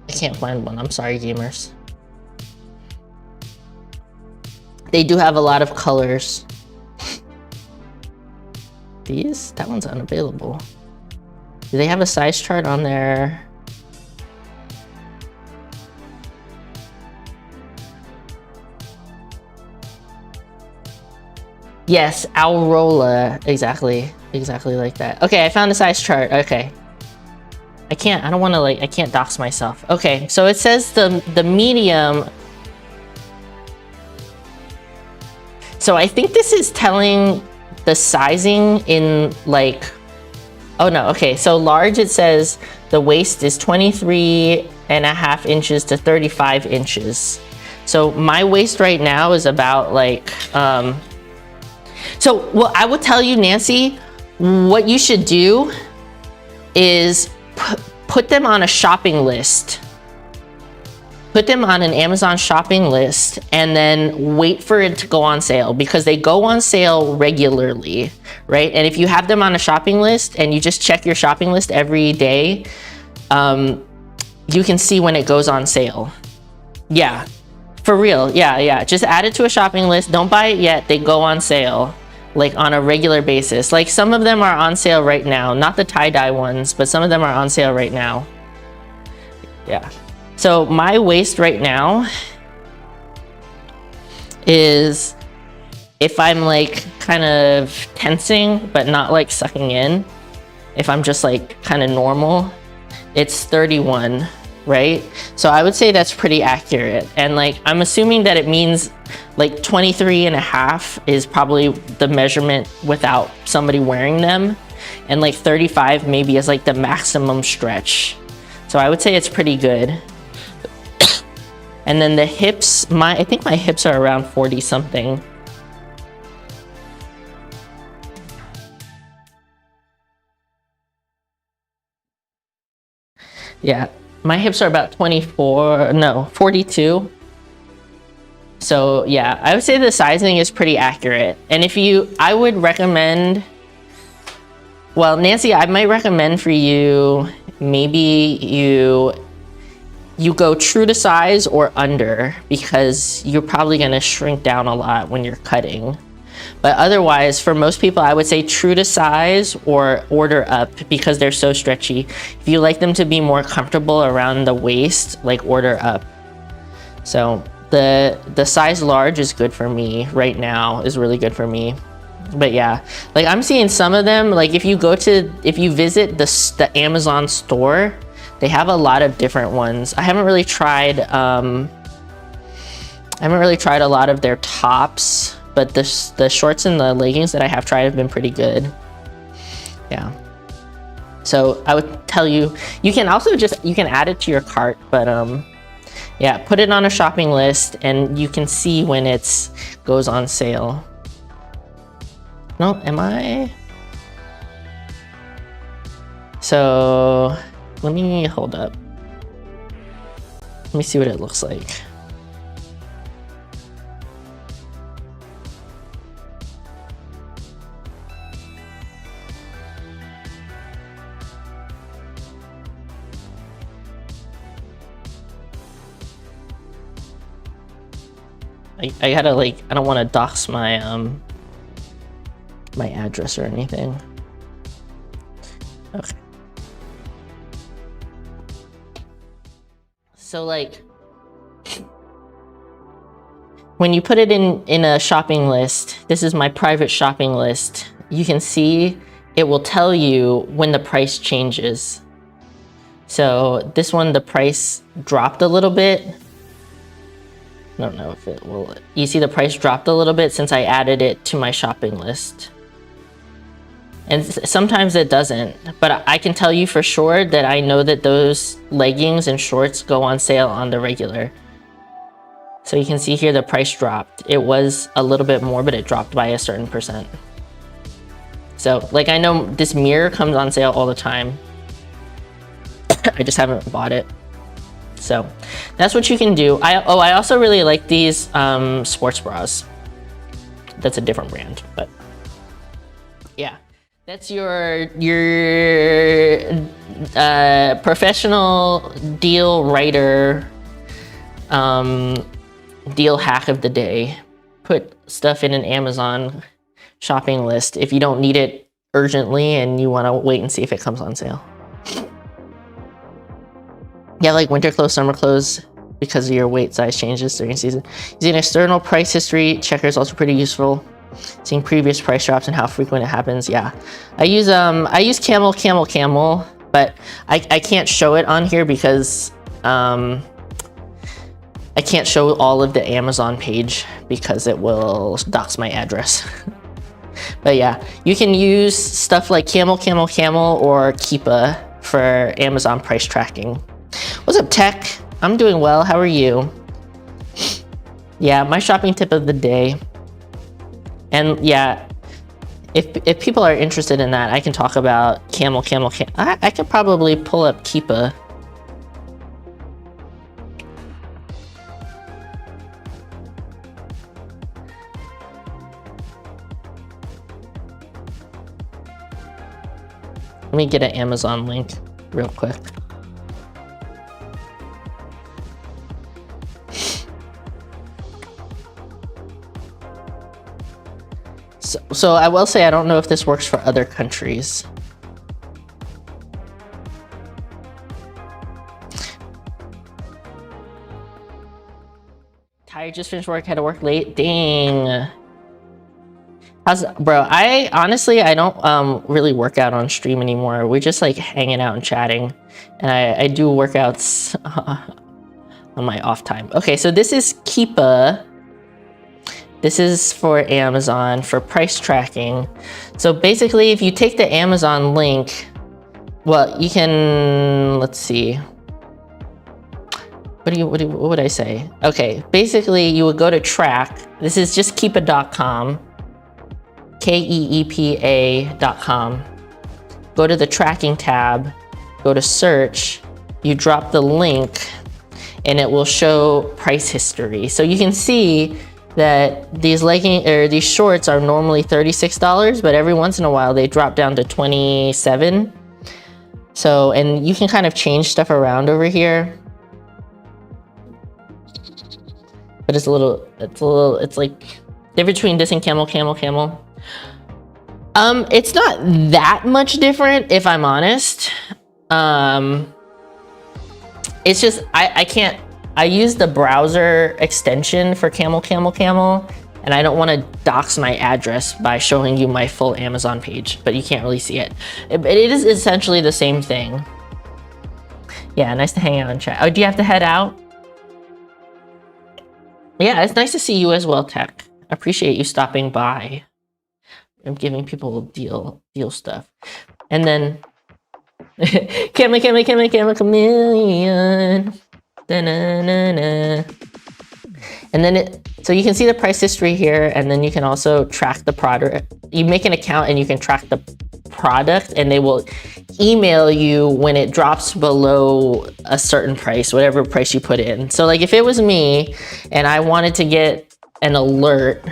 I can't find one. I'm sorry, gamers. They do have a lot of colors. These? That one's unavailable. Do they have a size chart on there? Yes, Aurora. Exactly like that. Okay, I found a size chart. Okay. I don't want to like, I can't dox myself. Okay, so it says the medium. So I think this is telling the sizing in like, oh no, okay. So large, it says the waist is 23.5 inches to 35 inches. So my waist right now is about like, so well, I would tell you, Nancy, what you should do is put them on a shopping list. Put them on an Amazon shopping list and then wait for it to go on sale, because they go on sale regularly, right? And if you have them on a shopping list and you just check your shopping list every day, you can see when it goes on sale. Yeah, for real. Yeah. Just add it to a shopping list. Don't buy it yet. They go on sale like on a regular basis. Like some of them are on sale right now, not the tie-dye ones, but some of them are on sale right now. Yeah. So my waist right now is, if I'm like kind of tensing, but not like sucking in, if I'm just like kind of normal, it's 31, right? So I would say that's pretty accurate. And like, I'm assuming that it means like 23.5 is probably the measurement without somebody wearing them. And like 35 maybe is like the maximum stretch. So I would say it's pretty good. And then the hips, I think my hips are around 40 something. Yeah, my hips are about 42. So yeah, I would say the sizing is pretty accurate. And I would recommend, well, Nancy, I might recommend for you, maybe you go true to size or under, because you're probably gonna shrink down a lot when you're cutting. But otherwise, for most people, I would say true to size or order up, because they're so stretchy. If you like them to be more comfortable around the waist, like order up. So the size large is good for me right now, is really good for me. But yeah, like I'm seeing some of them, like if you visit the Amazon store, they have a lot of different ones. I haven't really tried a lot of their tops, but the shorts and the leggings that I have tried have been pretty good. Yeah. So I would tell you, you can also you can add it to your cart, but yeah, put it on a shopping list and you can see when it goes on sale. No, am I? So let me hold up. Let me see what it looks like. I gotta like, I don't want to dox my my address or anything. Okay. So like, when you put it in a shopping list, this is my private shopping list, you can see it will tell you when the price changes. So this one, the price dropped a little bit. I don't know if it will. You see the price dropped a little bit since I added it to my shopping list. And sometimes it doesn't, but I can tell you for sure that I know that those leggings and shorts go on sale on the regular. So you can see here the price dropped. It was a little bit more, but it dropped by a certain %. So like, I know this mirror comes on sale all the time. I just haven't bought it. So that's what you can do. I also really like these sports bras. That's a different brand, but yeah. That's your professional deal writer deal hack of the day. Put stuff in an Amazon shopping list if you don't need it urgently and you want to wait and see if it comes on sale. Yeah, like winter clothes, summer clothes, because of your weight size changes during season. Using external price history checker is also pretty useful. Seeing previous price drops and how frequent it happens. Yeah, I use camel, but I can't show it on here because I can't show all of the Amazon page because it will dox my address. But yeah, you can use stuff like camel, or Keepa for Amazon price tracking. What's up, Tech? I'm doing well. How are you? Yeah, my shopping tip of the day. And yeah, if people are interested in that, I can talk about camel. I could probably pull up Keepa. Let me get an Amazon link real quick. So I will say, I don't know if this works for other countries. Tired, just finished work, had to work late. Dang. Bro, I honestly, I don't really work out on stream anymore. We're just like hanging out and chatting. And I do workouts on my off time. Okay, so this is Keepa. This is for Amazon for price tracking. So basically, if you take the Amazon link, well, you can, let's see. What would I say? Okay, basically you would go to track. This is just keepa.com, keepa.com. Go to the tracking tab, go to search, you drop the link, and it will show price history. So you can see that these these shorts are normally $36, but every once in a while they drop down to $27. So, and you can kind of change stuff around over here. But it's like difference between this and camel. It's not that much different, if I'm honest. It's just, I use the browser extension for camel, and I don't want to dox my address by showing you my full Amazon page, but you can't really see it. It is essentially the same thing. Yeah, nice to hang out and chat. Oh, do you have to head out? Yeah, it's nice to see you as well, Tech. I appreciate you stopping by. I'm giving people deal stuff. And then chameleon. Da-na-na-na. And then so you can see the price history here, and then you can also track the product. You make an account and you can track the product, and they will email you when it drops below a certain price, whatever price you put in. So like if it was me and I wanted to get an alert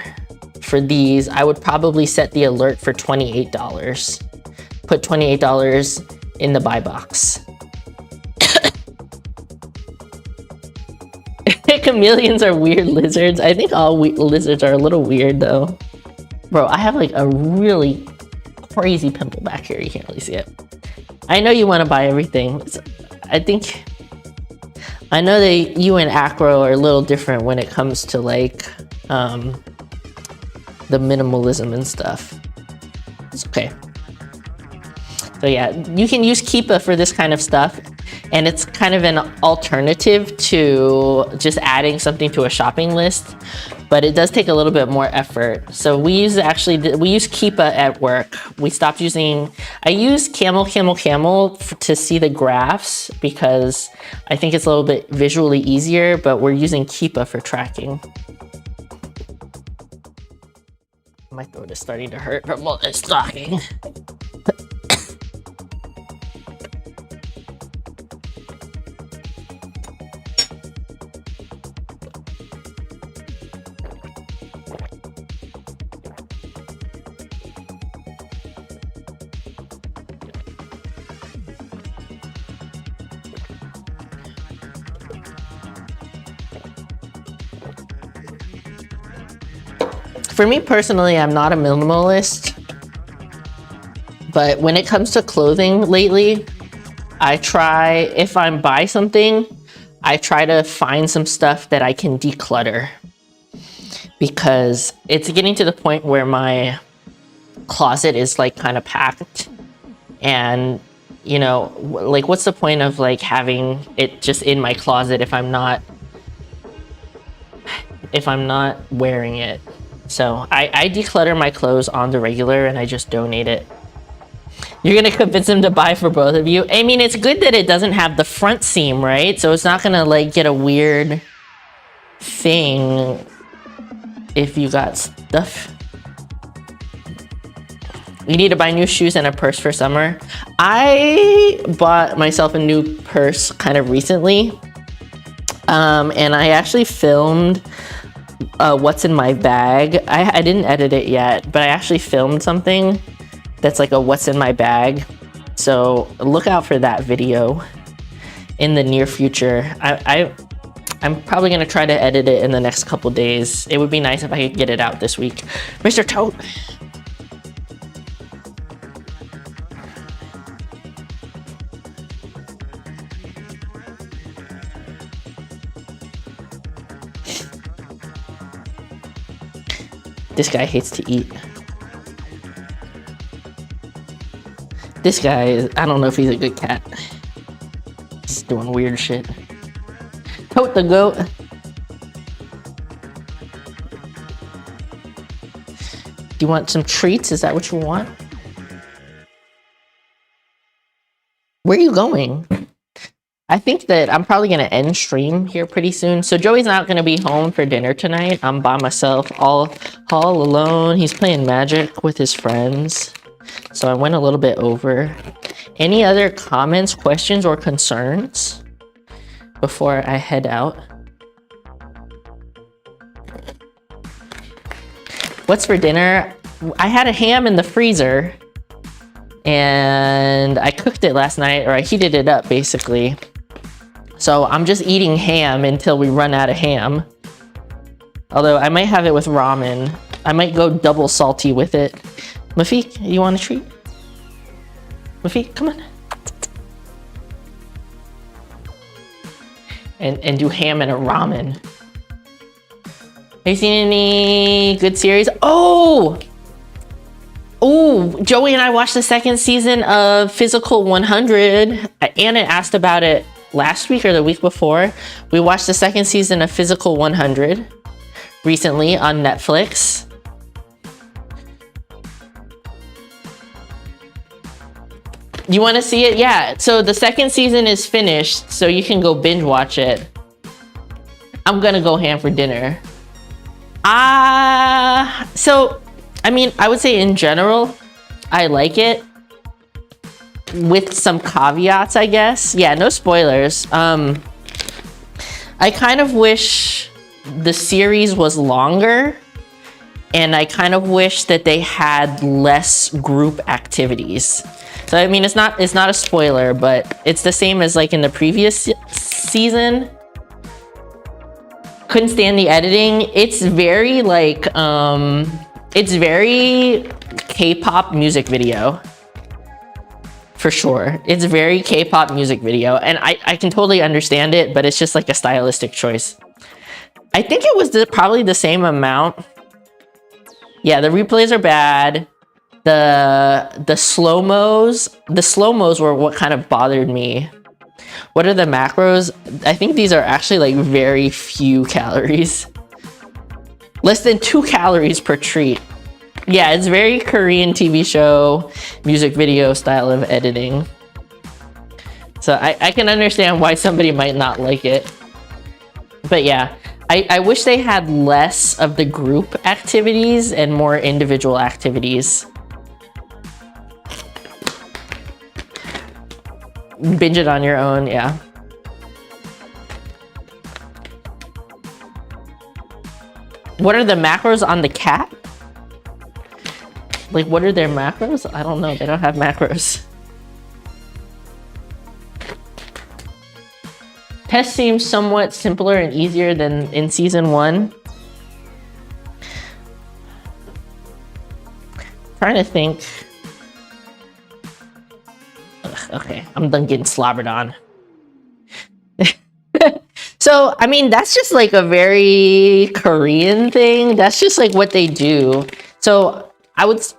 for these, I would probably set the alert for $28. Put $28 in the buy box. chameleons are weird lizards. I think all lizards are a little weird though. Bro, I have like a really crazy pimple back here. You can't really see it. I know you want to buy everything. I know that you and Acro are a little different when it comes to like the minimalism and stuff. It's okay. So yeah, you can use Keepa for this kind of stuff, and it's kind of an alternative to just adding something to a shopping list, but it does take a little bit more effort. So we use Keepa at work. We stopped using, I use Camel to see the graphs because I think it's a little bit visually easier, but we're using Keepa for tracking. My throat is starting to hurt from all this talking. For me personally, I'm not a minimalist, but when it comes to clothing lately, I try, if I'm buy something, I try to find some stuff that I can declutter, because it's getting to the point where my closet is like kind of packed, and you know, like what's the point of like having it just in my closet if I'm not wearing it? So I declutter my clothes on the regular and I just donate it. You're gonna convince them to buy for both of you? I mean, it's good that it doesn't have the front seam, right? So it's not gonna like get a weird thing if you got stuff. You need to buy new shoes and a purse for summer. I bought myself a new purse kind of recently. And I actually filmed what's in my bag. I didn't edit it yet, but I actually filmed something that's like a what's in my bag. So look out for that video in the near future. I'm probably gonna try to edit it in the next couple days. It would be nice if I could get it out this week. Mr. Tote. This guy hates to eat. This guy is, I don't know if he's a good cat. He's doing weird shit. Tote the goat. Do you want some treats? Is that what you want? Where are you going? I think that I'm probably gonna end stream here pretty soon. So Joey's not gonna be home for dinner tonight. I'm by myself, all alone. He's playing Magic with his friends. So I went a little bit over. Any other comments, questions, or concerns before I head out? What's for dinner? I had a ham in the freezer and I cooked it last night, or I heated it up basically. So I'm just eating ham until we run out of ham. Although I might have it with ramen. I might go double salty with it. Mafik, you want a treat? Mafik, come on. And do ham and a ramen. Have you seen any good series? Oh, Joey and I watched the second season of Physical 100. Anna asked about it last week or the week before. We watched the second season of Physical 100 recently on Netflix. You want to see it? Yeah, so the second season is finished, so you can go binge watch it. I'm gonna go ham for dinner. So, I mean, I would say in general, I like it. With some caveats, I guess. Yeah, no spoilers. I kind of wish the series was longer, and I kind of wish that they had less group activities. So I mean, it's not a spoiler, but it's the same as like in the previous season. couldn't stand the editing. It's very like it's very K-pop music video. For sure. It's very K-pop music video, and I can totally understand it, but it's just like a stylistic choice. I think it was probably the same amount. Yeah, the replays are bad. The slow-mos were what kind of bothered me. What are the macros? I think these are actually like very few calories. Less than 2 calories per treat. Yeah, it's very Korean TV show, music video style of editing. So I can understand why somebody might not like it. But yeah, I wish they had less of the group activities and more individual activities. Binge it on your own, yeah. What are the macros on the cat? Like, what are their macros? I don't know. They don't have macros. Test seems somewhat simpler and easier than in season 1. Trying to think. Ugh, okay, I'm done getting slobbered on. So, I mean, that's just like a very Korean thing. That's just like what they do. So,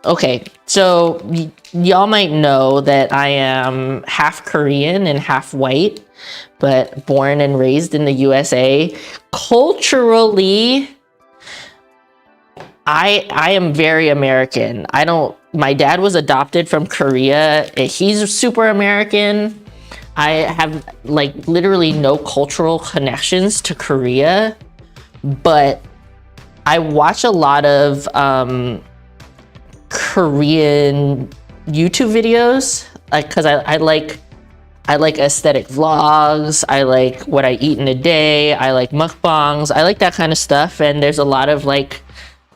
okay, so y'all might know that I am half Korean and half white, but born and raised in the USA. Culturally, I am very American. My dad was adopted from Korea. He's super American. I have like literally no cultural connections to Korea, but I watch a lot of Korean YouTube videos, because I like aesthetic vlogs. I like what I eat in a day. I like mukbangs. I like that kind of stuff. And there's a lot of like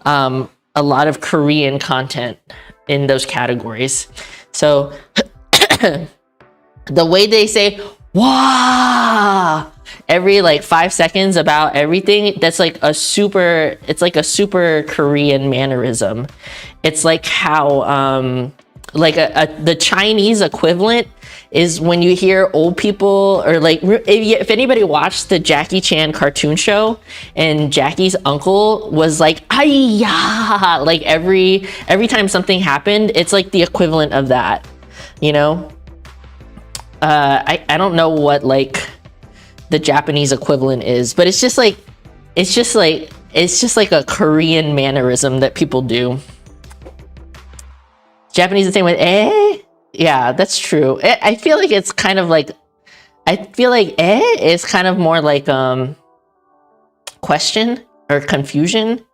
a lot of Korean content in those categories. So the way they say "wah" every like 5 seconds about everything, that's like it's like a super Korean mannerism. It's like how like the Chinese equivalent is when you hear old people, or like if anybody watched the Jackie Chan cartoon show and Jackie's uncle was like "Ay-ya," like every time something happened, it's like the equivalent of that, you know. I don't know what like the Japanese equivalent is, but it's just like a Korean mannerism that people do. Japanese the same way, eh? Yeah, that's true. I feel like it's kind of like, is kind of more like question or confusion.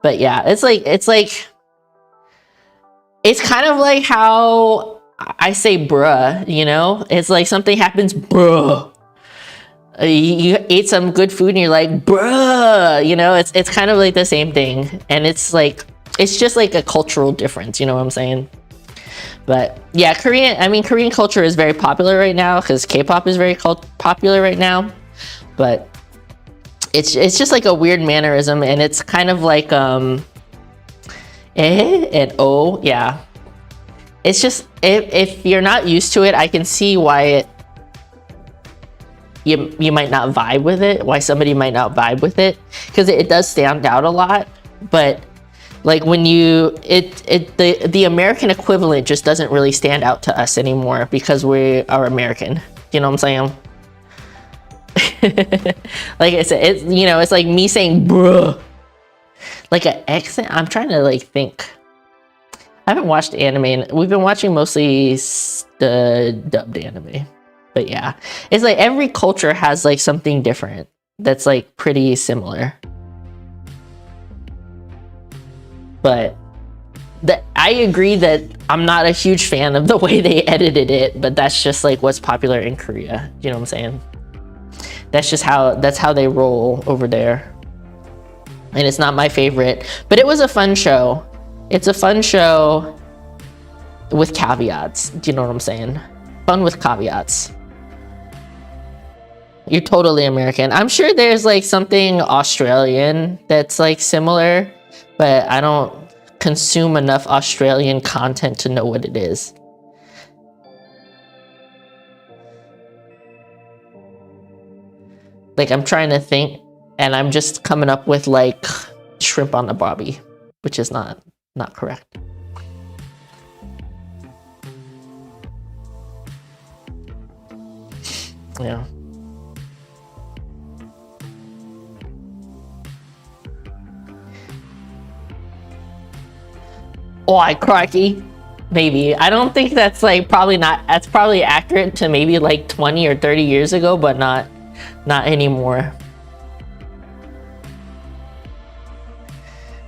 But yeah, it's kind of like how I say bruh, you know? It's like something happens, bruh. You ate some good food and you're like, bruh, you know? It's kind of like the same thing. And it's just like a cultural difference, you know what I'm saying? But yeah, Korean culture is very popular right now because K-pop is very popular right now. But it's just like a weird mannerism, and it's kind of like and oh, yeah. It's just if you're not used to it, I can see why you might not vibe with it, why somebody might not vibe with it, because it does stand out a lot. But like when the American equivalent just doesn't really stand out to us anymore because we are American. You know what I'm saying? Like I said, it's like me saying bruh. Like an accent. I'm trying to like think. I haven't watched anime. We've been watching mostly the dubbed anime. But yeah, it's like every culture has like something different that's like pretty similar. But I agree that I'm not a huge fan of the way they edited it, but that's just like what's popular in Korea. You know what I'm saying? That's how they roll over there. And it's not my favorite, but it was a fun show. It's a fun show with caveats. Do you know what I'm saying? Fun with caveats. You're totally American. I'm sure there's like something Australian that's like similar, but I don't consume enough Australian content to know what it is. Like, I'm trying to think, and I'm just coming up with like shrimp on the barbie, which is not correct. Yeah. Oh, crikey. Maybe. I don't think that's like that's probably accurate to maybe like 20 or 30 years ago, but not anymore.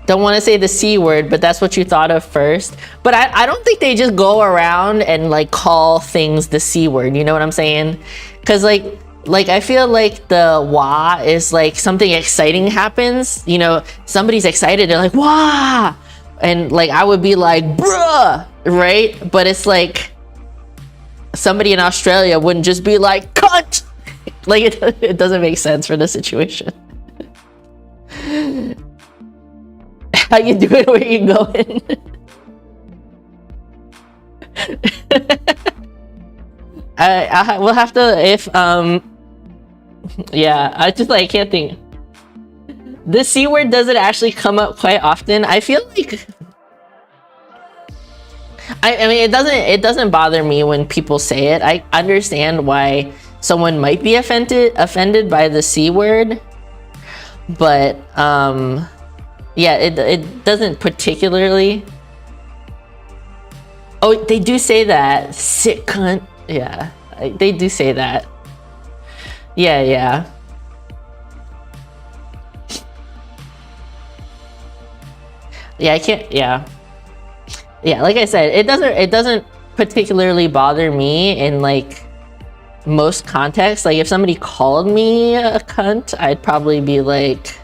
Don't want to say the C word, but that's what you thought of first. But I don't think they just go around and like call things the C word, you know what I'm saying? Because like I feel like the wah is like something exciting happens, you know, somebody's excited, they're like, wah! And like I would be like, bruh, right? But it's like somebody in Australia wouldn't just be like, cunt! Like it doesn't make sense for the situation. How you doing? Where you going? We'll have to, if yeah, I just like can't think. The C word doesn't actually come up quite often. I feel like I mean it doesn't bother me when people say it. I understand why someone might be offended by the C word, but yeah, it doesn't particularly. Oh, they do say that. Sick cunt. Yeah, they do say that. Yeah, yeah. Yeah, I can't, yeah. Yeah, like I said, it doesn't particularly bother me in like most contexts. Like if somebody called me a cunt, I'd probably be like,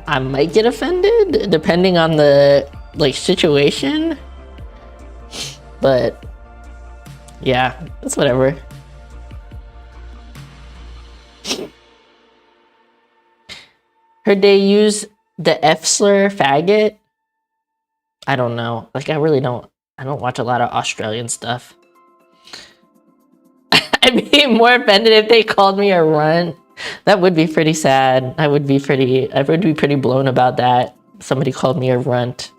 I might get offended depending on the like situation. But yeah, it's whatever. Heard they use the F slur faggot. I don't know. Like I don't watch a lot of Australian stuff. I'd be more offended if they called me a runt. That would be pretty sad. I would be pretty blown about that. Somebody called me a runt.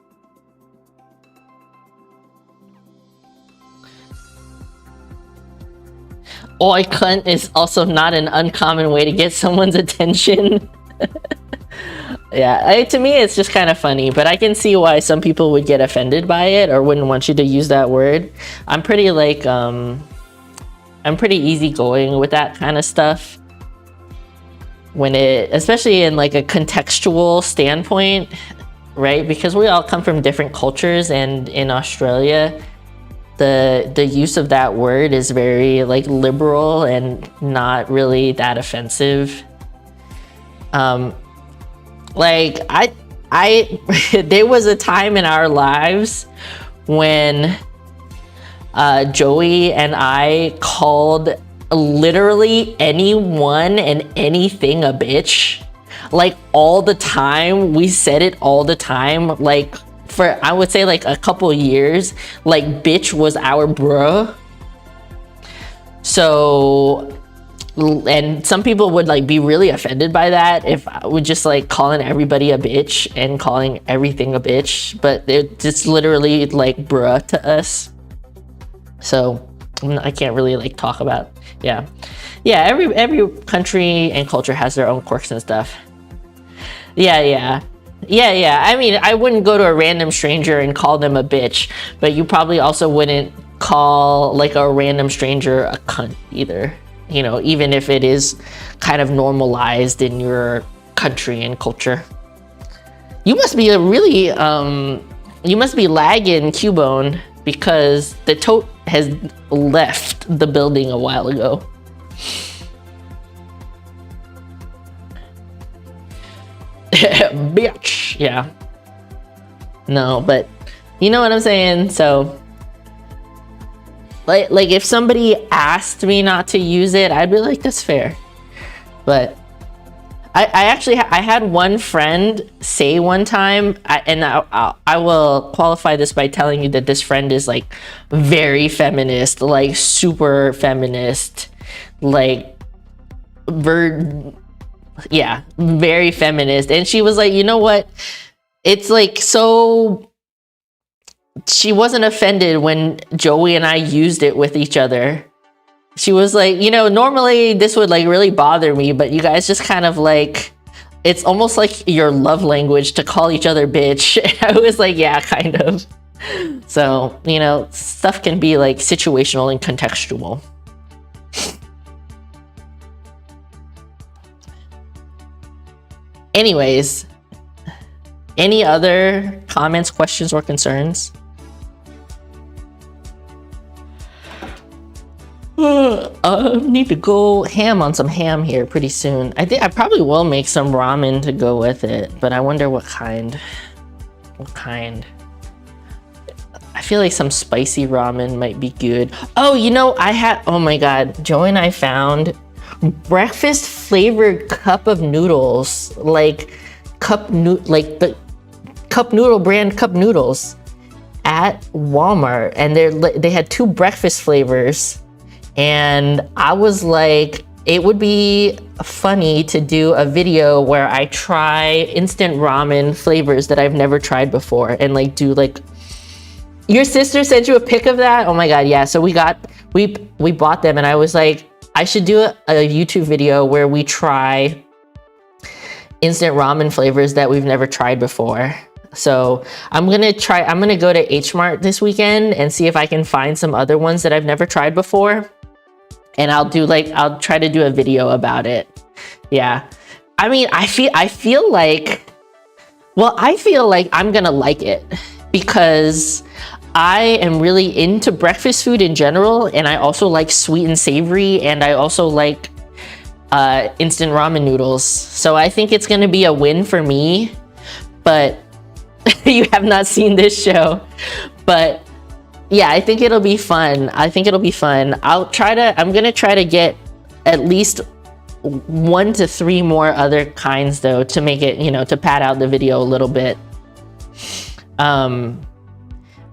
Oi cunt is also not an uncommon way to get someone's attention. Yeah, to me it's just kind of funny, but I can see why some people would get offended by it or wouldn't want you to use that word. I'm pretty like I'm pretty easygoing with that kind of stuff. When especially in like a contextual standpoint, right? Because we all come from different cultures, and in Australia, the use of that word is very like liberal and not really that offensive. Like I there was a time in our lives when Joey and I called literally anyone and anything a bitch. Like all the time. We said it all the time. Like for, I would say like a couple years, like bitch was our bruh. So, and some people would like be really offended by that if I would just like calling everybody a bitch and calling everything a bitch, but it's literally like bruh to us. So I can't really like talk about, yeah. Every country and culture has their own quirks and stuff. Yeah. I mean, I wouldn't go to a random stranger and call them a bitch, but you probably also wouldn't call like a random stranger a cunt either. You know, even if it is kind of normalized in your country and culture. You must be you must be lagging, Cubone, because the tote has left the building a while ago. Bitch. Yeah. No, but you know what I'm saying? So like if somebody asked me not to use it, I'd be like, that's fair. But I actually had one friend say one time, and I will qualify this by telling you that this friend is like very feminist, like super feminist, like yeah, very feminist. And she was like, you know what? It's like, so she wasn't offended when Joey and I used it with each other. She was like, you know, normally this would like really bother me, but you guys just kind of like, it's almost like your love language to call each other bitch. I was like, yeah, kind of. So, you know, stuff can be like situational and contextual. Anyways, any other comments, questions, or concerns? I need to go ham on some ham here pretty soon. I think I probably will make some ramen to go with it, but I wonder what kind. What kind? I feel like some spicy ramen might be good. Oh, you know, oh my god, Joe and I found breakfast flavored cup of noodles, like the cup noodle brand cup noodles at Walmart, and they had 2 breakfast flavors. And I was like, it would be funny to do a video where I try instant ramen flavors that I've never tried before, and like do like, your sister sent you a pic of that? Oh my god, yeah. So we bought them, and I was like, I should do a YouTube video where we try instant ramen flavors that we've never tried before. So I'm gonna go to H Mart this weekend and see if I can find some other ones that I've never tried before. And I'll try to do a video about it. Yeah. I mean, I feel like I'm gonna like it because I am really into breakfast food in general, and I also like sweet and savory, and I also like instant ramen noodles. So I think it's gonna be a win for me, but you have not seen this show. But yeah, I think it'll be fun. I'm gonna try to get at least 1 to 3 more other kinds though, to make it, you know, to pad out the video a little bit.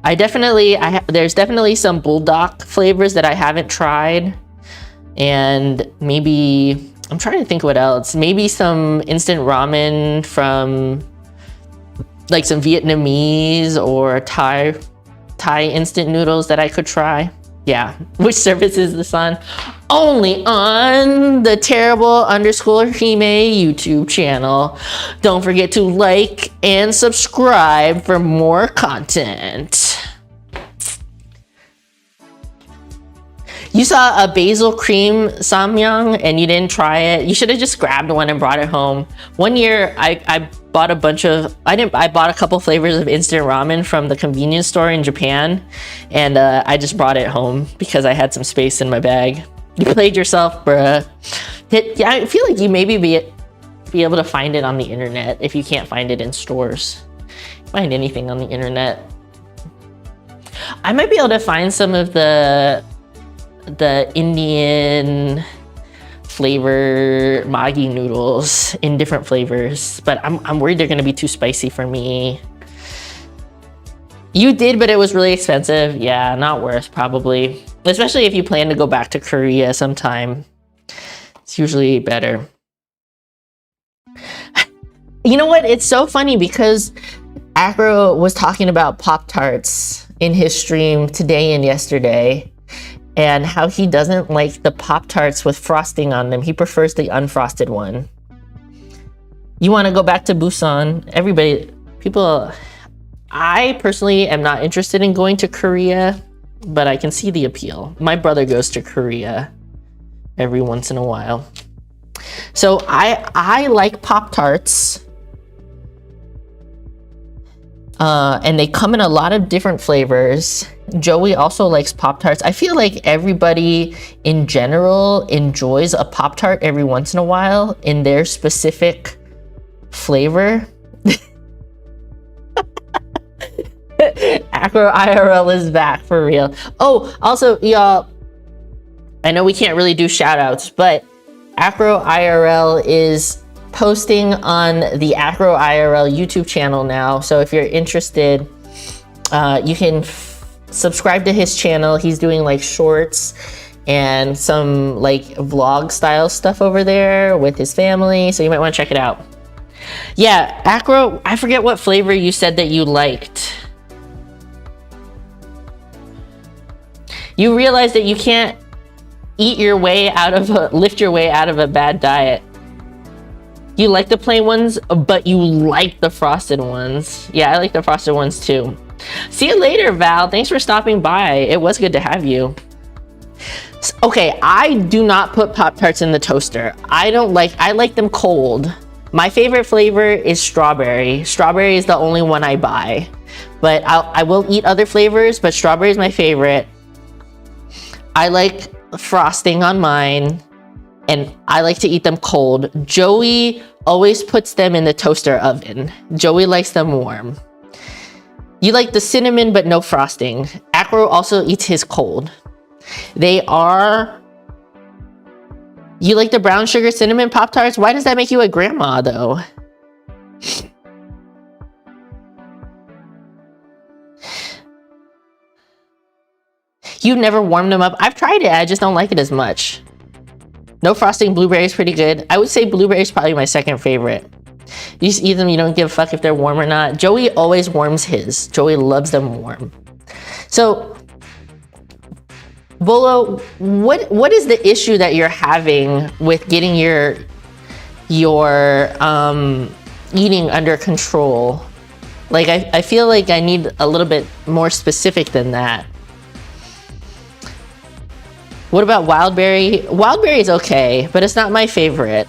There's definitely some bulldog flavors that I haven't tried, and maybe, I'm trying to think what else. Maybe some instant ramen from like some Vietnamese or Thai instant noodles that I could try. Yeah, which service is this on? Only on the terrible_Hime YouTube channel. Don't forget to like and subscribe for more content. You saw a basil cream samyang and you didn't try it. You should have just grabbed one and brought it home. One year I bought I bought a couple flavors of instant ramen from the convenience store in Japan, and I just brought it home because I had some space in my bag. You played yourself, bruh. Yeah, I feel like you maybe be able to find it on the internet if you can't find it in stores. Find anything on the internet. I might be able to find some of the Indian flavor Maggi noodles in different flavors, but I'm worried they're gonna be too spicy for me. You did, but it was really expensive. Yeah, not worth probably. Especially if you plan to go back to Korea sometime. It's usually better. You know what? It's so funny because Acro was talking about Pop-Tarts in his stream today and yesterday, and how he doesn't like the Pop-Tarts with frosting on them. He prefers the unfrosted one. You want to go back to Busan? I personally am not interested in going to Korea, but I can see the appeal. My brother goes to Korea every once in a while. So I like Pop-Tarts. And they come in a lot of different flavors. Joey also likes Pop-Tarts. I feel like everybody in general enjoys a Pop-Tart every once in a while in their specific flavor. Acro IRL is back for real. Oh, also, y'all, I know we can't really do shout outs, but Acro IRL is posting on the Acro IRL YouTube channel now. So if you're interested, you can subscribe to his channel. He's doing like shorts and some like vlog style stuff over there with his family. So you might want to check it out. Yeah, Acro, I forget what flavor you said that you liked. You realize that you can't lift your way out of a bad diet. You like the plain ones, but you like the frosted ones. Yeah, I like the frosted ones too. See you later, Val. Thanks for stopping by. It was good to have you. Okay, I do not put Pop-Tarts in the toaster. I like them cold. My favorite flavor is strawberry. Strawberry is the only one I buy. But I will eat other flavors, but strawberry is my favorite. I like frosting on mine, and I like to eat them cold. Joey always puts them in the toaster oven. Joey likes them warm. You like the cinnamon, but no frosting. Acro also eats his cold. You like the brown sugar cinnamon Pop-Tarts? Why does that make you a grandma, though? You never warmed them up? I've tried it, I just don't like it as much. No frosting, blueberry is pretty good. I would say blueberry is probably my second favorite. You just eat them, you don't give a fuck if they're warm or not. Joey always warms his. Joey loves them warm. So, Bolo, what is the issue that you're having with getting your eating under control? Like, I feel like I need a little bit more specific than that. What about Wildberry? Wildberry is okay, but it's not my favorite.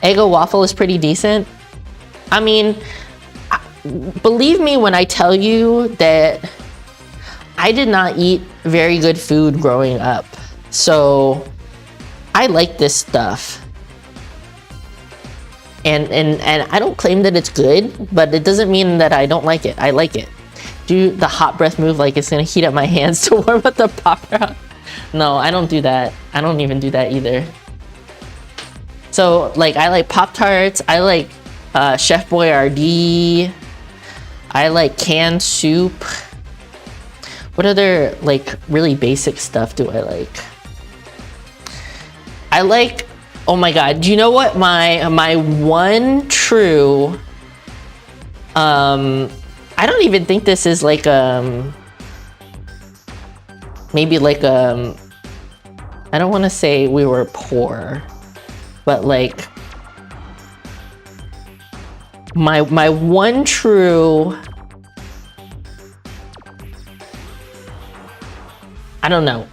Eggo waffle is pretty decent. I mean, believe me when I tell you that I did not eat very good food growing up. So I like this stuff. And I don't claim that it's good, but it doesn't mean that I don't like it. I like it. Do the hot breath move like it's gonna heat up my hands to warm up the popper. No, I don't do that. I don't even do that either. So, like, I like Pop-Tarts. I like Chef Boyardee. I like canned soup. What other, like, really basic stuff do I like? I like, oh my god, do you know what my one true, I don't even think this is like, maybe like, I don't want to say we were poor, but like, my one true, I don't know.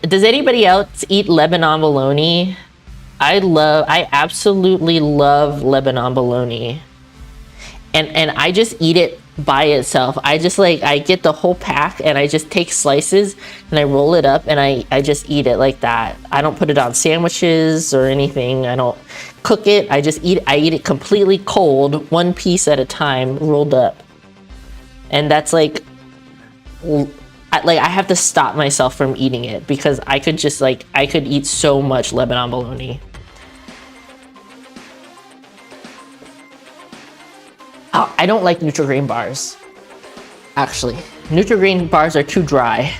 Does anybody else eat Lebanon bologna? I absolutely love Lebanon bologna. And I just eat it by itself. I just like, I get the whole pack and I just take slices and I roll it up and I just eat it like that. I don't put it on sandwiches or anything. I don't cook it. I just eat it. I eat it completely cold, one piece at a time, rolled up. And that's like I have to stop myself from eating it because I could just like, I could eat so much Lebanon bologna. Oh, I don't like Nutri-Grain bars. Actually, Nutri-Grain bars are too dry.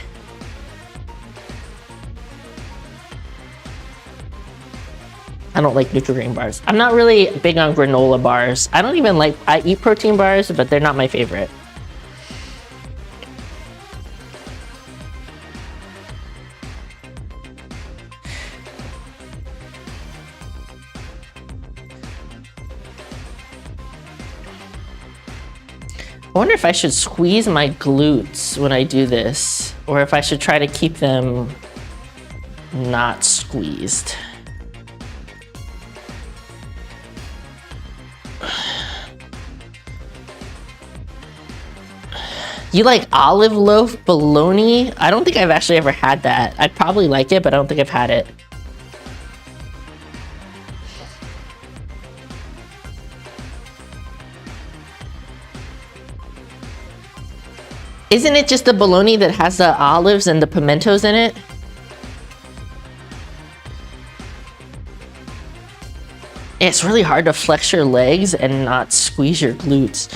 I don't like Nutri-Grain bars. I'm not really big on granola bars. I don't even like, I eat protein bars, but they're not my favorite. I wonder if I should squeeze my glutes when I do this, or if I should try to keep them not squeezed. You like olive loaf bologna? I don't think I've actually ever had that. I'd probably like it, but I don't think I've had it. Isn't it just the bologna that has the olives and the pimentos in it? It's really hard to flex your legs and not squeeze your glutes.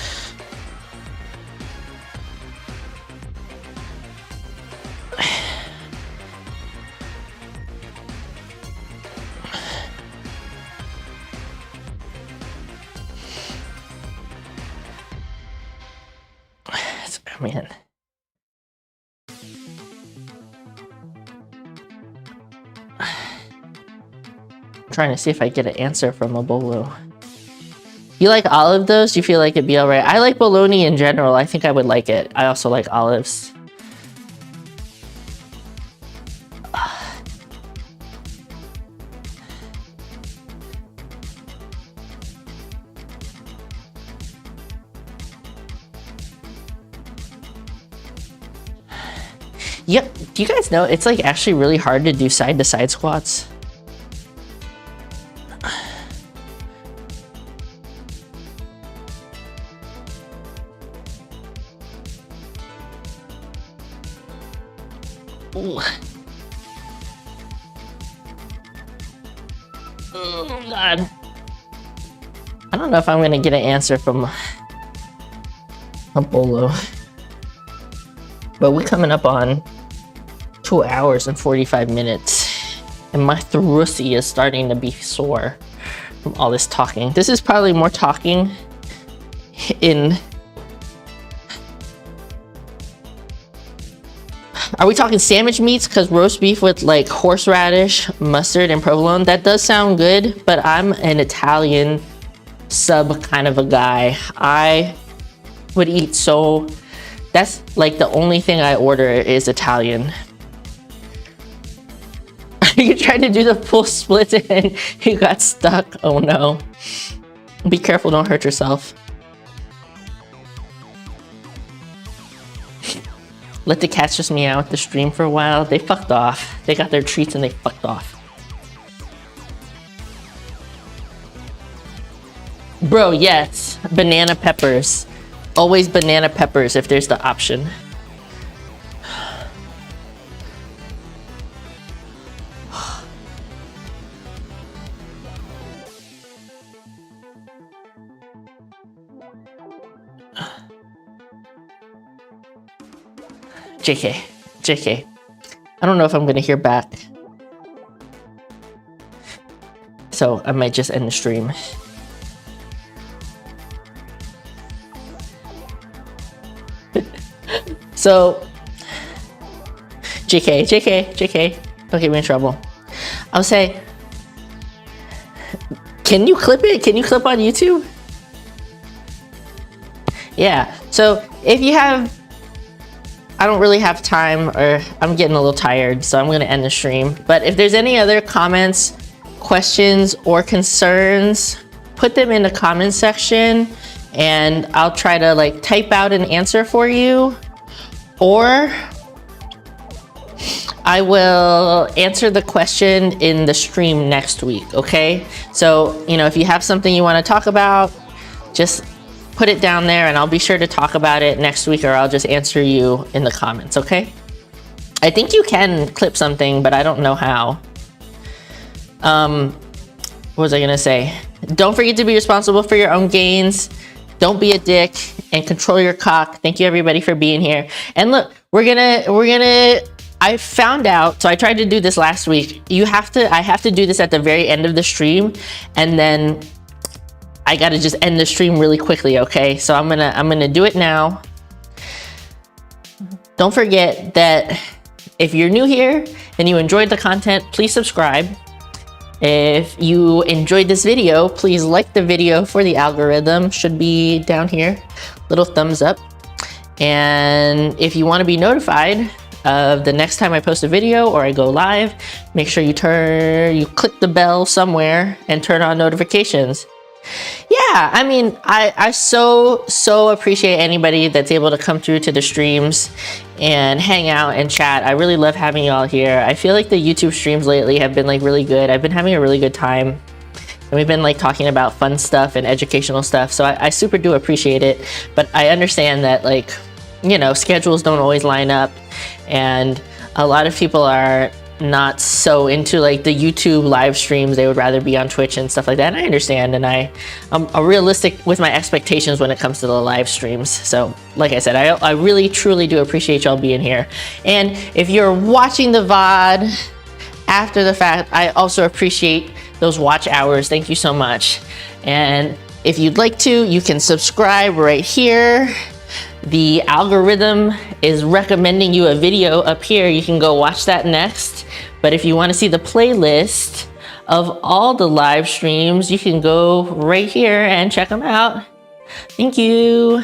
Man. Trying to see if I get an answer from a bolo. You like olive those? Do you feel like it'd be alright? I like bologna in general. I think I would like it. I also like olives. Yep. Do you guys know it's like actually really hard to do side to side squats? Ooh. Oh God. I don't know if I'm gonna get an answer from a bolo. But we're coming up on 2 hours and 45 minutes. And my thrussy is starting to be sore from all this talking. This is probably more talking in... Are we talking sandwich meats? Because roast beef with like horseradish, mustard, and provolone, that does sound good, but I'm an Italian sub kind of a guy. I would eat so... That's like the only thing I order is Italian. You tried to do the full split and you got stuck. Oh no. Be careful, don't hurt yourself. Let the cats just meow at the stream for a while. They fucked off. They got their treats and they fucked off. Bro, yes. Banana peppers. Always banana peppers if there's the option. JK. I don't know if I'm gonna hear back. So I might just end the stream. So, JK, don't get me in trouble. I'll say, can you clip it? Can you clip on YouTube? Yeah, so if you have, I don't really have time or I'm getting a little tired, so I'm gonna end the stream. But if there's any other comments, questions, or concerns, put them in the comment section and I'll try to like type out an answer for you. Or I will answer the question in the stream next week, okay? So, you know, if you have something you want to talk about, just put it down there and I'll be sure to talk about it next week, or I'll just answer you in the comments, okay? I think you can clip something, but I don't know how. What was I gonna say? Don't forget to be responsible for your own gains. Don't be a dick and control your cock. Thank you everybody for being here. And look, we're gonna, I found out, so I tried to do this last week. I have to do this at the very end of the stream, and then I gotta just end the stream really quickly, okay? So I'm gonna do it now. Don't forget that if you're new here and you enjoyed the content, please subscribe. If you enjoyed this video, please like the video for the algorithm. Should be down here, little thumbs up. And if you want to be notified of the next time I post a video or I go live, make sure you click the bell somewhere and turn on notifications. Yeah, I mean, I so appreciate anybody that's able to come through to the streams and hang out and chat. I really love having y'all here. I feel like the YouTube streams lately have been like really good. I've been having a really good time. And we've been like talking about fun stuff and educational stuff. So I super do appreciate it. But I understand that like you know, schedules don't always line up, and a lot of people are not so into like the YouTube live streams. They would rather be on Twitch and stuff like that, and I understand, and I'm realistic with my expectations when it comes to the live streams. So like I said, I really truly do appreciate y'all being here, and if you're watching the VOD after the fact, I also appreciate those watch hours. Thank you so much. And if you'd like to, you can subscribe right here. The algorithm is recommending you a video up here. You can go watch that next. But if you want to see the playlist of all the live streams, you can go right here and check them out. Thank you.